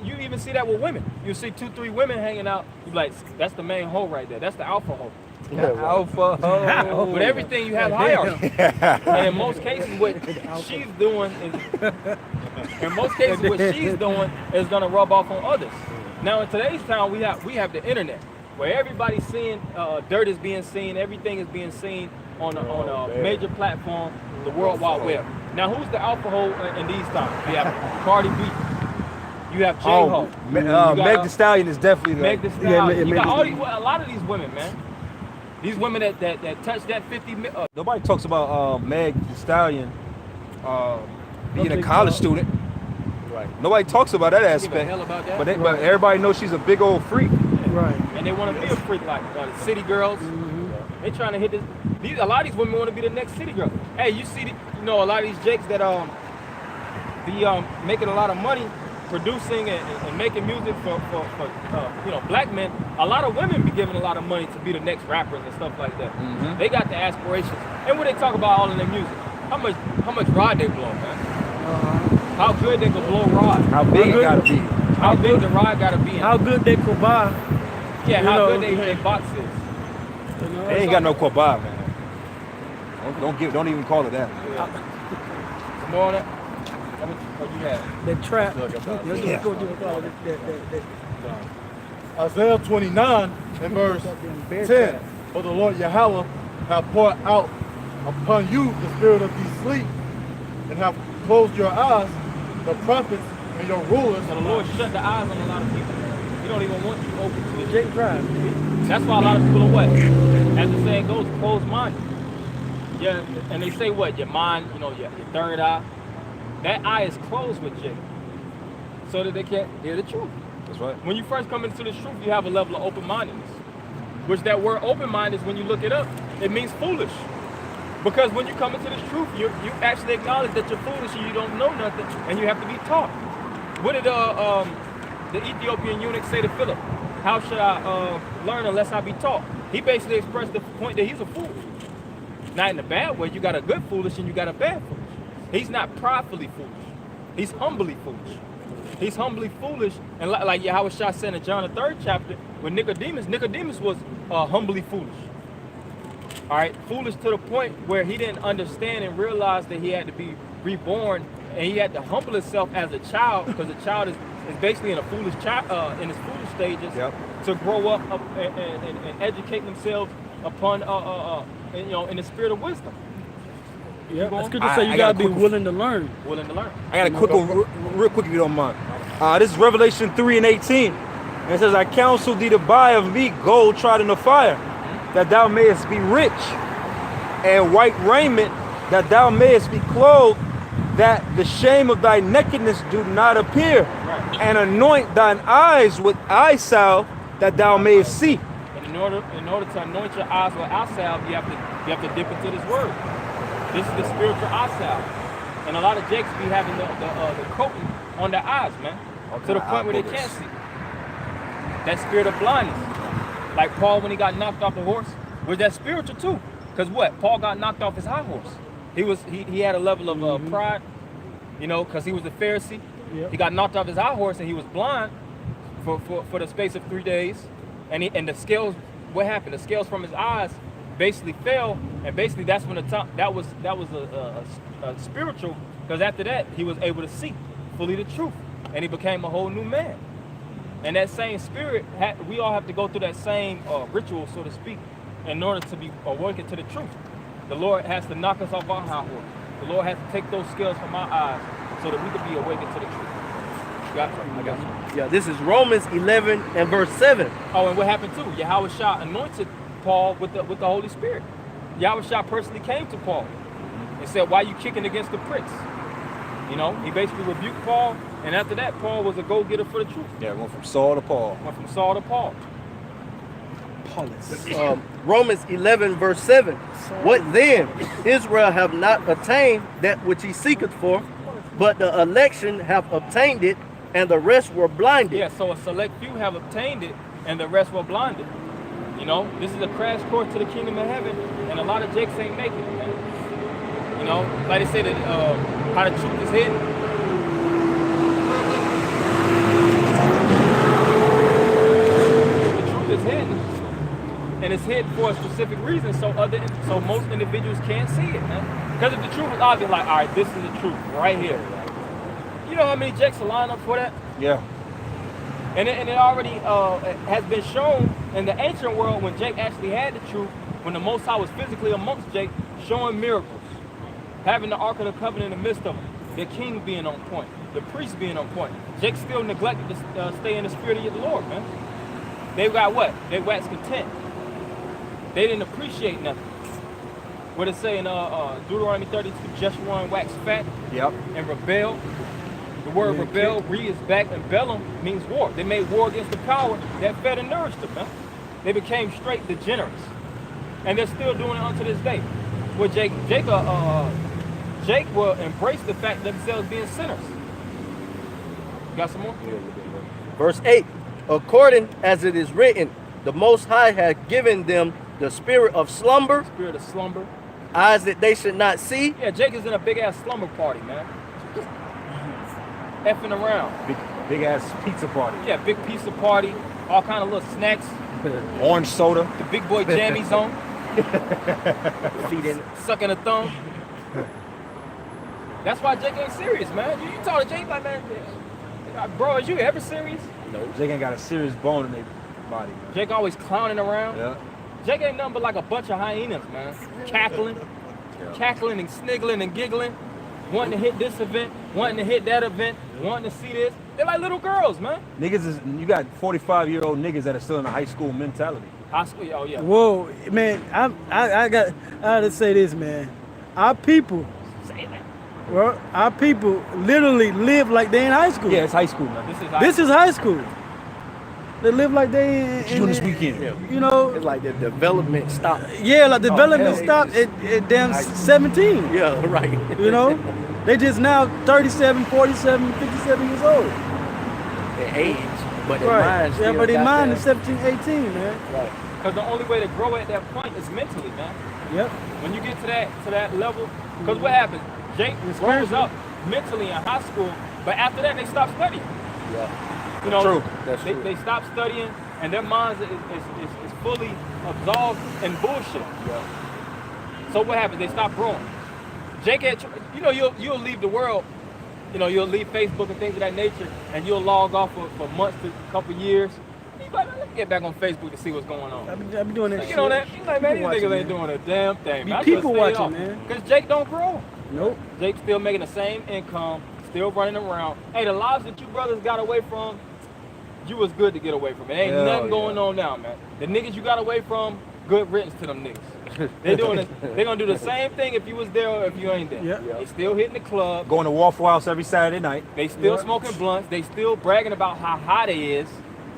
You even see that with women. You see 2-3 women hanging out. You like, that's the main hoe right there. That's the alpha hoe. Alpha hoe. With everything you have hierarchy. And in most cases, what she's doing is gonna rub off on others. Now in today's town, we have the internet, where everybody's seeing, dirt is being seen, everything is being seen on a major platform, the World Wide Web. Now who's the alpha hoe in these times? We have Cardi B. You have J-Ho. Meg Thee Stallion is definitely Meg Thee Stallion. You got a lot of these women, man. These women that touch that 50. Nobody talks about Meg Thee Stallion being a college student. Right. Nobody talks about that aspect. Give a hell about that. But everybody knows she's a big old freak. Right. And they want to be a freak like the city girls. They trying to hit this. A lot of these women want to be the next city girl. Hey, you see, a lot of these jakes that be making a lot of money producing and making music for black men. A lot of women be giving a lot of money to be the next rappers and stuff like that. Mm-hmm. They got the aspirations. And when they talk about all in their music, how much rod they blow, man? How good they can blow rod? How big it gotta be? How big the rod gotta be? How good they could buy? Yeah, how good they box is. They ain't got no Quabai, man. Don't even call it that. Some more on that? What you have? That trap. Isaiah 29 and verse 10. For the Lord Yahweh have poured out upon you the spirit of deep sleep, and have closed your eyes, the prophets and your rulers. So the Lord shut the eyes on a lot of people. He don't even want you open to the Jake Drive. That's why a lot of people are what? As the saying goes, closed-minded. Yeah, and they say what? Your mind, your third eye. That eye is closed with Jake, so that they can't hear the truth. That's right. When you first come into the truth, you have a level of open-mindedness. Which that word open-minded is, when you look it up, It means foolish. Because when you come into this truth, you actually acknowledge that you're foolish and you don't know nothing, and you have to be taught. What did the Ethiopian eunuch say to Philip? How should I learn unless I be taught? He basically expressed the point that he's a fool. Not in a bad way. You got a good foolish and you got a bad foolish. He's not pridefully foolish. He's humbly foolish. He's humbly foolish, and like Yahweh Shah said in John the 3rd chapter, with Nicodemus was humbly foolish. All right, foolish to the point where he didn't understand and realize that he had to be reborn, and he had to humble himself as a child, because a child is basically in a foolish child, in his foolish stages, to grow up and educate themselves upon in the spirit of wisdom. Yeah, it's good to say you gotta be willing to learn. Willing to learn. I got a quick one, real quick if you don't mind. This is Revelation 3:18. And it says, I counsel thee to buy of me gold tried in the fire, that thou mayest be rich, and white raiment, that thou mayest be clothed, that the shame of thy nakedness do not appear, and anoint thine eyes with eye salve, that thou mayest see. And in order to anoint your eyes with eye salve, you have to dip into this word. This is the spiritual eye salve. And a lot of jakes be having the coating on their eyes, man, to the point where they can't see. That spirit of blindness. Like Paul, when he got knocked off the horse, was that spiritual too? Because what? Paul got knocked off his high horse. He had a level of pride, because he was a Pharisee. Yep. He got knocked off his high horse and he was blind for the space of 3 days. And the scales, what happened? The scales from his eyes basically fell, and basically that's when that was a spiritual, because after that he was able to see fully the truth, and he became a whole new man. And that same spirit, we all have to go through that same ritual, so to speak, in order to be awakened to the truth. The Lord has to knock us off our high horse. The Lord has to take those scales from our eyes so that we can be awakened to the truth. Got you? I got you. Yeah, this is Romans 11 and verse 7. Oh, and what happened too? Yahweh Shah anointed Paul with the Holy Spirit. Yahweh Shah personally came to Paul and said, why are you kicking against the pricks? He basically rebuked Paul, and after that, Paul was a go-getter for the truth. Yeah, went from Saul to Paul. Romans 11 verse 7. What then? Israel have not attained that which he seeketh for, but the election have obtained it, and the rest were blinded. Yeah, so a select few have obtained it, and the rest were blinded. This is a crash course to the kingdom of heaven, and a lot of jakes ain't making it, man. Like they say that how the truth is hidden. The truth is hidden, and it's hidden for a specific reason, so most individuals can't see it, man. Because if the truth is obvious, like, all right, this is the truth right here. You know how many jakes will line up for that? Yeah. And it already has been shown in the ancient world, when Jake actually had the truth, when the Most High was physically amongst Jake, showing miracles, having the Ark of the Covenant in the midst of them, the king being on point, the priest being on point. Jake still neglected to stay in the spirit of the Lord, man. They got what? They waxed content. They didn't appreciate nothing. What it say in Deuteronomy 32, Jeshurun waxed fat and rebel. The word rebel, re is back, and bellum means war. They made war against the power that fed and nourished them, man. They became straight degenerates. And they're still doing it unto this day. Well, Jake will embrace the fact of themselves being sinners. You got some more? Verse 8. According as it is written, the Most High hath given them the spirit of slumber. Spirit of slumber. Eyes that they should not see. Yeah, Jake is in a big ass slumber party, man. Effing around. Big ass pizza party. Yeah, big pizza party. All kind of little snacks. Orange soda. The big boy jammies on. Feeding. Sucking a thumb. That's why Jake ain't serious, man. You talk to Jake like, man, bro, is you ever serious? No, Jake ain't got a serious bone in their body. Jake always clowning around. Yeah. Jake ain't nothing but like a bunch of hyenas, man. Cackling and sniggling and giggling. Wanting to hit this event, wanting to hit that event, wanting to see this. They're like little girls, man. You got 45-year-old niggas that are still in a high school mentality. High school, oh yeah. Whoa, man, I gotta say this, man. Our people, well, our people literally live like they in high school. Yeah, it's high school, man. This is high school. They live like they What you doing this weekend? You know, It's like the development stopped. yeah, like development hell, stopped at damn 17. Yeah, right. You know, they just now 37, 47, 57 years old. Their age, but their Right. mind Yeah, still but their got mind that- is 17, 18, man. Right. Because the only way to grow at that point is mentally, man. Yep. When you get to that level, because what happens? Jake grows up mentally in high school, but after that they stop studying. Yeah. You know, True. That's they, true. they stop studying, and their minds is fully absorbed in bullshit. Yeah. So what happens? They stop growing. Jake, you'll leave the world. You know, you'll leave Facebook and things of that nature, and you'll log off for months to a couple years. You like, let me get back on Facebook to see what's going on. I be doing that Like, shit. you know that? You like, man, these People niggas watching, ain't man. doing a damn thing. Be Man. people watching, man. Because Jake don't grow. Nope. Jake's still making the same income, still running around. Hey, the lives that you brothers got away from, you was good to get away from. It ain't Hell nothing going on now, man. The niggas you got away from, good riddance to them niggas. They're doing it. They're gonna do the same thing if you was there or if you ain't there. Yeah. They still hitting the club. Going to Waffle House every Saturday night. They still Yeah. smoking blunts. They still bragging about how high they is.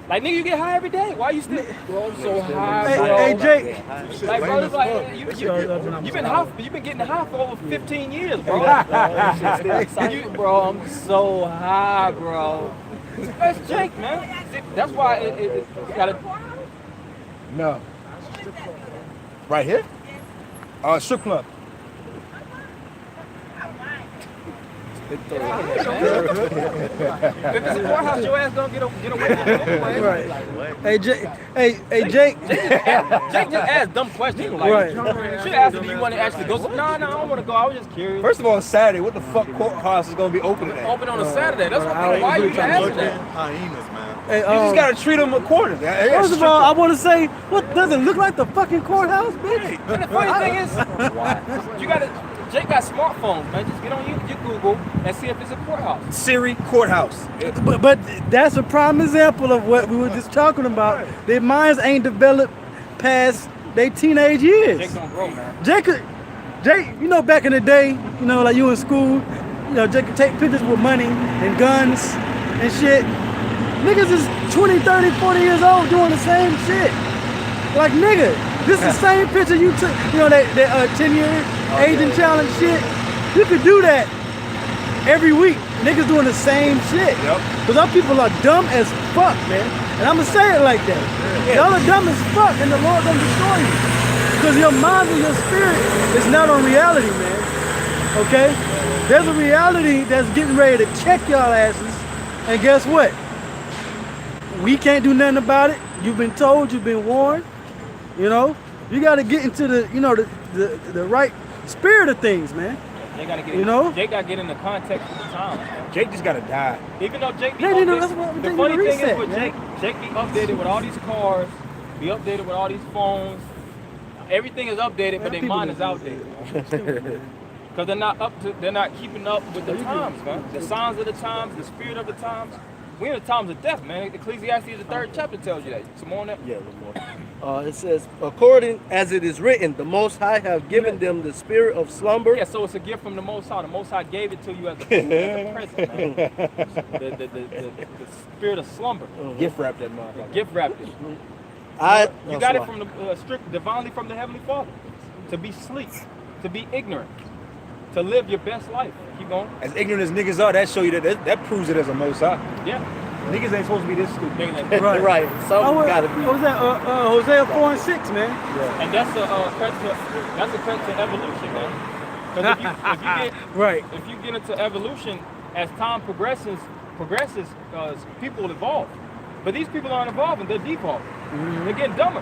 Like, nigga, you get high every day. Why you still? Bro, I'm so high, Hey, bro. hey, Jake. Like, bro, it's like you've been high. You've been getting high for over 15 years, bro. Bro, I'm so high, bro. That's Jake, man. That's why it gotta. No. Right here? Strip club. If it's a courthouse, your ass don't get away from it anyway. Right. Hey, Jake. Hey, Jake. Jake just asked dumb questions. Like, Right. should ask him, do you want to actually go? No, I don't want to go. I was just curious. First of all, it's Saturday. What the fuck courthouse is going to be open today? Open on a Saturday. That's what I'm why you asking that? Hyenas, man. Hey, You just got to treat them accordingly. first of all, I want to say, what does it look like the fucking courthouse, bitch? And the funny thing is, you got to. Jake got smartphones, man. Just get on your Google and see if it's a courthouse. Siri courthouse. But that's a prime example of what we were just talking about. Their minds ain't developed past their teenage years. Jake don't grow, man. Jake, you know, back in the day, you know, like you in school, you know, Jake could take pictures with money and guns and shit. Niggas is 20, 30, 40 years old doing the same shit. Like, nigga, this is the same picture you took, you know, that 10-year aging challenge shit. You could do that every week. Niggas doing the same shit. Yep. Because our people are dumb as fuck, man. And I'm going to say it like that. Y'all are dumb as fuck, and the Lord gonna destroy you. Because your mind and your spirit is not on reality, man. Okay? There's a reality that's getting ready to check y'all asses. And guess what? We can't do nothing about it. You've been told, you've been warned. You know? You got to get into the, you know, the right spirit of things, man. Jake got to get. You know? Jake got to get in the context of the times. Jake just got to die. Even though Jake be Yeah, you know, updated- that's what we the think funny we thing is reset, with man. Jake be updated with all these cars, be updated with all these phones. Everything is updated, but their people mind is don't outdated. Because they're not keeping up with the times, man. The signs of the times, the spirit of the times. We in the times of death, man. Ecclesiastes, the 3rd chapter tells you that. Some more on that? Yeah, a little more. It says, according as it is written, the Most High have given them the spirit of slumber. Yeah, so it's a gift from the Most High. The Most High gave it to you as a present, man. The spirit of slumber. Gift wrap that motherfucker. Gift wrapped it. You got it from the strict, divinely from the Heavenly Father. To be sleep, to be ignorant, to live your best life. Keep going. As ignorant as niggas are, that show you that proves it as a most high. Yeah. Niggas ain't supposed to be this stupid. Niggas ain't- Right. Right. Something gotta be. What was that? Hosea 4 and 6, man. And that's a credit to evolution, man. Because if you get Right. if you get into evolution, as time progresses, people evolve. But these people aren't evolving; they're devolving. They're getting dumber.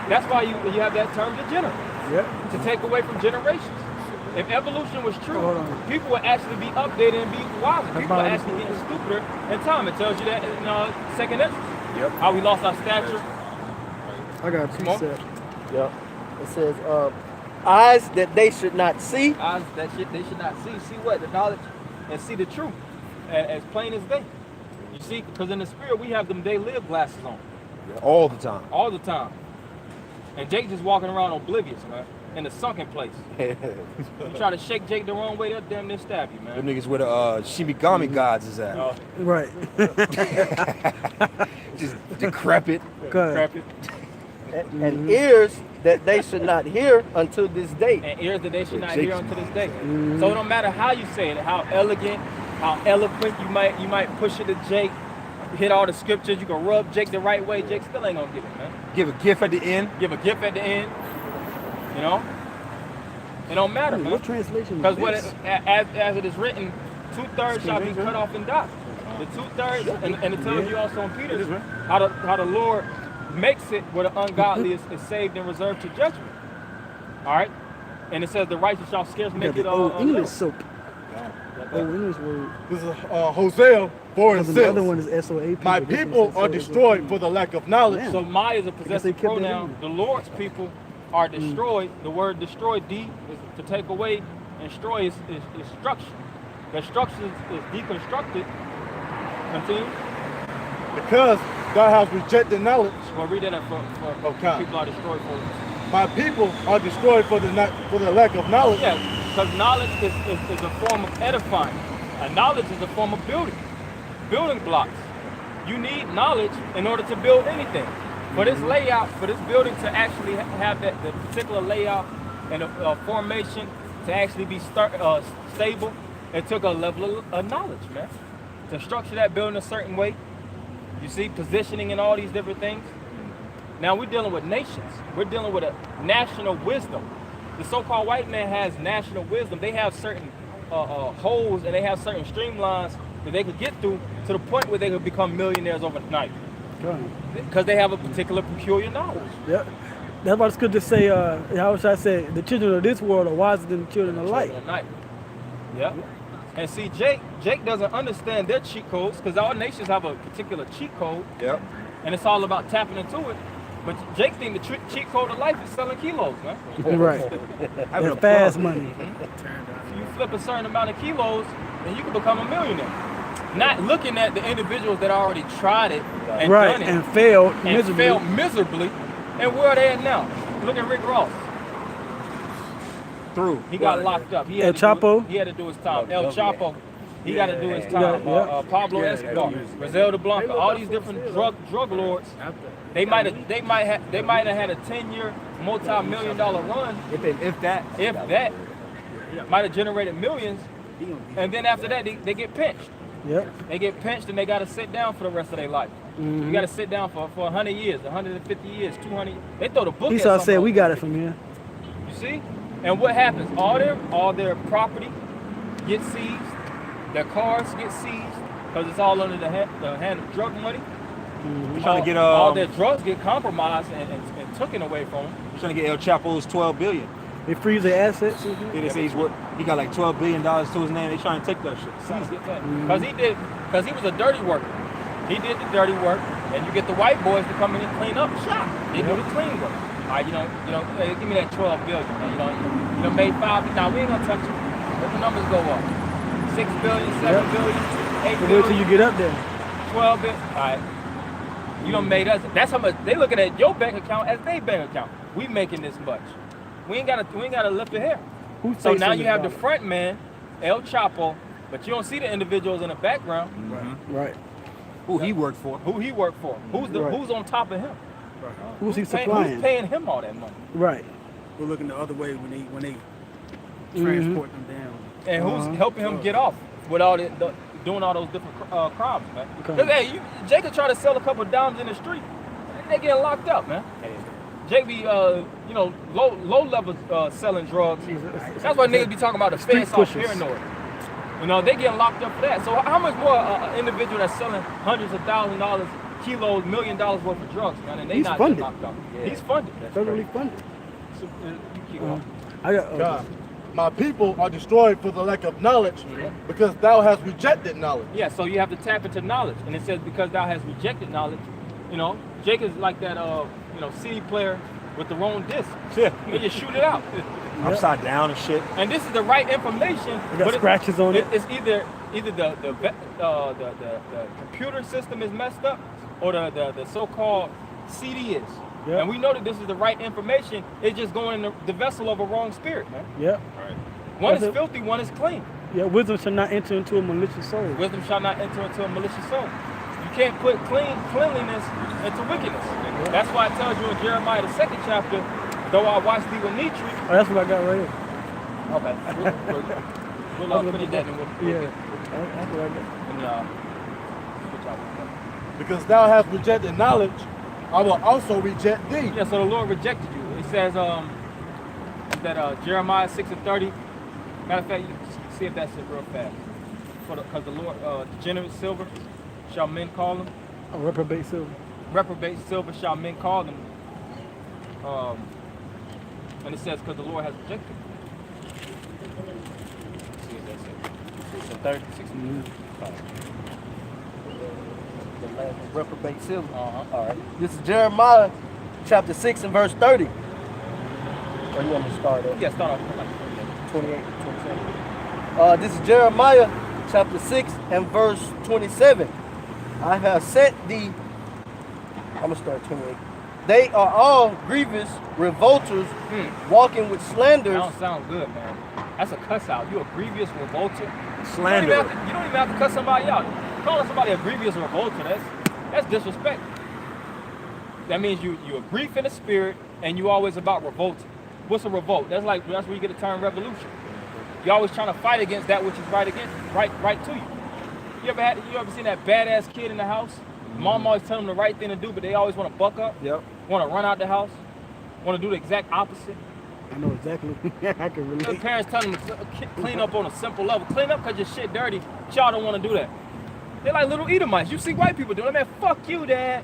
That's why you have that term degenerate, Yep. to take away from generations. If evolution was true, people would actually be updated and be wiser. People are actually getting stupider in time. It tells you that in 2nd Ezra. Yep. How we lost our stature. I got a Come on. precept. Yep. It says, eyes that they should not see. Eyes that shit they should not see. See what? The knowledge and see the truth as plain as day. You see, because in the spirit we have them they live glasses on All the time. all the time. And Jake just walking around oblivious, man, in the sunken place. You try to shake Jake the wrong way, they'll damn near stab you, Them man. niggas where the Shimigami gods is at. Uh, Right. Just decrepit. Good. And ears that they should not hear until this day. And ears that they should not hear unto this day. So it don't matter how you say it, how elegant, how eloquent you might push it to Jake, hit all the scriptures, you can rub Jake the right way, Jake still ain't gonna get it, man. Give a gift at the end. Give a gift at the end, you know? It don't matter, man. What translation Because is this? as it is written, 2/3 shall be cut off and die. The 2/3, and it tells you also in Peter how the Lord makes it where the ungodly is saved and reserved to judgment. All right? And it says the righteous shall scarce make it Old English little. soap. Old English word. This is Hosea 4 and 6. The other one is SOAP. My people are destroyed for the lack of knowledge. So my is a they possessive kept that pronoun. in. The Lord's people are destroyed. The word destroy, is to take away, and destroy is destruction. Destruction is deconstructed. Continue. Because thou hast rejected knowledge. Well, read that for Okay. people are destroyed for. My people are destroyed for the lack of knowledge. Yeah, because knowledge is a form of edifying. And knowledge is a form of building blocks. You need knowledge in order to build anything. For this layout, for this building to actually have the particular layout and a formation to actually be stable, it took a level of knowledge, man. To structure that building a certain way, you see, positioning and all these different things. Now we're dealing with nations. We're dealing with a national wisdom. The so-called white man has national wisdom. They have certain holes and they have certain streamlines that they could get through to the point where they could become millionaires overnight. Because they have a particular peculiar knowledge. Yeah. That's why it's good to say, how should I say, the children of this world are wiser than the children of light. Yeah. And see, Jake doesn't understand their cheat codes because all nations have a particular cheat code. Yep. And it's all about tapping into it. But Jake think the cheat code of life is selling kilos, man. Right. That's fast money. If you flip a certain amount of kilos, then you can become a millionaire. Not looking at the individuals that already tried it and done it and failed miserably. And where are they at now? Look at Rick Ross. He got locked up. He had to do his time. El Chapo. He got to do his time. Pablo Escobar, Griselda Blanca, all these different drug lords. They might have had a 10-year, multi-million-dollar run. If that. Might have generated millions. And then after that, they get pinched. Yep. They get pinched and they got to sit down for the rest of their life. You got to sit down for 100 years, 150 years, 200. They throw the book. Esau said, "We got it from here." You see? And what happens? All their property gets seized. Their cars get seized because it's all under the hand of drug money. Trying to get all their drugs get compromised and taken away from them. Trying to get El Chapo's $12 billion. They freeze their assets. Yeah, they say he got like $12 billion to his name. They trying to take that shit. Because he was a dirty worker. He did the dirty work, and you get the white boys to come in and clean up shop. They do the clean work. All right, hey, give me that $12 billion. Man. Made 5. Now we ain't gonna touch it. Let the numbers go up. 6 billion, 7 billion, 8 billion. Wait till you get up there. 12 billion. All right. You done made us. That's how much they looking at your bank account as their bank account. We making this much. We ain't gotta lift a hair. So now you have the front man, El Chapo, but you don't see the individuals in the background. Right. Who he worked for. Who's on top of him? Right. Who's he supplying? Who's paying him all that money? Right. We're looking the other way when they transport them down. And who's helping him get off with all doing all those different crimes, man? Because hey, Jake could try to sell a couple of dimes in the street, they getting locked up, man. Jake be low level selling drugs. That's why niggas be talking about the feds all paranoid. They getting locked up for that. So how much more individual that's selling hundreds of $1,000s, kilos, $1 million worth of drugs, man, and they not getting locked up. Yeah. He's funded. Federally funded. So, keep going. God, my people are destroyed for the lack of knowledge because thou hast rejected knowledge. Yeah, so you have to tap into knowledge. And it says because thou hast rejected knowledge, Jake is like that CD player with the wrong disc. Yeah. You just shoot it out. Upside down and shit. And this is the right information. Got scratches on it. It's either the computer system is messed up or the so-called CD is. Yep. And we know that this is the right information. It's just going in the vessel of a wrong spirit, man. Yep. Right. One is filthy, one is clean. Yeah, wisdom shall not enter into a malicious soul. Wisdom shall not enter into a malicious soul. You can't put cleanliness into wickedness. That's why it tells you in Jeremiah the 2nd chapter, though I wash thee with neat tree. Oh, that's what I got right here. Okay. We'll put it that in. Yeah. That's what I got. And switch out with that. Because thou hast rejected knowledge, I will also reject thee. Yeah, so the Lord rejected you. It says that Jeremiah 6:30. Matter of fact, you see if that's it real fast. Because the Lord, degenerate silver shall men call them. A reprobate silver. Reprobate silver shall men call them. And it says, because the Lord has rejected. Let's see if that's it. So 36. The last one, reprobate silver. All right. This is Jeremiah chapter 6 and verse 30. Or you want me to start at? Yeah, start off with like 28 to 27. This is Jeremiah chapter 6 and verse 27. I have set thee, I'm going to start at 28. They are all grievous revolters, walking with That slanders. don't sound good, man. That's a cuss out. You a grievous revolter. Slander. You don't even have to cuss somebody out. Calling somebody a grievous revolter, that's disrespect. That means you're a grief in the spirit and you always about revolting. What's a revolt? That's where you get the term revolution. You're always trying to fight against that which is right to you. You ever seen that badass kid in the house? Mom always tell them the right thing to do, but they always want to buck up. Yep. Want to run out the house. Want to do the exact opposite. I know exactly. I can Their relate. parents tell them to clean up on a simple level. Clean up because your shit dirty. Y'all don't want to do that. They're like little Edomites. You see white people doing that, man. Fuck you, dad.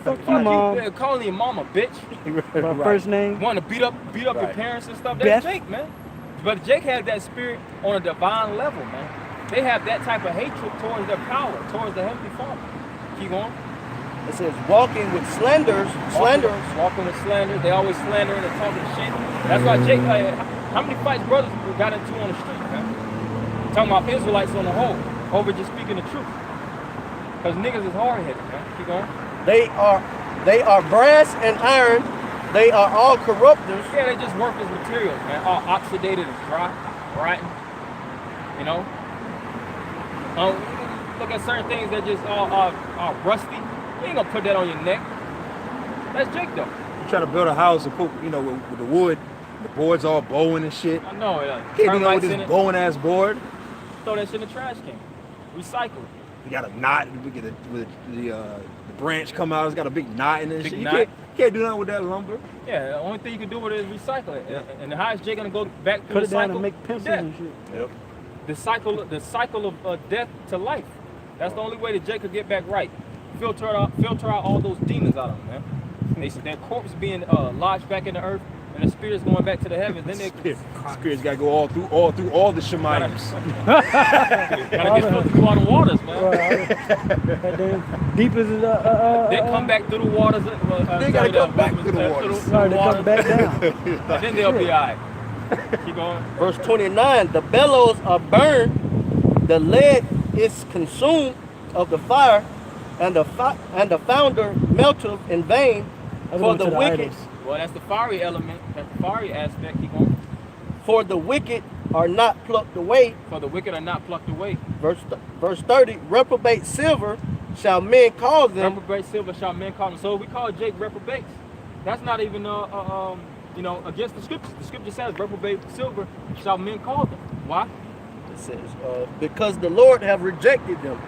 Fuck you, mom. They're calling your mom a bitch. My first name. Want to beat up your parents and stuff. That's Jake, man. But Jake had that spirit on a divine level, man. They have that type of hatred towards their power, towards the Heavenly Father. Keep going. It says walking with slanders. Walking with slanders. They always slandering and talking shit. That's why Jake, how many fights brothers got into on the street, man? Talking about Israelites on the whole, over just speaking the truth. Because niggas is hard-headed, man. Keep going. They are brass and iron. They are all corrupters. Yeah, they just worthless materials, man. All oxidated and dry, rotten. You know? Look at certain things that just are rusty. You ain't gonna put that on your neck. That's Jake, though. You try to build a house and put, with the wood, the board's all bowing and shit. I know, Can't do nothing termites with in this it. bowing ass board. Throw that shit in the trash can. Recycle it. You got a knot. We get the branch come out. It's got a big knot in it. Big Shit. You knot. can't do nothing with that lumber. Yeah, the only thing you can do with it is recycle it. Yeah. And how is Jay gonna go back through Cut the it down cycle? and make pencils Death. and shit. Yep. The cycle of death to life. That's the only way that Jay could get back right. Filter out all those demons out of them, man. Their corpse being lodged back in the earth, and the spirits going back to the heavens. Then they Spirits gotta go all through all the Shemaims. gotta get through all the waters, man. Goddamn. Deep as They come back through the waters. They gotta come back through the waters. Sorry, they come back down. And then they'll be alright. Keep going. Verse 29. The bellows are burned. The lead is consumed of the fire, and the founder melteth in vain. For the wicked, Well, that's the fiery element. That's the fiery aspect. Keep going. for the wicked are not plucked away. For the wicked are not plucked away. Verse 30. Reprobate silver shall men call them. Reprobate silver shall men call them. So we call Jake reprobates. That's not even against the scriptures. The scripture says reprobate silver shall men call them. Why? It says because the Lord have rejected them.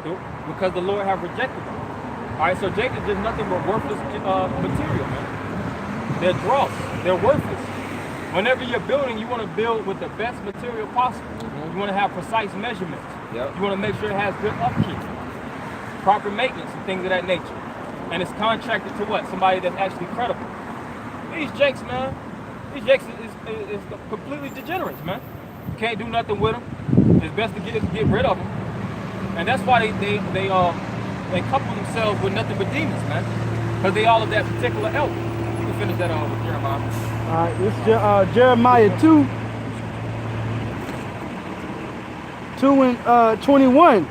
Because the Lord have rejected them. All right, so Jake is just nothing but worthless material, man. They're dross. They're worthless. Whenever you're building, you want to build with the best material possible. You want to have precise measurements. Yep. You want to make sure it has good upkeep, proper maintenance, and things of that nature. And it's contracted to what? Somebody that's actually credible. These Jakes, man. These Jakes is completely degenerates, man. You can't do nothing with them. It's best to get rid of them. And that's why they couple themselves with nothing but demons, man. Because they all of that particular ilk. You can finish that with Jeremiah. All right, this is Jeremiah 2. 2 and 21.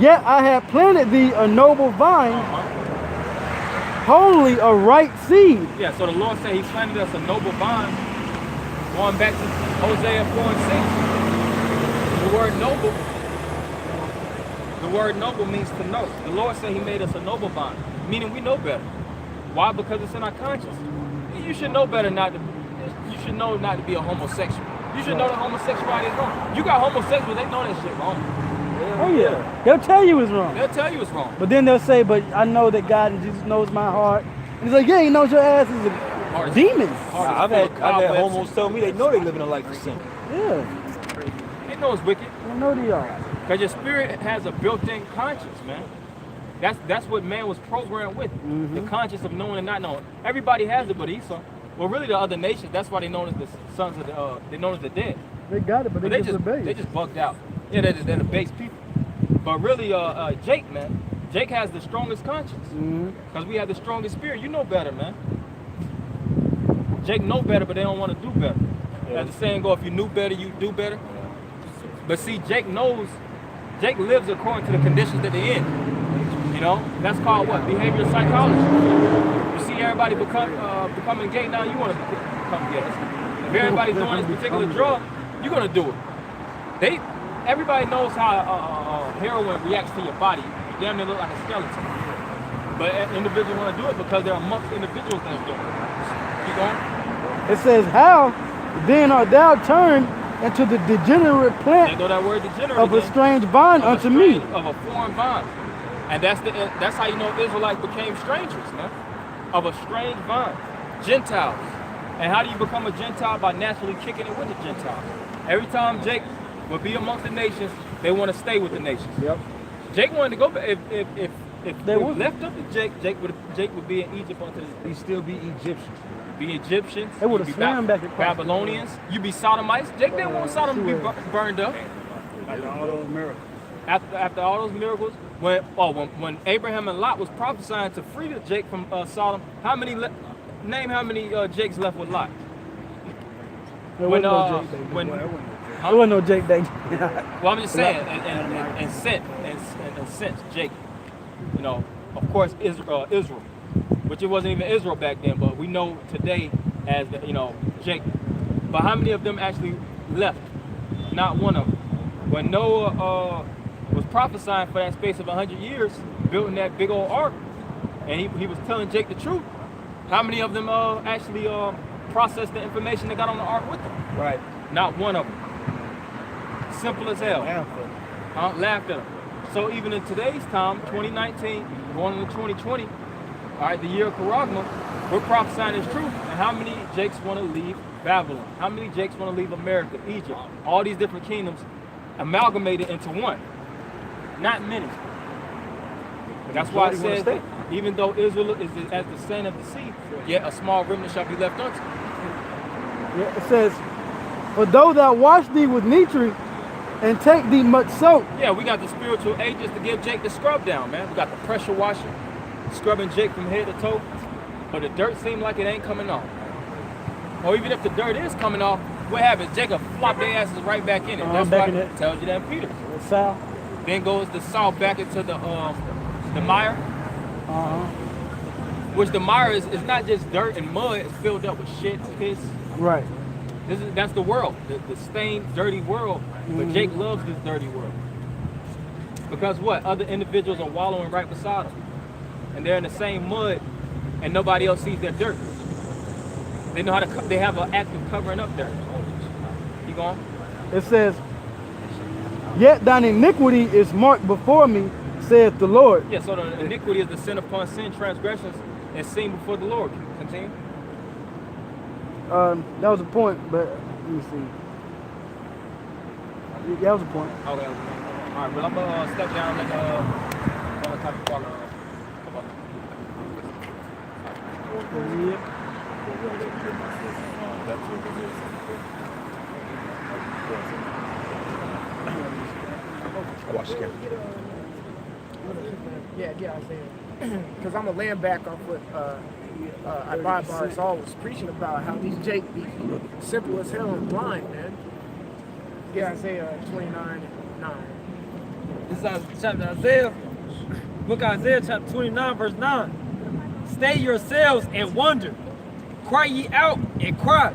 Yet I have planted thee a noble vine, wholly a right seed. Yeah, so the Lord said he planted us a noble vine. Going back to Hosea 4 and 6. The word noble The word noble means to know. The Lord said he made us a noble bond, meaning we know better. Why? Because it's in our conscience. You should know better not to, you should know not to be a homosexual. You should know that homosexuality is wrong. You got homosexuals, they know that shit wrong. Oh yeah. They'll tell you it's wrong. They'll tell you it's wrong. But then they'll say, but I know that God and Jesus knows my heart. And he's like, yeah, he knows your ass is a demon. I've had homos tell me they know they living a life of sin. Yeah. They know it's wicked. They know they are. Because your spirit has a built-in conscience, man. That's what man was programmed with. The conscience of knowing and not knowing. Everybody has it but Esau. Well, really the other nations, that's why they're known as the sons of the, they're known as the dead. They got it, but they just bugged out. Yeah, they're the base people. But really, Jake, man, Jake has the strongest conscience. Because we have the strongest spirit. You know better, man. Jake know better, but they don't want to do better. As the saying go, if you knew better, you do better. But see, Jake lives according to the conditions that they're in. You know, that's called what? Behavioral psychology. You see everybody becoming gay now, you want to become gay. If everybody's doing this particular drug, you're going to do it. Everybody knows how heroin reacts to your body. You damn near look like a skeleton. But individuals want to do it because they're amongst individuals that's doing it. Keep going. It says, how then art thou turned into the degenerate plant There go that word degenerate of a again. strange vine unto me. Of a foreign vine. And that's how you know Israelites became strangers, man. Of a strange vine. Gentiles. And how do you become a Gentile? By naturally kicking it with the Gentiles. Every time Jake would be amongst the nations, they want to stay with the nations. Yep. Jake wanted to go back. If they were left up to Jake would be in Egypt until this day. He'd still be Egyptian. Be Egyptians. They would have swam back across. Babylonians. You be Sodomites. Jake didn't want Sodom to be burned up. After all those miracles. After all those miracles, when Abraham and Lot was prophesying to free Jake from Sodom, name how many Jakes left with Lot? There wasn't no Jake back then. There wasn't no Jake back then. Well, I'm just saying, and since Jake, you know, of course Israel, which it wasn't even Israel back then, but we know today as Jake. But how many of them actually left? Not one of them. When Noah was prophesying for that space of 100 years, building that big old ark, and he was telling Jake the truth, how many of them actually processed the information they got on the ark with them? Right. Not one of them. Simple as hell. Laughed at them. So even in today's time, 2019, going into 2020, all right, the year of Charagma, we're prophesying this truth. And how many Jakes want to leave Babylon? How many Jakes want to leave America, Egypt? All these different kingdoms amalgamated into one. Not many. That's why it says that even though Israel is as the sand of the sea, yet a small remnant shall be left unto. Yeah, it says, for though thou wash thee with nitre and take thee much soap. Yeah, we got the spiritual agents to give Jake the scrub down, man. We got the pressure washer, scrubbing Jake from head to toe. But the dirt seems like it ain't coming off. Or even if the dirt is coming off, what happens? Jake will flop their asses right back in it. That's why it tells you that in Peter. Sal. Then goes the salt back into the mire. Which the mire is not just dirt and mud, it's filled up with shit, piss. Right. That's the world, the stained, dirty world. But Jake loves this dirty world. Because what? Other individuals are wallowing right beside him. And they're in the same mud and nobody else sees their dirt. They know how to, they have an act of covering up dirt. Keep going. It says, yet thine iniquity is marked before me, saith the Lord. Yeah, so the iniquity is the sin upon sin, transgressions, and sin before the Lord. Continue. That was a point, but let me see. Yeah, that was a point. Okay. All right, well, I'm gonna step down like on the type of water. Come on. Yep. Watch the camera. Yeah, Isaiah. Because I'm a land back off what Ibar Saul was preaching about, how these Jake be simple as hell and blind, man. Yeah, Isaiah 29:9. This is chapter Isaiah, book of Isaiah, chapter 29, verse 9. Stay yourselves and wonder. Cry ye out and cry.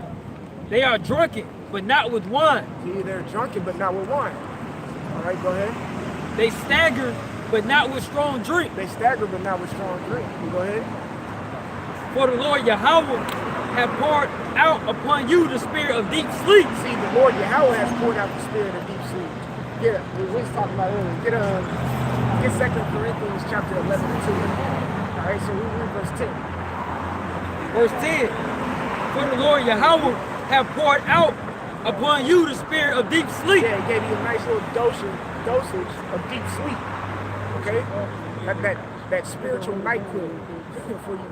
They are drunken, but not with wine. See, they're drunken, but not with wine. All right, go ahead. They stagger, but not with strong drink. They stagger, but not with strong drink. You go ahead. For the Lord Yahweh have poured out upon you the spirit of deep sleep. See, the Lord Yahweh has poured out the spirit of deep sleep. Get we was talking about earlier. Get 2 Corinthians chapter 11 and 2. All right, so we read verse 10. Verse 10. For the Lord Yahweh have poured out upon you the spirit of deep sleep. Yeah, he gave you a nice little dosage of deep sleep. Okay? That spiritual NyQuil for you,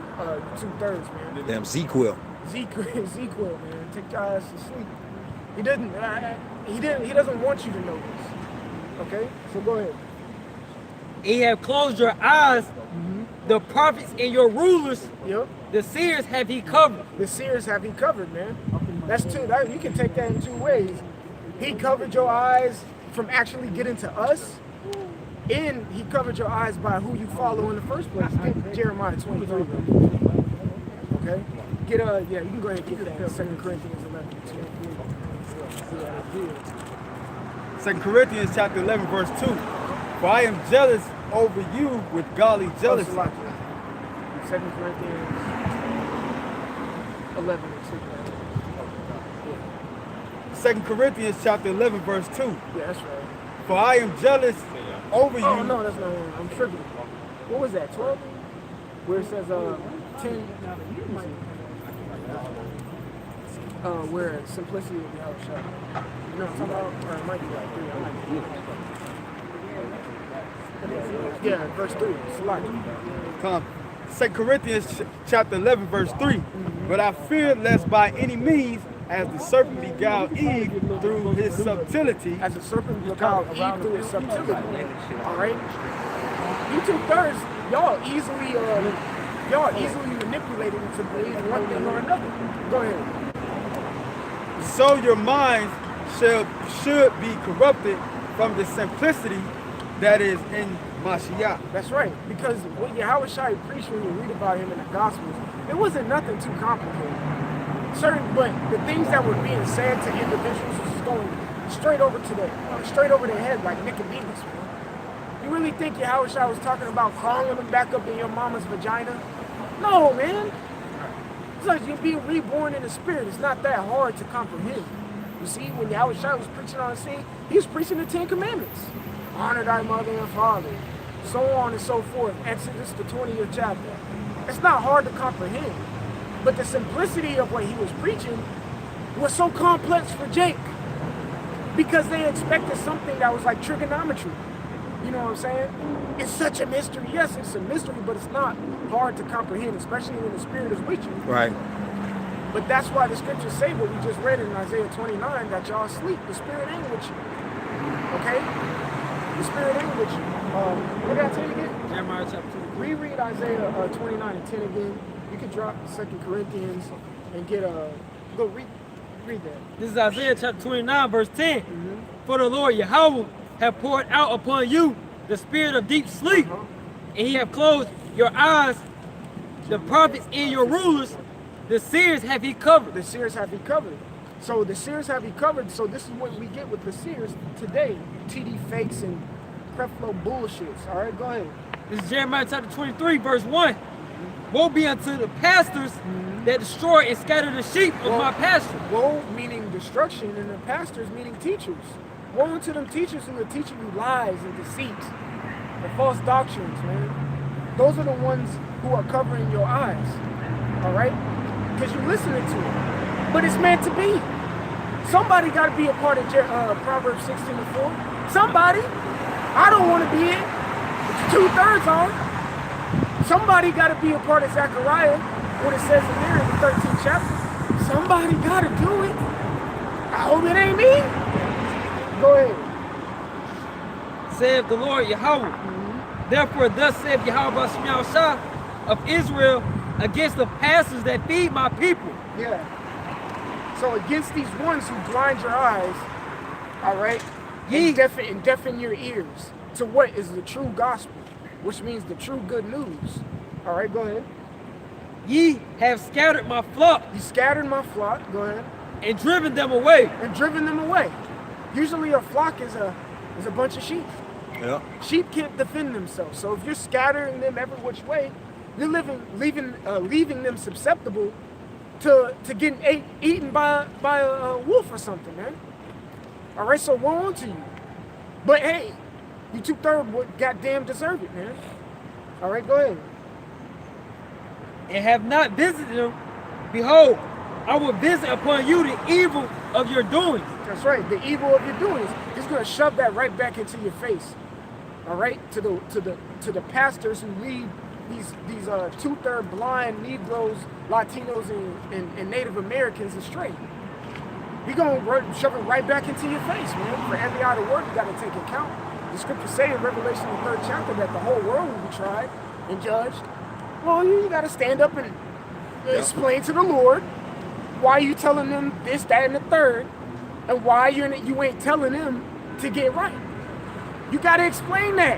2/3, man. Damn Z-Quill. Z-Quill, man. Take your ass to sleep. He doesn't want you to know this. Okay? So go ahead. He have closed your eyes, the prophets and your rulers, Yep. the seers have he covered. The seers have he covered, man. That's two. You can take that in two ways. He covered your eyes from actually getting to us, and he covered your eyes by who you follow in the first place. Get Jeremiah 23. Okay? Yeah, you can go ahead and get that. 2 Corinthians 11. 2 Corinthians chapter 11, verse 2. For I am jealous over you with godly jealousy. 2 Corinthians 11 and 2. 2 Corinthians chapter 11, verse 2. Yeah, that's right. For I am jealous over you. Oh, no, that's not one. I'm tripping. What was that, 12? Where it says 10. Where simplicity of the house shot. You know what I'm talking about? Or it might be like 3. I might be. Yeah, verse 3. Select. Come. 2 Corinthians chapter 11, verse 3. But I fear lest by any means, as the serpent beguiled Eve through his subtlety. As the serpent beguiled Eve through his subtlety. Alright? You 2/3, y'all easily manipulated into believing one thing or another. Go ahead. So your minds should be corrupted from the simplicity that is in Mashiach. That's right, because what Yahushua preached when you read about him in the Gospels, it wasn't nothing too complicated. But the things that were being said to individuals was just going straight over their head like Nicodemus, man. You really think Yahushua was talking about crawling them back up in your mama's vagina? No, man. It's like you're being reborn in the spirit. It's not that hard to comprehend. You see, when Yahushua was preaching on the scene, he was preaching the 10 Commandments. Honor thy mother and father, so on and so forth. Exodus, the 20th chapter. It's not hard to comprehend. But the simplicity of what he was preaching was so complex for Jake because they expected something that was like trigonometry. You know what I'm saying? It's such a mystery. Yes, it's a mystery, but it's not hard to comprehend, especially when the Spirit is with you. Right. But that's why the scriptures say what we just read in Isaiah 29, that y'all sleep. The Spirit ain't with you. Okay? The Spirit ain't with you. What did I tell you again? Jeremiah chapter 2. Reread Isaiah 29 and 10 again. You can drop 2 Corinthians and get go read that. This is Isaiah chapter 29, verse 10. For the Lord Yahweh have poured out upon you the spirit of deep sleep, and he have closed your eyes, the prophets and your rulers, the seers have he covered. The seers have he covered. So the seers have he covered. So this is what we get with the seers today. TD fakes and Creflo bullshits. All right, go ahead. This is Jeremiah chapter 23, verse 1. Woe be unto the pastors that destroy and scatter the sheep of my pasture. Woe meaning destruction, and the pastors meaning teachers. Woe unto them teachers who are teaching you lies and deceits and false doctrines, man. Those are the ones who are covering your eyes, all right? Because you're listening to it. But it's meant to be. Somebody got to be a part of Proverbs 16:4. Somebody. I don't want to be it. But 2/3 are. Somebody got to be a part of Zechariah, what it says in there in the 13th chapter. Somebody got to do it. I hope it ain't me. Go ahead. Saith the Lord Yahweh. Therefore, thus saith Yahweh Shah of Israel against the pastors that feed my people. Yeah. So against these ones who blind your eyes, all right, and deafen your ears to what is the true gospel, which means the true good news. All right, go ahead. Ye have scattered my flock. You scattered my flock. Go ahead. And driven them away. And driven them away. Usually a flock is a bunch of sheep. Yeah. Sheep can't defend themselves. So if you're scattering them every which way, you're leaving them susceptible to getting eaten by a wolf or something, man. All right, so woe unto you. But hey, you 2/3 would goddamn deserve it, man. All right, go ahead. And have not visited them, behold, I will visit upon you the evil of your doings. That's right. The evil of your doings. He's gonna shove that right back into your face. All right, to the pastors who lead these 2/3 blind Negroes, Latinos, and Native Americans astray. He's gonna shove it right back into your face, man. For every idle word, you gotta take account. The scriptures say in Revelation the 3rd chapter that the whole world will be tried and judged. Well, you gotta stand up and explain to the Lord why you telling them this, that, and the third, and why you ain't telling them to get right. You gotta explain that.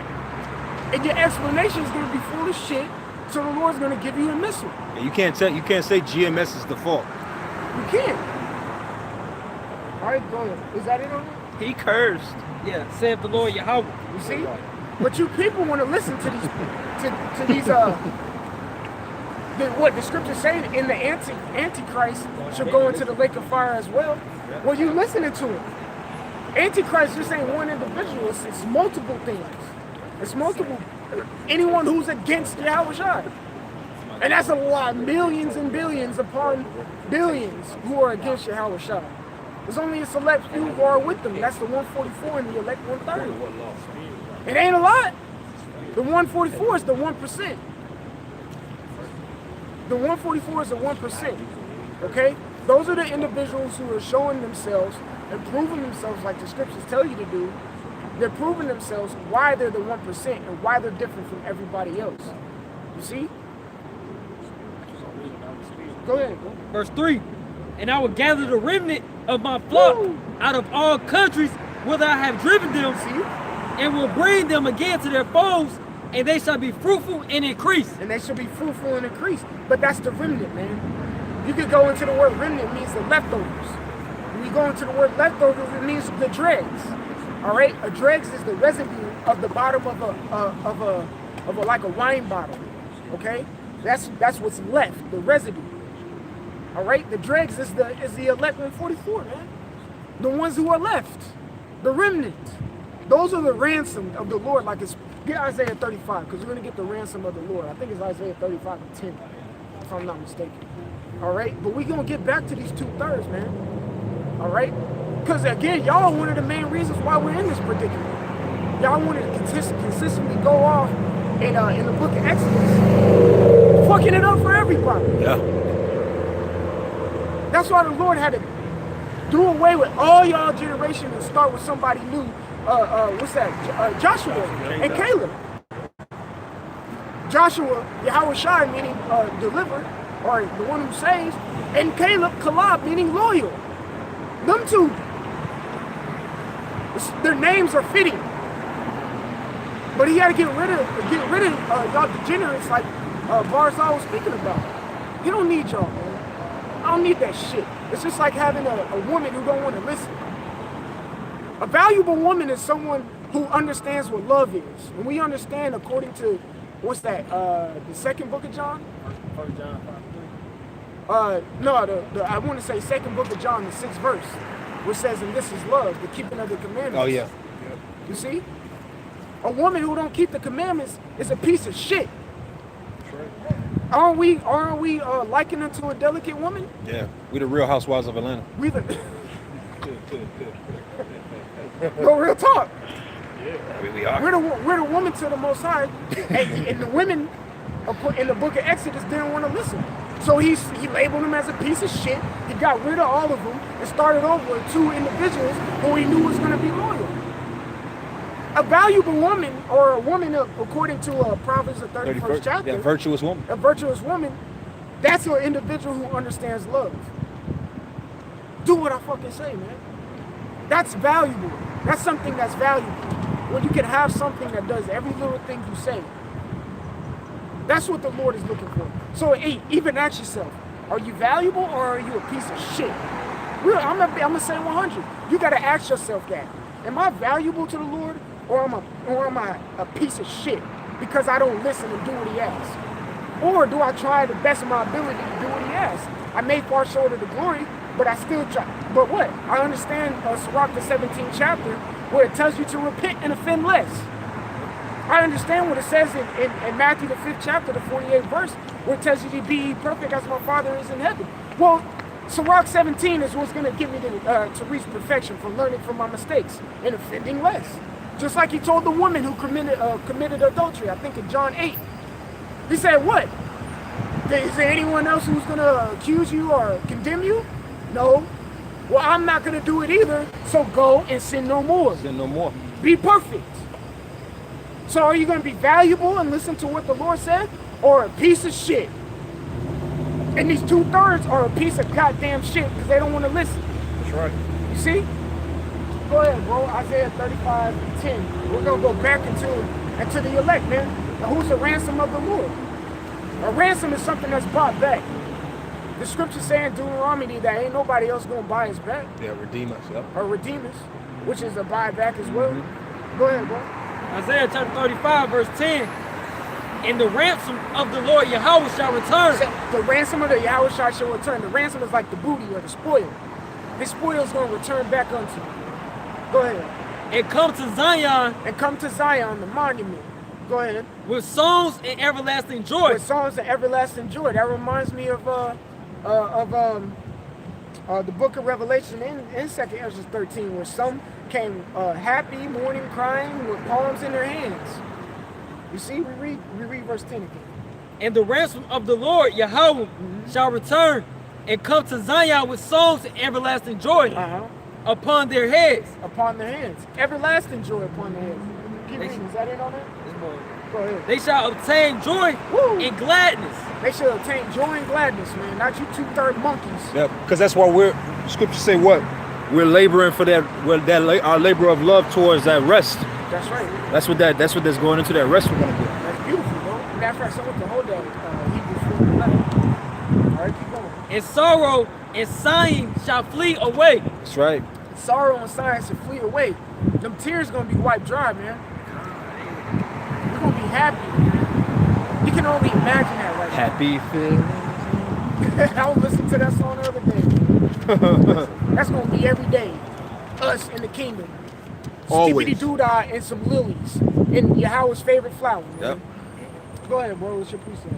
And your explanation is gonna be full of shit, so the Lord's gonna give you a missile. Yeah, you can't say GMS is the fault. You can't. All right, go ahead. Is that it on it? He cursed. Yeah, saith the Lord Yahweh. You see? But you people want to listen to these what the scriptures say in the Antichrist should go into the lake of fire as well. Well, you listening to it. Antichrist just ain't one individual, it's multiple things. It's multiple. Anyone who's against Yahweh Shai. And that's a lot, millions and billions upon billions who are against Yahweh Shai. There's only a select few who are with them. That's the 144 and the elect 130. It ain't a lot. The 144 is the 1%. The 144 is the 1%. Okay? Those are the individuals who are showing themselves and proving themselves like the scriptures tell you to do. They're proving themselves why they're the 1% and why they're different from everybody else. You see? Go ahead. Verse 3. And I will gather the remnant of my flock out of all countries whither I have driven them, and will bring them again to their foes, and they shall be fruitful and increase. And they shall be fruitful and increase. But that's the remnant, man. You could go into the word remnant, means the leftovers. When you go into the word leftovers, it means the dregs. All right, a dregs is the residue of the bottom of a like a wine bottle. Okay, that's what's left, the residue. All right, the dregs is the elect 144, man. The ones who are left, the remnant. Those are the ransom of the Lord. Like get Isaiah 35, because we're gonna get the ransom of the Lord. I think it's Isaiah 35:10, if I'm not mistaken. All right, but we're gonna get back to these 2/3, man. All right, because again, y'all are one of the main reasons why we're in this predicament. Y'all wanted to consistently go off in the book of Exodus, fucking it up for everybody. Yeah. That's why the Lord had to do away with all y'all generation and start with somebody new. What's that? Joshua and Caleb. Joshua, Yahweh Shai, meaning deliver, or the one who saves, and Caleb, Kalab, meaning loyal. Them two, their names are fitting. But he had to get rid of y'all degenerates like Barzal was speaking about. He don't need y'all, man. I don't need that shit. It's just like having a woman who don't want to listen. A valuable woman is someone who understands what love is. And we understand according to, what's that, the second book of John? 1 John 5:3. No, I want to say second book of John, the 6th verse, which says, and this is love, the keeping of the commandments. Oh, yeah. You see? A woman who don't keep the commandments is a piece of shit. Aren't we likened unto a delicate woman? Yeah. We the Real Housewives of Atlanta. We the no real talk. We are. We're the woman to the Most High, and the women in the book of Exodus didn't want to listen. So he labeled them as a piece of shit. He got rid of all of them and started over with 2 individuals who he knew was going to be loyal. A valuable woman, or a woman according to Proverbs the 31st chapter, Yeah, virtuous woman. a virtuous woman, that's an individual who understands love. Do what I fucking say, man. That's valuable. That's something that's valuable. When you can have something that does every little thing you say. That's what the Lord is looking for. So even ask yourself, are you valuable or are you a piece of shit? I'm gonna say 100. You gotta ask yourself that. Am I valuable to the Lord or am I a piece of shit because I don't listen and do what he asks? Or do I try the best of my ability to do what he asks? I may fall short of the glory, but I still try. But what? I understand Sirach, the 17th chapter, where it tells you to repent and offend less. I understand what it says in Matthew, the 5th chapter, the 48th verse, where it tells you to be perfect as my Father is in heaven. Well, Sirach 17 is what's going to get me to reach perfection from learning from my mistakes and offending less. Just like he told the woman who committed adultery, I think in John 8. He said, what? Is there anyone else who's going to accuse you or condemn you? No. Well, I'm not going to do it either, so go and sin no more. Sin no more. Be perfect. So are you going to be valuable and listen to what the Lord said? Or a piece of shit? And these 2/3 are a piece of goddamn shit because they don't want to listen. That's right. You see? Go ahead, bro. Isaiah 35:10. We're going to go back into the elect, man. Now, who's the ransom of the Lord? A ransom is something that's bought back. The scripture saying Deuteronomy that ain't nobody else going to buy us back. Yeah, redeem us. Yep. Or redeem us, which is a buyback as well. Go ahead, bro. Isaiah chapter 35, verse 10. And the ransom of the Lord Yahweh shall return. So the ransom of the Yahweh shall return. The ransom is like the booty or the spoil. His spoil is going to return back unto you. Go ahead. And come to Zion. And come to Zion, the monument. Go ahead. With songs and everlasting joy. With songs and everlasting joy. That reminds me of the book of Revelation in 2nd Ezra 13, where some came happy, mourning, crying, with palms in their hands. You see, we read verse 10 again. And the ransom of the Lord Yahweh shall return and come to Zion with songs and everlasting joy upon their heads. Upon their heads. Everlasting joy upon their heads. Keep reading. Is that it on there? Go ahead. They shall obtain joy and gladness. They shall obtain joy and gladness, man. Not you 2/3 monkeys. Yeah, because that's why scripture say what? We're laboring for that. Our labor of love towards that rest. That's right. That's what that's going into that rest we're gonna get. That's beautiful, bro. Matter of fact, someone can hold that Hebrews 4:11. All right, keep going. And sorrow and sighing shall flee away. That's right. Sorrow and sighing shall flee away. Them tears gonna be wiped dry, man. We're gonna be happy, man. You can only imagine that right Happy feeling. I was listening to that song the other day. That's gonna be every day. Us in the kingdom. Always. Skippity doodah and some lilies. And Yahweh's favorite flower, man. Yep. Go ahead, bro. What's your precept?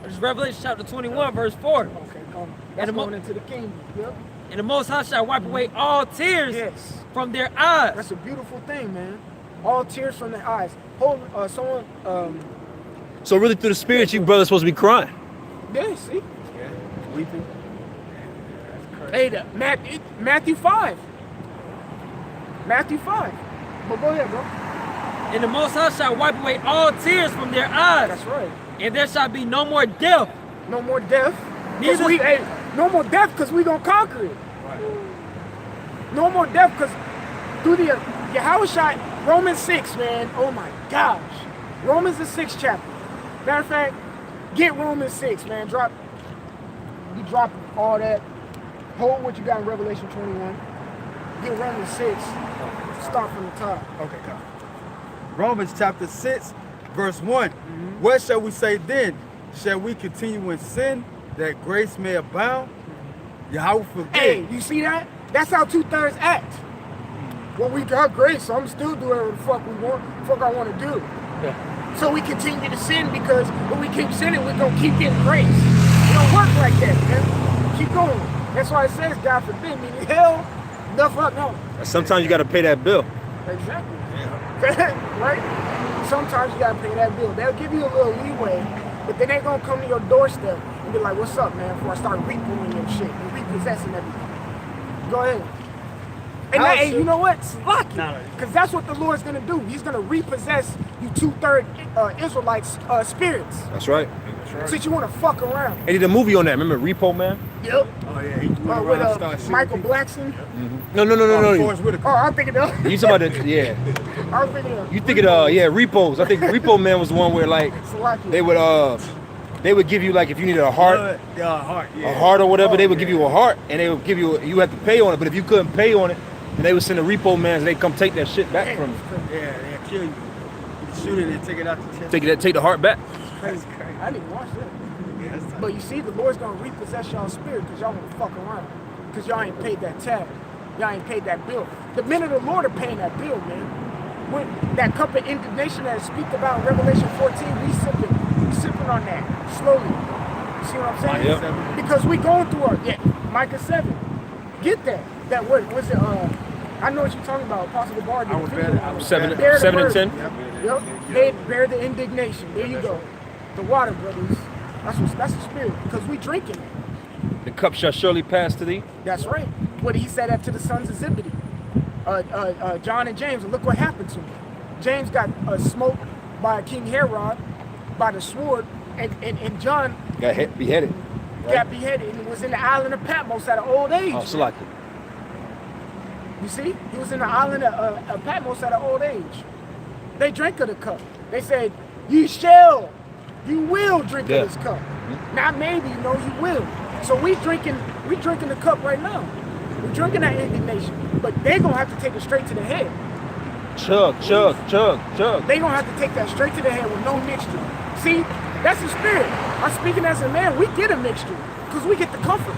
It's Revelation chapter 21, verse 4. Okay, come on. That's going into the kingdom. Yep. And the Most High shall wipe away all tears from their eyes. That's a beautiful thing, man. All tears from their eyes. Hold, So really, through the Spirit, you brothers supposed to be crying. Yeah, see? Yeah. Weeping. Hey, Matthew 5. Matthew 5. But go ahead, bro. And the Most High shall wipe away all tears from their eyes. That's right. And there shall be no more death. No more death. Neither. No more death because we going to conquer it. Right. No more death because through the Yahweh shot Romans 6, man. Oh my gosh. Romans the 6th chapter. Matter of fact, get Romans 6, man. Drop all that. Hold what you got in Revelation 21. Get Romans 6. Start from the top. Okay, come. Romans chapter 6, verse 1. What shall we say then? Shall we continue in sin that grace may abound? Yahweh forbid. Hey, you see that? That's how 2/3 act. Well, we got grace, so I'm still doing whatever the fuck I want to do. Yeah. So we continue to sin because when we keep sinning, we're going to keep getting grace. It don't work like that, man. Keep going. That's why it says, God forbid, meaning hell, the fuck no. Sometimes you got to pay that bill. Exactly. Yeah. Right? Sometimes you got to pay that bill. They'll give you a little leeway, but then they're going to come to your doorstep and be like, what's up, man, before I start repoing your shit and repossessing everything. Go ahead. And hey, you know what? Lucky. Because that's what the Lord's going to do. He's going to repossess you 2/3 Israelites' spirits. That's right. Since you want to fuck around. They did a movie on that. Remember Repo Man? Yep. Oh, yeah. He with Michael Blackson. No. Oh, I'm thinking of. You talking about the, yeah. I'm thinking of. You thinking Repos. I think Repo Man was the one where like they would give you like if you needed a heart, a heart or whatever, they would give you a heart and they would give you have to pay on it. But if you couldn't pay on it, And they would send the repo man, and they come take that shit back from you. Yeah, they'll kill you. You shoot it and take it out the chest. Take the heart back. Crazy. I didn't watch that. But you see, the Lord's gonna repossess y'all spirit because y'all wanna fuck around. Because y'all ain't paid that tag. Y'all ain't paid that bill. The men of the Lord are paying that bill, man. When that cup of indignation that I speak about in Revelation 14, we sipping on that slowly. You see what I'm saying? Yep. Because we going through Micah 7. Get that. That word was it? I know what you're talking about. Apostle Bar. 7 and 10. Yep. Bear the indignation. There you go. The water, brothers. That's the spirit. Because we drinking it. The cup shall surely pass to thee. That's right. What he said that to the sons of Zebedee. John and James. And look what happened to him. James got smoked by King Herod, by the sword, and John Got beheaded. got beheaded and was in the island of Patmos at an old age. Oh, Salaki. You see? He was in the island of Patmos at an old age. They drank of the cup. They said, you will drink of this cup. Not maybe, you will. So we drinking the cup right now. We're drinking that indignation. But they're going to have to take it straight to the head. Chug. They're going to have to take that straight to the head with no mixture. See? That's the spirit. I'm speaking as a man. We get a mixture because we get the comfort.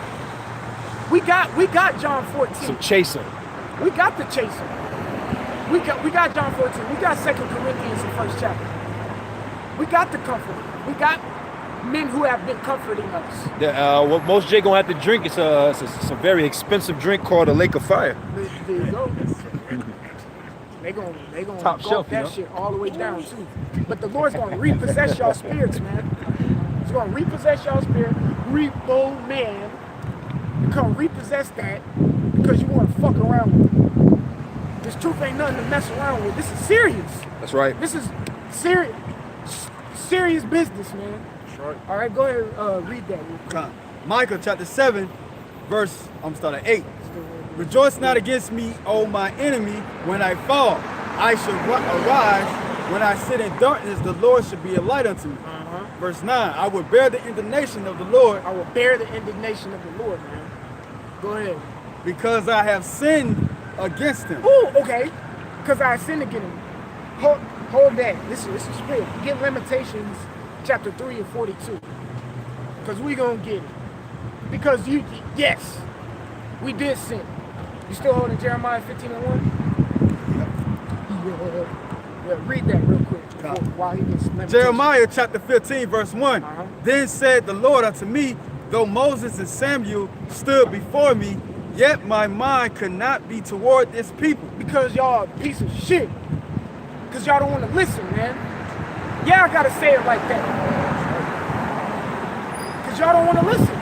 We got John 14. Some chaser. We got the chaser. We got John 14. We got 2 Corinthians, the first chapter. We got the comfort. We got men who have been comforting us. What most Jay gonna have to drink is a very expensive drink called a Lake of Fire. There you go. They gonna Top shelf, that shit all the way down too. But the Lord's gonna repossess y'all spirits, man. He's gonna repossess y'all spirit. Repo man. Come repossess that because you wanna fuck around with it. This truth ain't nothing to mess around with. This is serious. That's right. This is serious business, man. Right. All right, go ahead, read that real quick. Micah chapter 7, verse, I'm starting at 8. Rejoice not against me, O my enemy, when I fall. I shall arise. When I sit in darkness, the Lord should be a light unto me. Verse 9, I will bear the indignation of the Lord. I will bear the indignation of the Lord, man. Go ahead. Because I have sinned against him. Ooh, okay. Because I sinned against him. Hold that. This is spirit. Get Lamentations chapter 3 and 42. Because we gonna get it. Because yes, we did sin. You still holding Jeremiah 15 and 1? Yeah, read that real quick while he gets Lamentations. Jeremiah chapter 15, verse 1. Then said the Lord unto me, though Moses and Samuel stood before me, yet my mind could not be toward this people. Because y'all a piece of shit. Because y'all don't want to listen, man. Yeah, I gotta say it like that. Because y'all don't want to listen.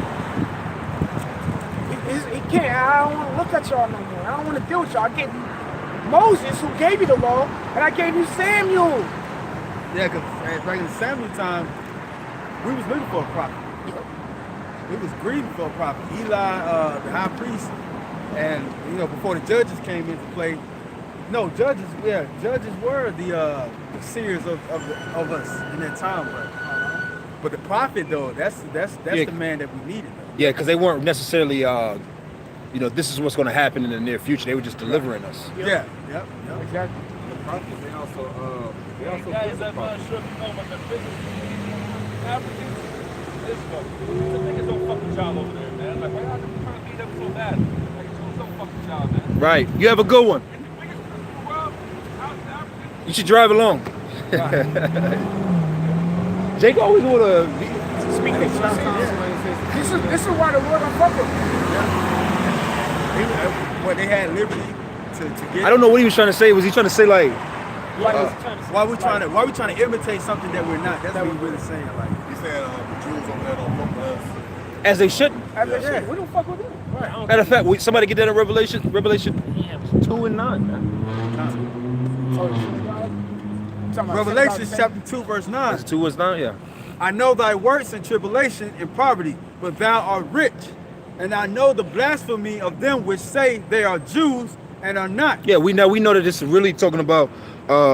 It can't. I don't want to look at y'all no more. I don't want to deal with y'all. I gave you Moses, who gave you the law, and I gave you Samuel. Yeah, because back in Samuel time, we was looking for a prophet. We was grieving for a prophet. Eli, the high priest, and before the judges came into play. No, judges were the seers of us in that time, but the prophet though, that's the man that we needed. Yeah, because they weren't necessarily, this is what's going to happen in the near future. They were just delivering us. Yep, exactly. The prophets, they also Guys, I'm not sure if you know, but the biggest Africans, this the niggas don't fuck with y'all over there, man. Like, why y'all trying to beat them so bad? Like, it's so fuck with y'all, man. Right. You have a good one. You should drive along. Jake always want to speak the This is why the Lord don't fuck with But they had liberty to get. I don't know what he was trying to say. Was he trying to say like? Why we trying to imitate something that we're not? That's what we're really saying. Like He said the Jews over there don't fuck with us. As they shouldn't. As they should. We don't fuck with them. Right. Matter of fact, somebody get that in Revelation 2 and 9. Man. Revelation chapter 2 verse 9. That's 2 was 9, yeah. I know thy works and tribulation and poverty, but thou art rich. And I know the blasphemy of them which say they are Jews and are not. Yeah, we know that this is really talking about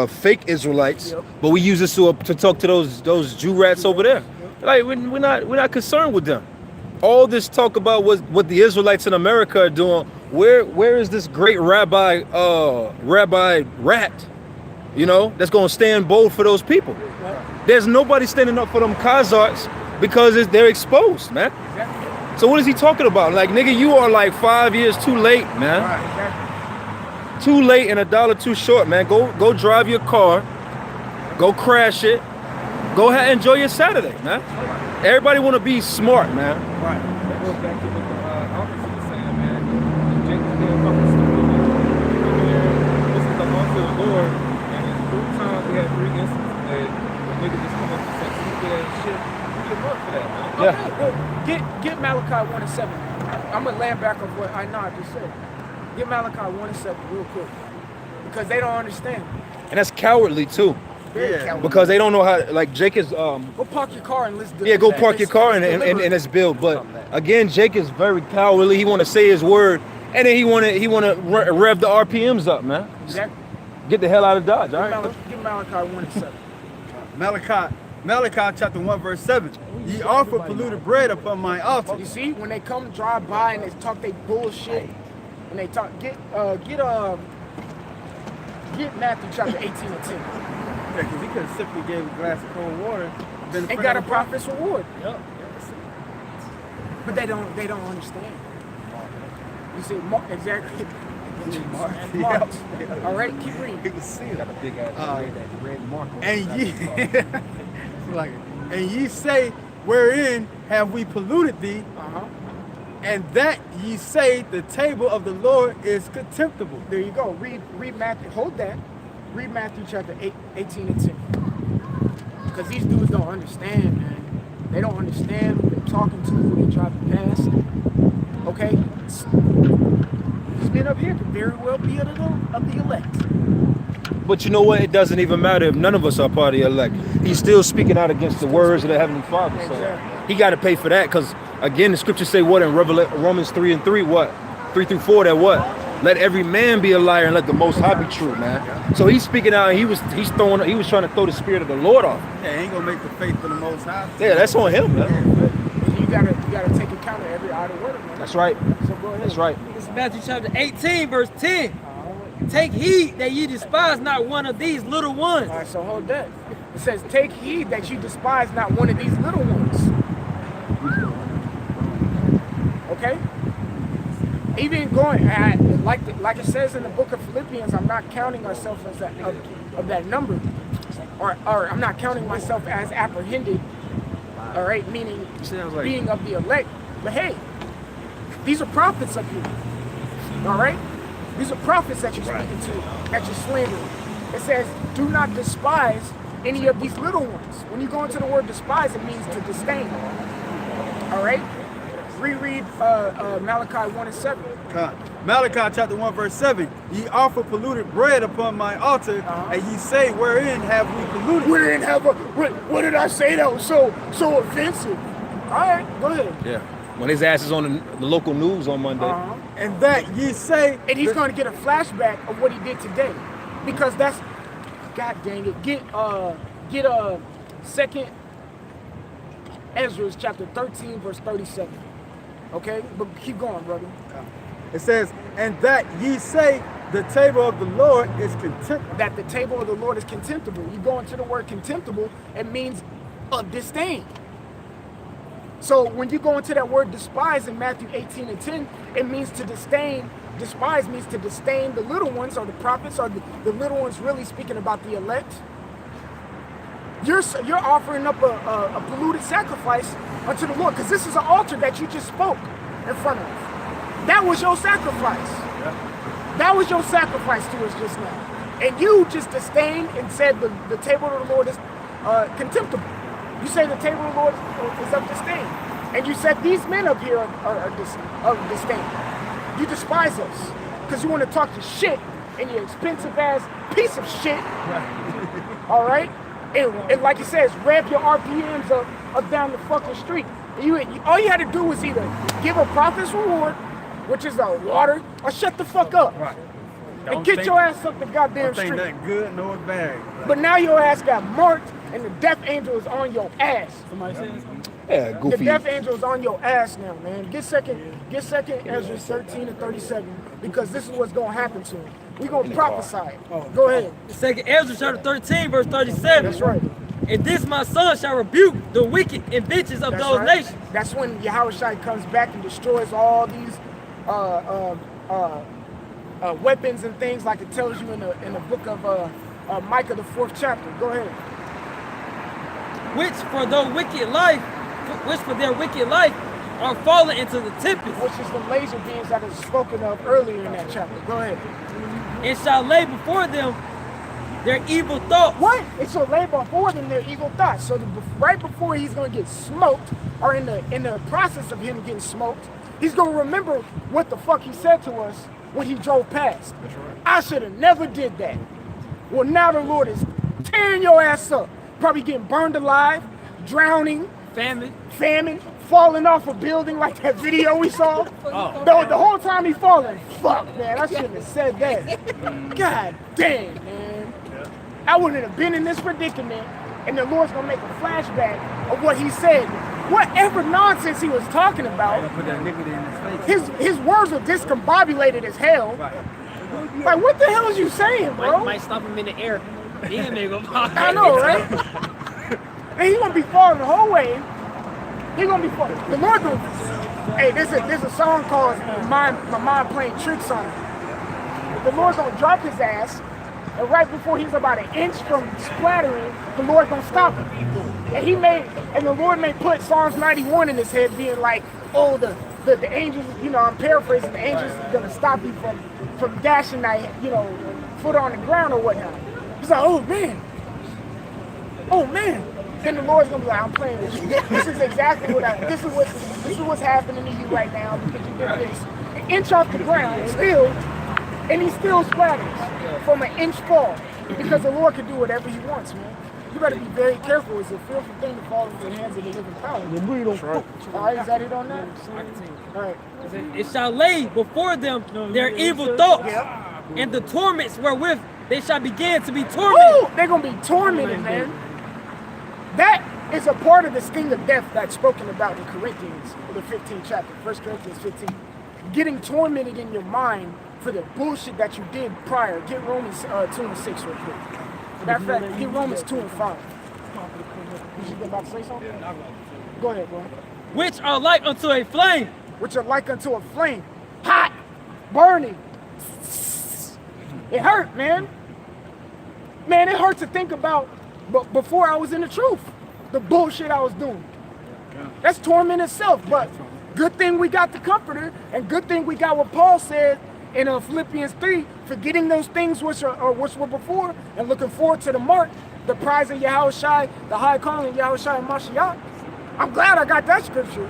fake Israelites, but we use this to talk to those Jew rats over there. Like we're not concerned with them. all this talk about what the Israelites in America are doing, where is this great Rabbi Rat, you know, that's gonna stand bold for those people? There's nobody standing up for them Khazars because they're exposed, man. So what is he talking about? Like, nigga, you are like 5 years too late, man. Too late and $1 too short, man. Go drive your car, go crash it, go ahead and enjoy your Saturday, man. Everybody want to be smart, man. Right. That goes back to what the officer was saying, man. Jacob still fucking stupid. This is the altar of the Lord, and in 3 times we had 3 instances that the nigga just come up and say stupid ass shit. Get work for that, man. Okay, well, get Malachi 1 and 7. I'm gonna land back on what I just said. Get Malachi 1 and 7 real quick, because they don't understand. And that's cowardly too. Because they don't know how, like Jake is Go park your car and let's do go park your car and it's built. But again, Jake is very cowardly. He want to say his word, and then he want to rev the RPMs up, man. Exactly. Get the hell out of Dodge. All right. Get Malachi 1 and 7. Malachi chapter 1 verse 7. Ye offer polluted bread upon my altar. You see, when they come drive by and they talk they bullshit, and they talk get Matthew chapter 18 and 10. Yeah, because he could have simply gave a glass of cold water. And got a prophet's reward. Yep. But they don't understand. You see, exactly. Mark. All right, keep reading. He was seeing Got a big ass red mark. And ye say, wherein have we polluted thee? And that ye say the table of the Lord is contemptible. There you go. Read Matthew. Hold that. Read Matthew chapter 18 and 10. Because these dudes don't understand, man. They don't understand who they're talking to, who they're driving past. Okay? These men up here could very well be of the elect. But you know what? It doesn't even matter if none of us are part of the elect. He's still speaking out against the words of the Heavenly Father. So he got to pay for that, because again, the scriptures say what in Romans 3 and 3, what? 3 through 4, that what? Let every man be a liar and let the Most High be true, man. So he's speaking out, and he was trying to throw the Spirit of the Lord off. Yeah, he ain't gonna make the faith of the Most High. Yeah, that's on him, man. You gotta take account of every idle word, man. That's right. So go ahead. That's right. This is Matthew chapter 18, verse 10. Take heed that ye despise not one of these little ones. All right, so hold that. It says, take heed that you despise not one of these little ones. Okay? Even going, like it says in the book of Philippians, I'm not counting ourselves as of that number. Or I'm not counting myself as apprehended. All right, meaning being of the elect. But hey, these are prophets up here. All right? These are prophets that you're speaking to, that you're slandering. It says, do not despise any of these little ones. When you go into the word despise, it means to disdain. All right? Reread Malachi 1 and 7. Malachi chapter 1 verse 7. Ye offer polluted bread upon my altar, and ye say, wherein have we polluted? Wherein have what did I say that was so offensive? All right, go ahead. Yeah. When his ass is on the local news on Monday. And that ye say, and he's going to get a flashback of what he did today, because that's, God dang it. Get 2nd Ezra chapter 13 verse 37. Okay, but keep going, brother. It says, and that ye say the table of the Lord is contemptible. That the table of the Lord is contemptible. You go into the word contemptible, it means of disdain. So when you go into that word despise in Matthew 18 and 10, it means to disdain. Despise means to disdain the little ones, or the prophets, or the little ones, really speaking about the elect. You're offering up a polluted sacrifice unto the Lord, because this is an altar that you just spoke in front of. That was your sacrifice. That was your sacrifice to us just now. And you just disdained and said the table of the Lord is contemptible. You say the table of the Lord is of disdain. And you said these men up here are of disdain. You despise us because you want to talk to shit and your expensive ass piece of shit. All right? And like it says, ramp your RPMs up down the fucking street. And all you had to do was either give a prophet's reward, which is a water, or shut the fuck up. Right. And get your ass up the goddamn street. Don't think that good nor bad. But now your ass got marked and the death angel is on your ass. Somebody say something? Yeah, The goofy. death angel's on your ass now, man. Get second Ezra 13 and 37, because this is what's gonna happen to him. We gonna prophesy it. Go ahead. Second Ezra chapter 13, verse 37. That's right. And this my son shall rebuke the wicked inventions of That's those right. nations. That's when Yahushua comes back and destroys all these weapons and things, like it tells you in the book of Micah, the 4th chapter. Go ahead. Which for their wicked life are fallen into the tempest, Which is the laser beams that is spoken of earlier in that chapter. Go ahead. and shall lay before them their evil thoughts. What? It shall lay before them their evil thoughts. So right before he's going to get smoked, or in the process of him getting smoked, he's going to remember what the fuck he said to us when he drove past. That's right. I should have never did that. Well, now the Lord is tearing your ass up. Probably getting burned alive, drowning, famine, falling off a building like that video we saw. The whole time he falling. Fuck, man, I shouldn't have said that. God damn, man. I wouldn't have been in this predicament, and the Lord's gonna make a flashback of what he said. Whatever nonsense he was talking about, Put that nigga in his face. his words were discombobulated as hell. Like, what the hell is you saying, bro? Might stop him in the air. Then they go. I know, right? And he's gonna be falling the whole way. He's gonna be falling. The Lord gonna. Hey, there's a song called My Mind Playing Tricks on Him. The Lord's gonna drop his ass, and right before he's about an inch from splattering, the Lord's gonna stop him. And the Lord may put Psalms 91 in his head, being like, oh, the angels, I'm paraphrasing, the angels are gonna stop you from dashing that, foot on the ground or whatnot. He's like, oh man. Then the Lord's gonna be like, I'm playing with you. This is exactly this is what's happening to you right now, because you did this. An inch off the ground, still, and he still splatters from an inch fall, because the Lord can do whatever he wants, man. You better be very careful. It's a fearful thing to fall into the hands of the living power. All right, is that it on that? All right. It shall lay before them their evil thoughts, and the torments wherewith they shall begin to be tormented. Woo! They're gonna be tormented, man. That is a part of the sting of death that's spoken about in Corinthians, the 15th chapter, 1 Corinthians 15. Getting tormented in your mind for the bullshit that you did prior. Get Romans 2 and 6 real quick. Matter of fact, get Romans 2 and 5. You about to say something? Go ahead, bro. Which are like unto a flame. Which are like unto a flame. Hot, burning. It hurt, man. Man, it hurt to think about. But before I was in the truth, the bullshit I was doing. That's torment itself. But good thing we got the Comforter, and good thing we got what Paul said in Philippians 3, forgetting those things which were before, and looking forward to the mark, the prize of Yahushua, the high calling of Yahushua and Mashiach. I'm glad I got that scripture.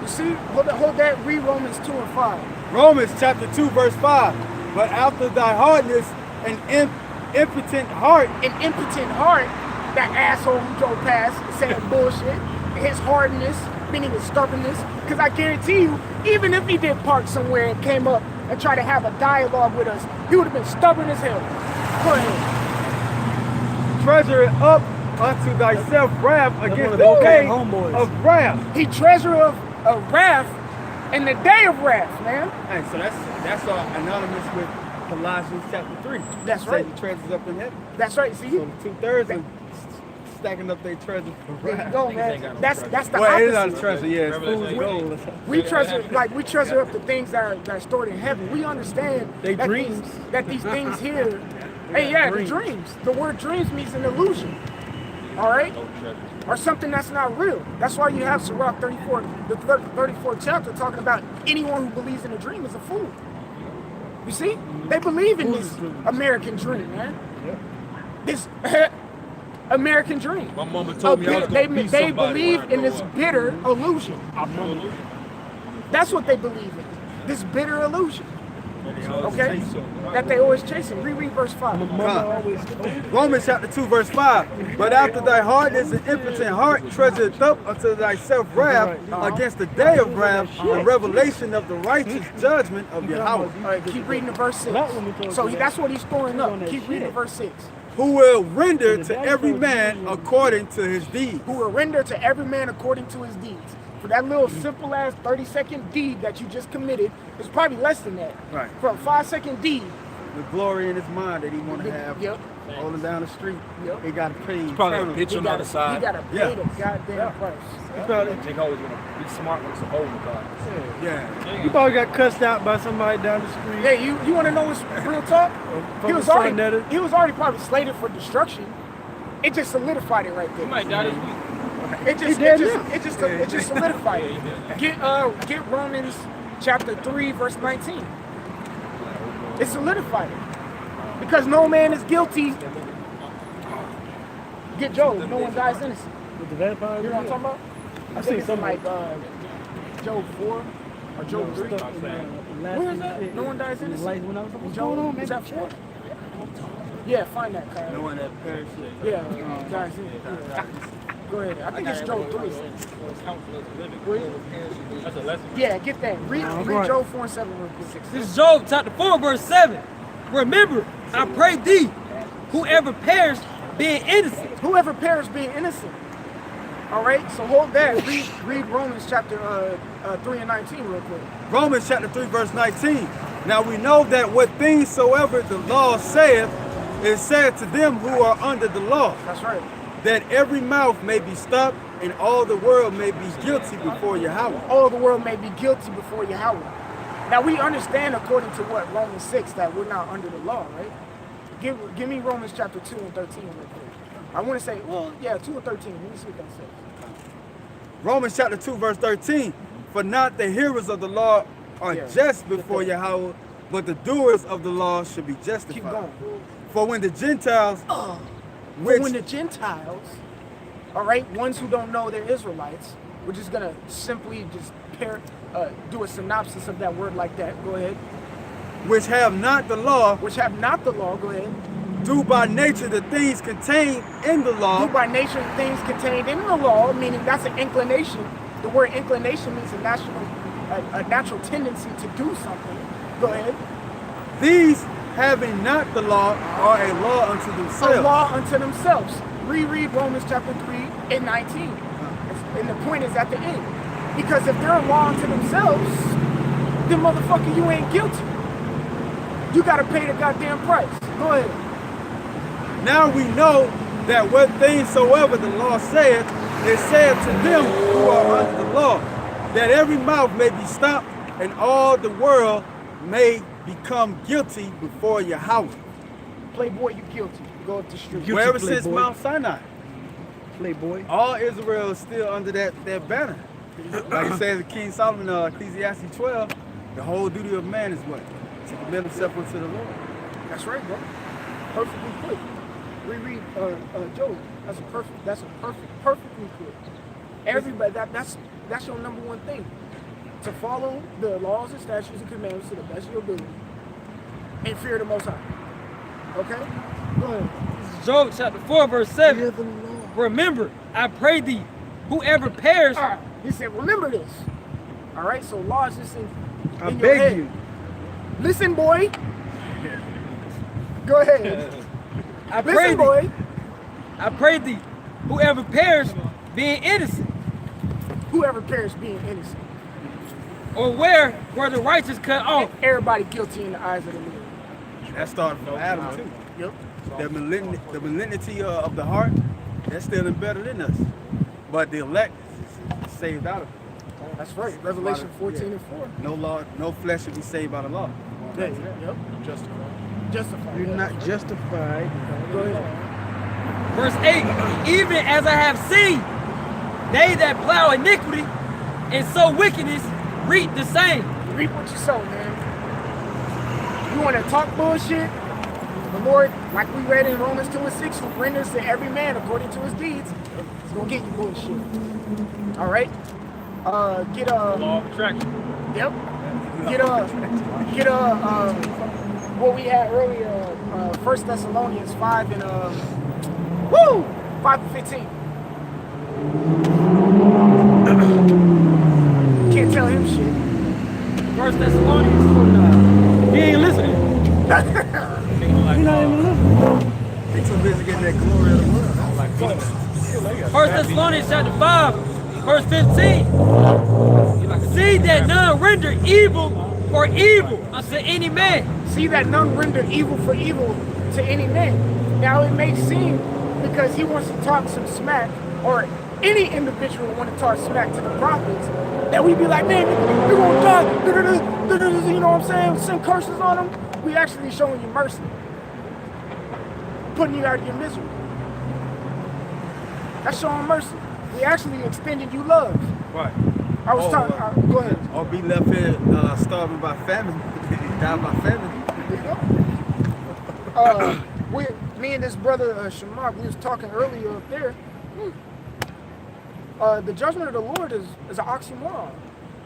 You see, hold that, read Romans 2 and 5. Romans chapter 2, verse 5. But after thy hardness and impotent heart, that asshole who drove past saying bullshit, his hardness, meaning his stubbornness, because I guarantee you, even if he did park somewhere and came up and tried to have a dialogue with us, he would have been stubborn as hell. Go ahead. treasure it up unto thyself wrath against the day of wrath. He treasure of wrath in the day of wrath, man. Hey, so that's anonymous with Colossians chapter 3. That's right. He treasures up in heaven. That's right. See, so 2/3 are stacking up their treasure for wrath. There you go, man. That's the well, opposite. it is not a treasure, yeah, it's fool's gold. We treasure up the things that are stored in heaven. We understand that these things here. Hey, yeah, the dreams. The word dreams means an illusion. All right? Or something that's not real. That's why you have Sirach 34, the 34th chapter, talking about anyone who believes in a dream is a fool. You see? They believe in this American dream, man. This American dream. My mama told me I was gonna be they somebody believe in this bitter illusion. That's what they believe in. This bitter illusion. Okay? That they always chasing. Reread verse 5. Romans chapter 2, verse 5. But after thy hardness and impotent heart treasured up unto thyself wrath against the day of wrath, the revelation of the righteous judgment of Yahweh. All right, keep reading the verse 6. So that's what he's storing up. Keep reading verse 6. who will render to every man according to his deeds. Who will render to every man according to his deeds. For that little simple ass 30-second deed that you just committed, it's probably less than that. Right. For a 5-second deed. The glory in his mind that he want to have. Yep. Rolling down the street, Yep. he got to pay. Probably a picture on the other He side. got to pay the goddamn price. Jake always gonna be smart when it's a hole in the car. Yeah. You probably got cussed out by somebody down the street. Hey, you want to know what's real talk? He was already probably slated for destruction. It just solidified it right there. You might die this week. It just solidified it. Get Romans chapter 3 verse 19. It solidified it. Because no man is guilty. Get Job, no one dies innocent. With the vampire? You know what I'm talking about? I think it's like Job 4 or Job 3. Where is that? No one dies innocent. Job, is that 4? Yeah, find that card. No one that perished. Yeah, dies innocent. Yeah. Go ahead. I think it's Job 3. That's a lesson. Yeah, get that. Read Job 4 and 7 real quick. This is Job chapter 4, verse 7. Remember, I pray thee, whoever perished being innocent. Whoever perished being innocent. All right, so hold that. Read Romans chapter 3 and 19 real quick. Romans chapter 3 verse 19. Now we know that what things soever the law saith is said to them who are under the law. That's right. That every mouth may be stopped and all the world may be guilty before Yahweh. All the world may be guilty before Yahweh. Now we understand according to what Romans 6 that we're not under the law, right? Give me Romans chapter 2 and 13 real quick. I want to say, 2 and 13. Let me see what that says. Romans chapter 2 verse 13. For not the hearers of the law are just before Yahweh, but the doers of the law should be justified. Keep going. For when the Gentiles, when the Gentiles, all right, ones who don't know they're Israelites, we're just gonna simply just do a synopsis of that word like that. Go ahead. which have not the law, go ahead. Do by nature the things contained in the law. Do by nature the things contained in the law, meaning that's an inclination. The word inclination means a natural tendency to do something. Go ahead. These, having not the law, are a law unto themselves. A law unto themselves. Reread Romans chapter 3 and 19. And the point is at the end. Because if they're a law unto themselves, then motherfucker, you ain't guilty. You gotta pay the goddamn price. Go ahead. Now we know that what things soever the law saith, is said to them who are under the law, that every mouth may be stopped and all the world may become guilty before Yahweh. Playboy, you guilty. Go up the street. Wherever since Mount Sinai. Playboy. All Israel is still under that banner. Like it says in King Solomon, Ecclesiastes 12, the whole duty of man is what? To commit himself unto the Lord. That's right, bro. Perfectly put. Reread Job. Perfectly put. Everybody, that's your number one thing. To follow the laws and statutes and commandments to the best of your ability. And fear the Most High. Okay? Go ahead. This is Job chapter 4, verse 7. Remember, I pray thee, whoever perished. All right. He said, remember this. All right, so laws just in I your beg head. you. Listen, boy. Go ahead. I pray Listen, thee, boy. I pray thee, whoever perished being innocent. Whoever perished being innocent. Or where were the righteous cut off? Everybody guilty in the eyes of the Lord. That started from Adam too. Yep. The malignity of the heart, that's still embedded in us. But the elect is saved out of it. That's right. Revelation 14 and 4. No law, no flesh should be saved by the law. Yeah, yep. Justified. You're not justified. Go ahead. Verse 8, even as I have seen, they that plow iniquity and sow wickedness reap the same. Reap what you sow, man. You want to talk bullshit? The Lord, like we read in Romans 2 and 6, who renders to every man according to his deeds, is going to get you bullshit. All right? Get a... Law of attraction. Yep. Get a what we had earlier, 1 Thessalonians 5 and 5 and 15. Can't tell him shit. 1 Thessalonians. He ain't listening. You're not even listening. He's too busy that glory of the world. First Thessalonians chapter 5, verse 15. See that none render evil for evil unto any man. See that none render evil for evil to any man. Now it may seem because he wants to talk some smack, or any individual want to talk smack to the prophets, that we be like, man, you're gonna die, you know what I'm saying? Send curses on them. We actually showing you mercy, putting you out of your misery. That's showing mercy. We actually extended you love. Right. I was talking. Go ahead. Or be left here starving by famine, die by famine. Me and this brother Shamar, we was talking earlier up there. The judgment of the Lord is an oxymoron.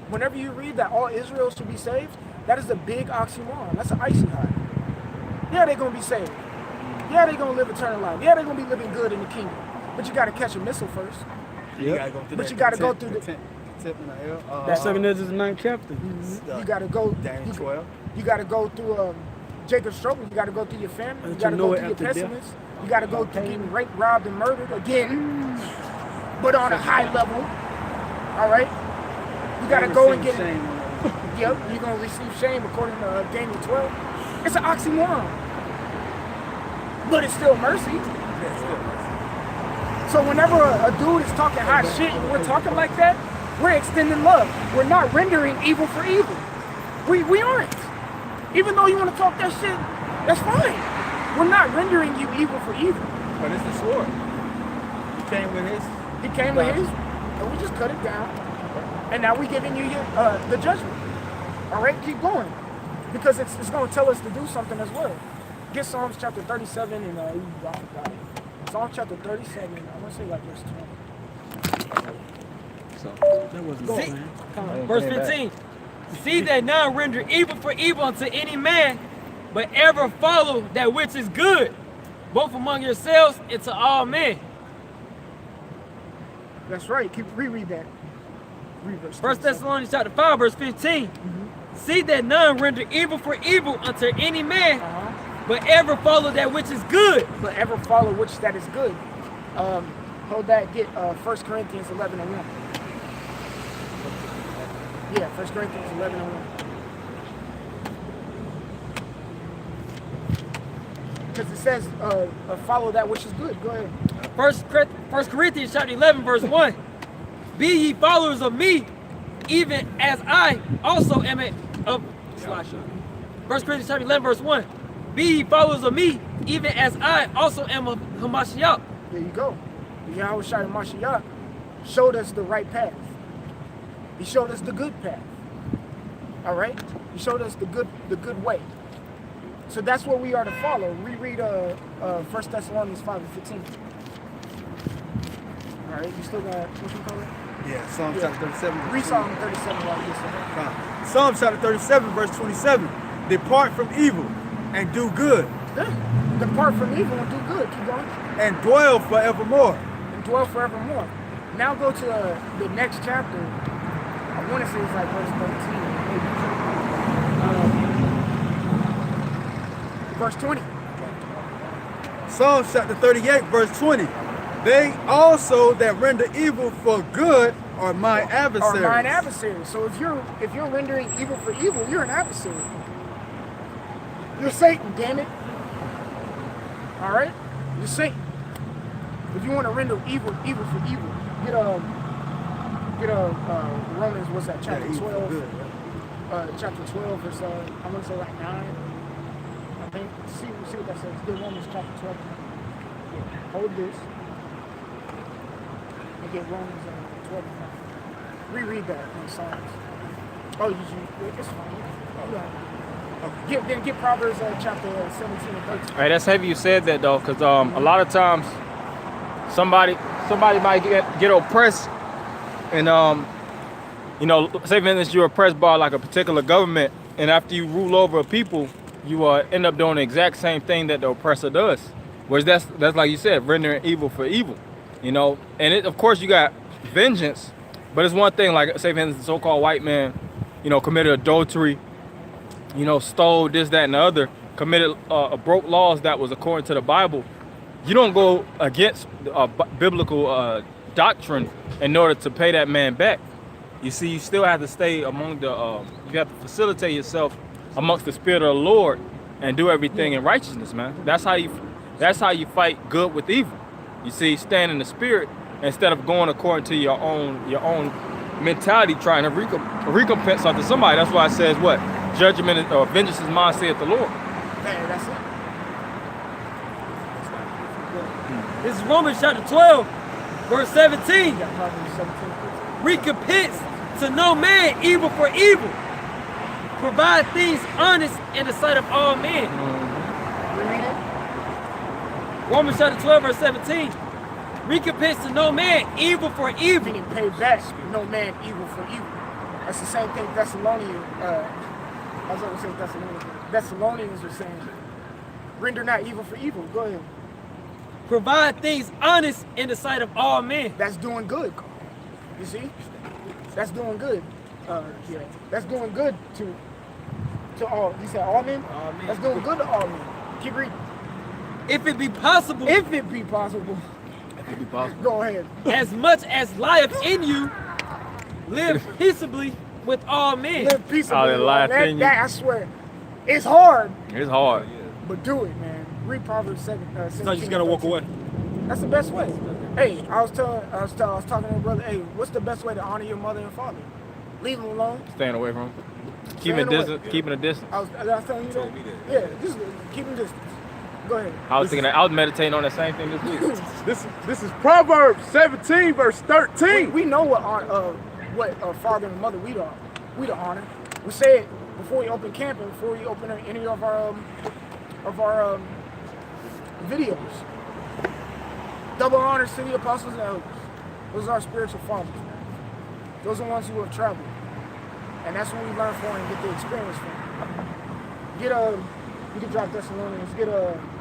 Whenever you read that all Israel should be saved, that is a big oxymoron. That's an icy hot. Yeah, they're gonna be saved. Yeah, they're gonna live eternal life. Yeah, they're gonna be living good in the kingdom. But you gotta catch a missile first. Yeah. But you gotta go through the. That's 7 Ezra's 9th chapter. You gotta go. Daniel 12. You gotta go through Jacob's struggle. You gotta go through your family. You But gotta you know go it through your after death. pessimists. You gotta go through getting raped, robbed, and murdered again, but on a high level. All right. You gotta go and get it. Yep. You're gonna receive shame according to Daniel 12. It's an oxymoron, but it's still mercy. So whenever a dude is talking hot shit, and we're talking like that, we're extending love. We're not rendering evil for evil. We aren't. Even though you want to talk that shit, that's fine. We're not rendering you evil for evil. But it's the sword. He came with his. He came with his, and we just cut it down. And now we're giving you the judgment. All right, keep going. Because it's going to tell us to do something as well. Get Psalms chapter 37 and Psalms chapter 37, I want to say like verse 20. Verse 15. See that none render evil for evil unto any man, but ever follow that which is good, both among yourselves and to all men. That's right. Reread that. Read verse 1 Thessalonians chapter 5, verse 15. See that none render evil for evil unto any man, but ever follow that which is good. But ever follow which that is good. Hold that. Get 1 Corinthians 11 and 1. Yeah, 1 Corinthians 11 and 1. Because it says, follow that which is good. Go ahead. 1 Corinthians chapter 11, verse 1. Be ye followers of me, even as I also am of 1 Corinthians chapter 11, verse 1. Be ye followers of me, even as I also am of Hamashiach. There you go. Yahweh Shai Mashiach showed us the right path. He showed us the good path. All right? He showed us the good way. So that's what we are to follow. Reread 1 Thessalonians 5 and 15. All right, you still got, what you call it? Yeah, Psalm chapter 37. Read Psalm 37 while you listen. Psalm chapter 37, verse 27. Depart from evil and do good. Yeah. Depart from evil and do good. Keep going. And dwell forevermore. And dwell forevermore. Now go to the next chapter. I want to say it's like verse 13. Verse 20. Psalm chapter 38, verse 20. They also that render evil for good are my adversaries. Are mine adversaries. So if you're rendering evil for evil, you're an adversary. You're Satan, damn it. All right? You're Satan. If you want to render evil for evil, get Romans, what's that, chapter 12? Chapter 12, verse, I'm going to say like 9. I think, see what that says. Get Romans chapter 12. Yeah. Hold this. And get Romans 12 and 9. Reread that in Psalms. Oh, it's fine. Then get Proverbs chapter 17 and 13. All right, that's heavy you said that though, because a lot of times somebody might get oppressed, and say for instance you're oppressed by like a particular government, and after you rule over a people, you end up doing the exact same thing that the oppressor does, which that's like you said, rendering evil for evil, and of course you got vengeance, but it's one thing, like say for instance the so-called white man, committed adultery, stole this, that, and the other, committed broke laws that was according to the Bible, you don't go against biblical doctrine in order to pay that man back. You see, you still have to stay among the, you have to facilitate yourself amongst the spirit of the Lord and do everything in righteousness, man. That's how you fight good with evil. You see, stand in the spirit instead of going according to your own mentality, trying to recompense something to somebody. That's why it says what? Judgment or vengeance is mine, saith the Lord. Man, that's it. This is Romans chapter 12, verse 17. Yeah, Proverbs 17. Recompense to no man evil for evil. Provide things honest in the sight of all men. Read it. Romans chapter 12, verse 17. Recompense to no man evil for evil. Meaning pay back no man evil for evil. That's the same thing Thessalonians, I was going to say Thessalonians. Thessalonians are saying, render not evil for evil. Go ahead. Provide things honest in the sight of all men. That's doing good. You see? That's doing good. Yeah. That's doing good to all. You said all men? All men. That's doing good to all men. Keep reading. If it be possible, If it be possible. Go ahead. as much as lieth in you, live peaceably with all men. Live peaceably. All that life in you. That, I swear. It's hard, It's hard. but do it, man. Read Proverbs 7. So you just gotta walk away. That's the best way. Hey, I was talking to my brother. Hey, what's the best way to honor your mother and father? Leave them alone. Staying away from them. Staying away. Keeping a distance. I was telling you that. Yeah, just keep them distance. Go ahead. I was thinking that I was meditating on that same thing this week. This is Proverbs 17, verse 13. We know what father and mother we to honor. We say it before we open camp and before we open any of our videos. Double honors to the apostles and elders. Those are our spiritual fathers, man. Those are the ones who have traveled. And that's what we learn from and get the experience from. You can drop Thessalonians,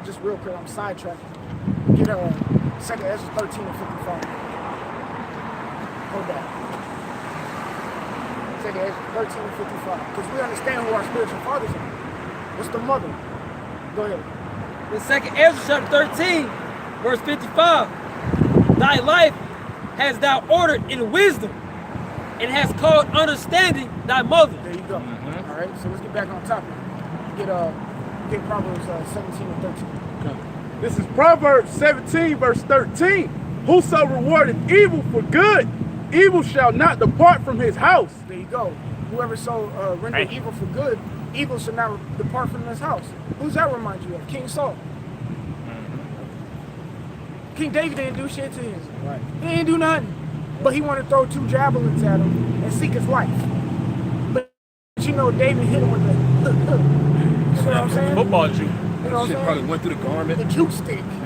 just real quick, I'm sidetracking. Get 2 Ezra 13 and 55. Hold that. 2 Ezra 13 and 55. Because we understand who our spiritual fathers are. What's the mother? Go ahead. The 2 Ezra chapter 13, verse 55. Thy life hast thou ordered in wisdom, and hast called understanding thy mother. There you go. All right, so let's get back on topic. Get Proverbs 17 and 13. This is Proverbs 17, verse 13. Whoso rewardeth evil for good, evil shall not depart from his house. There you go. Whoever render evil for good, evil shall not depart from his house. Who's that remind you of? King Saul. King David didn't do shit to him. Right. He didn't do nothing. But he wanted to throw 2 javelins at him and seek his life. But you know, David hit him with the you know what I'm saying? Football juke. You know what I'm saying? Shit probably went through the garment. The juke stick.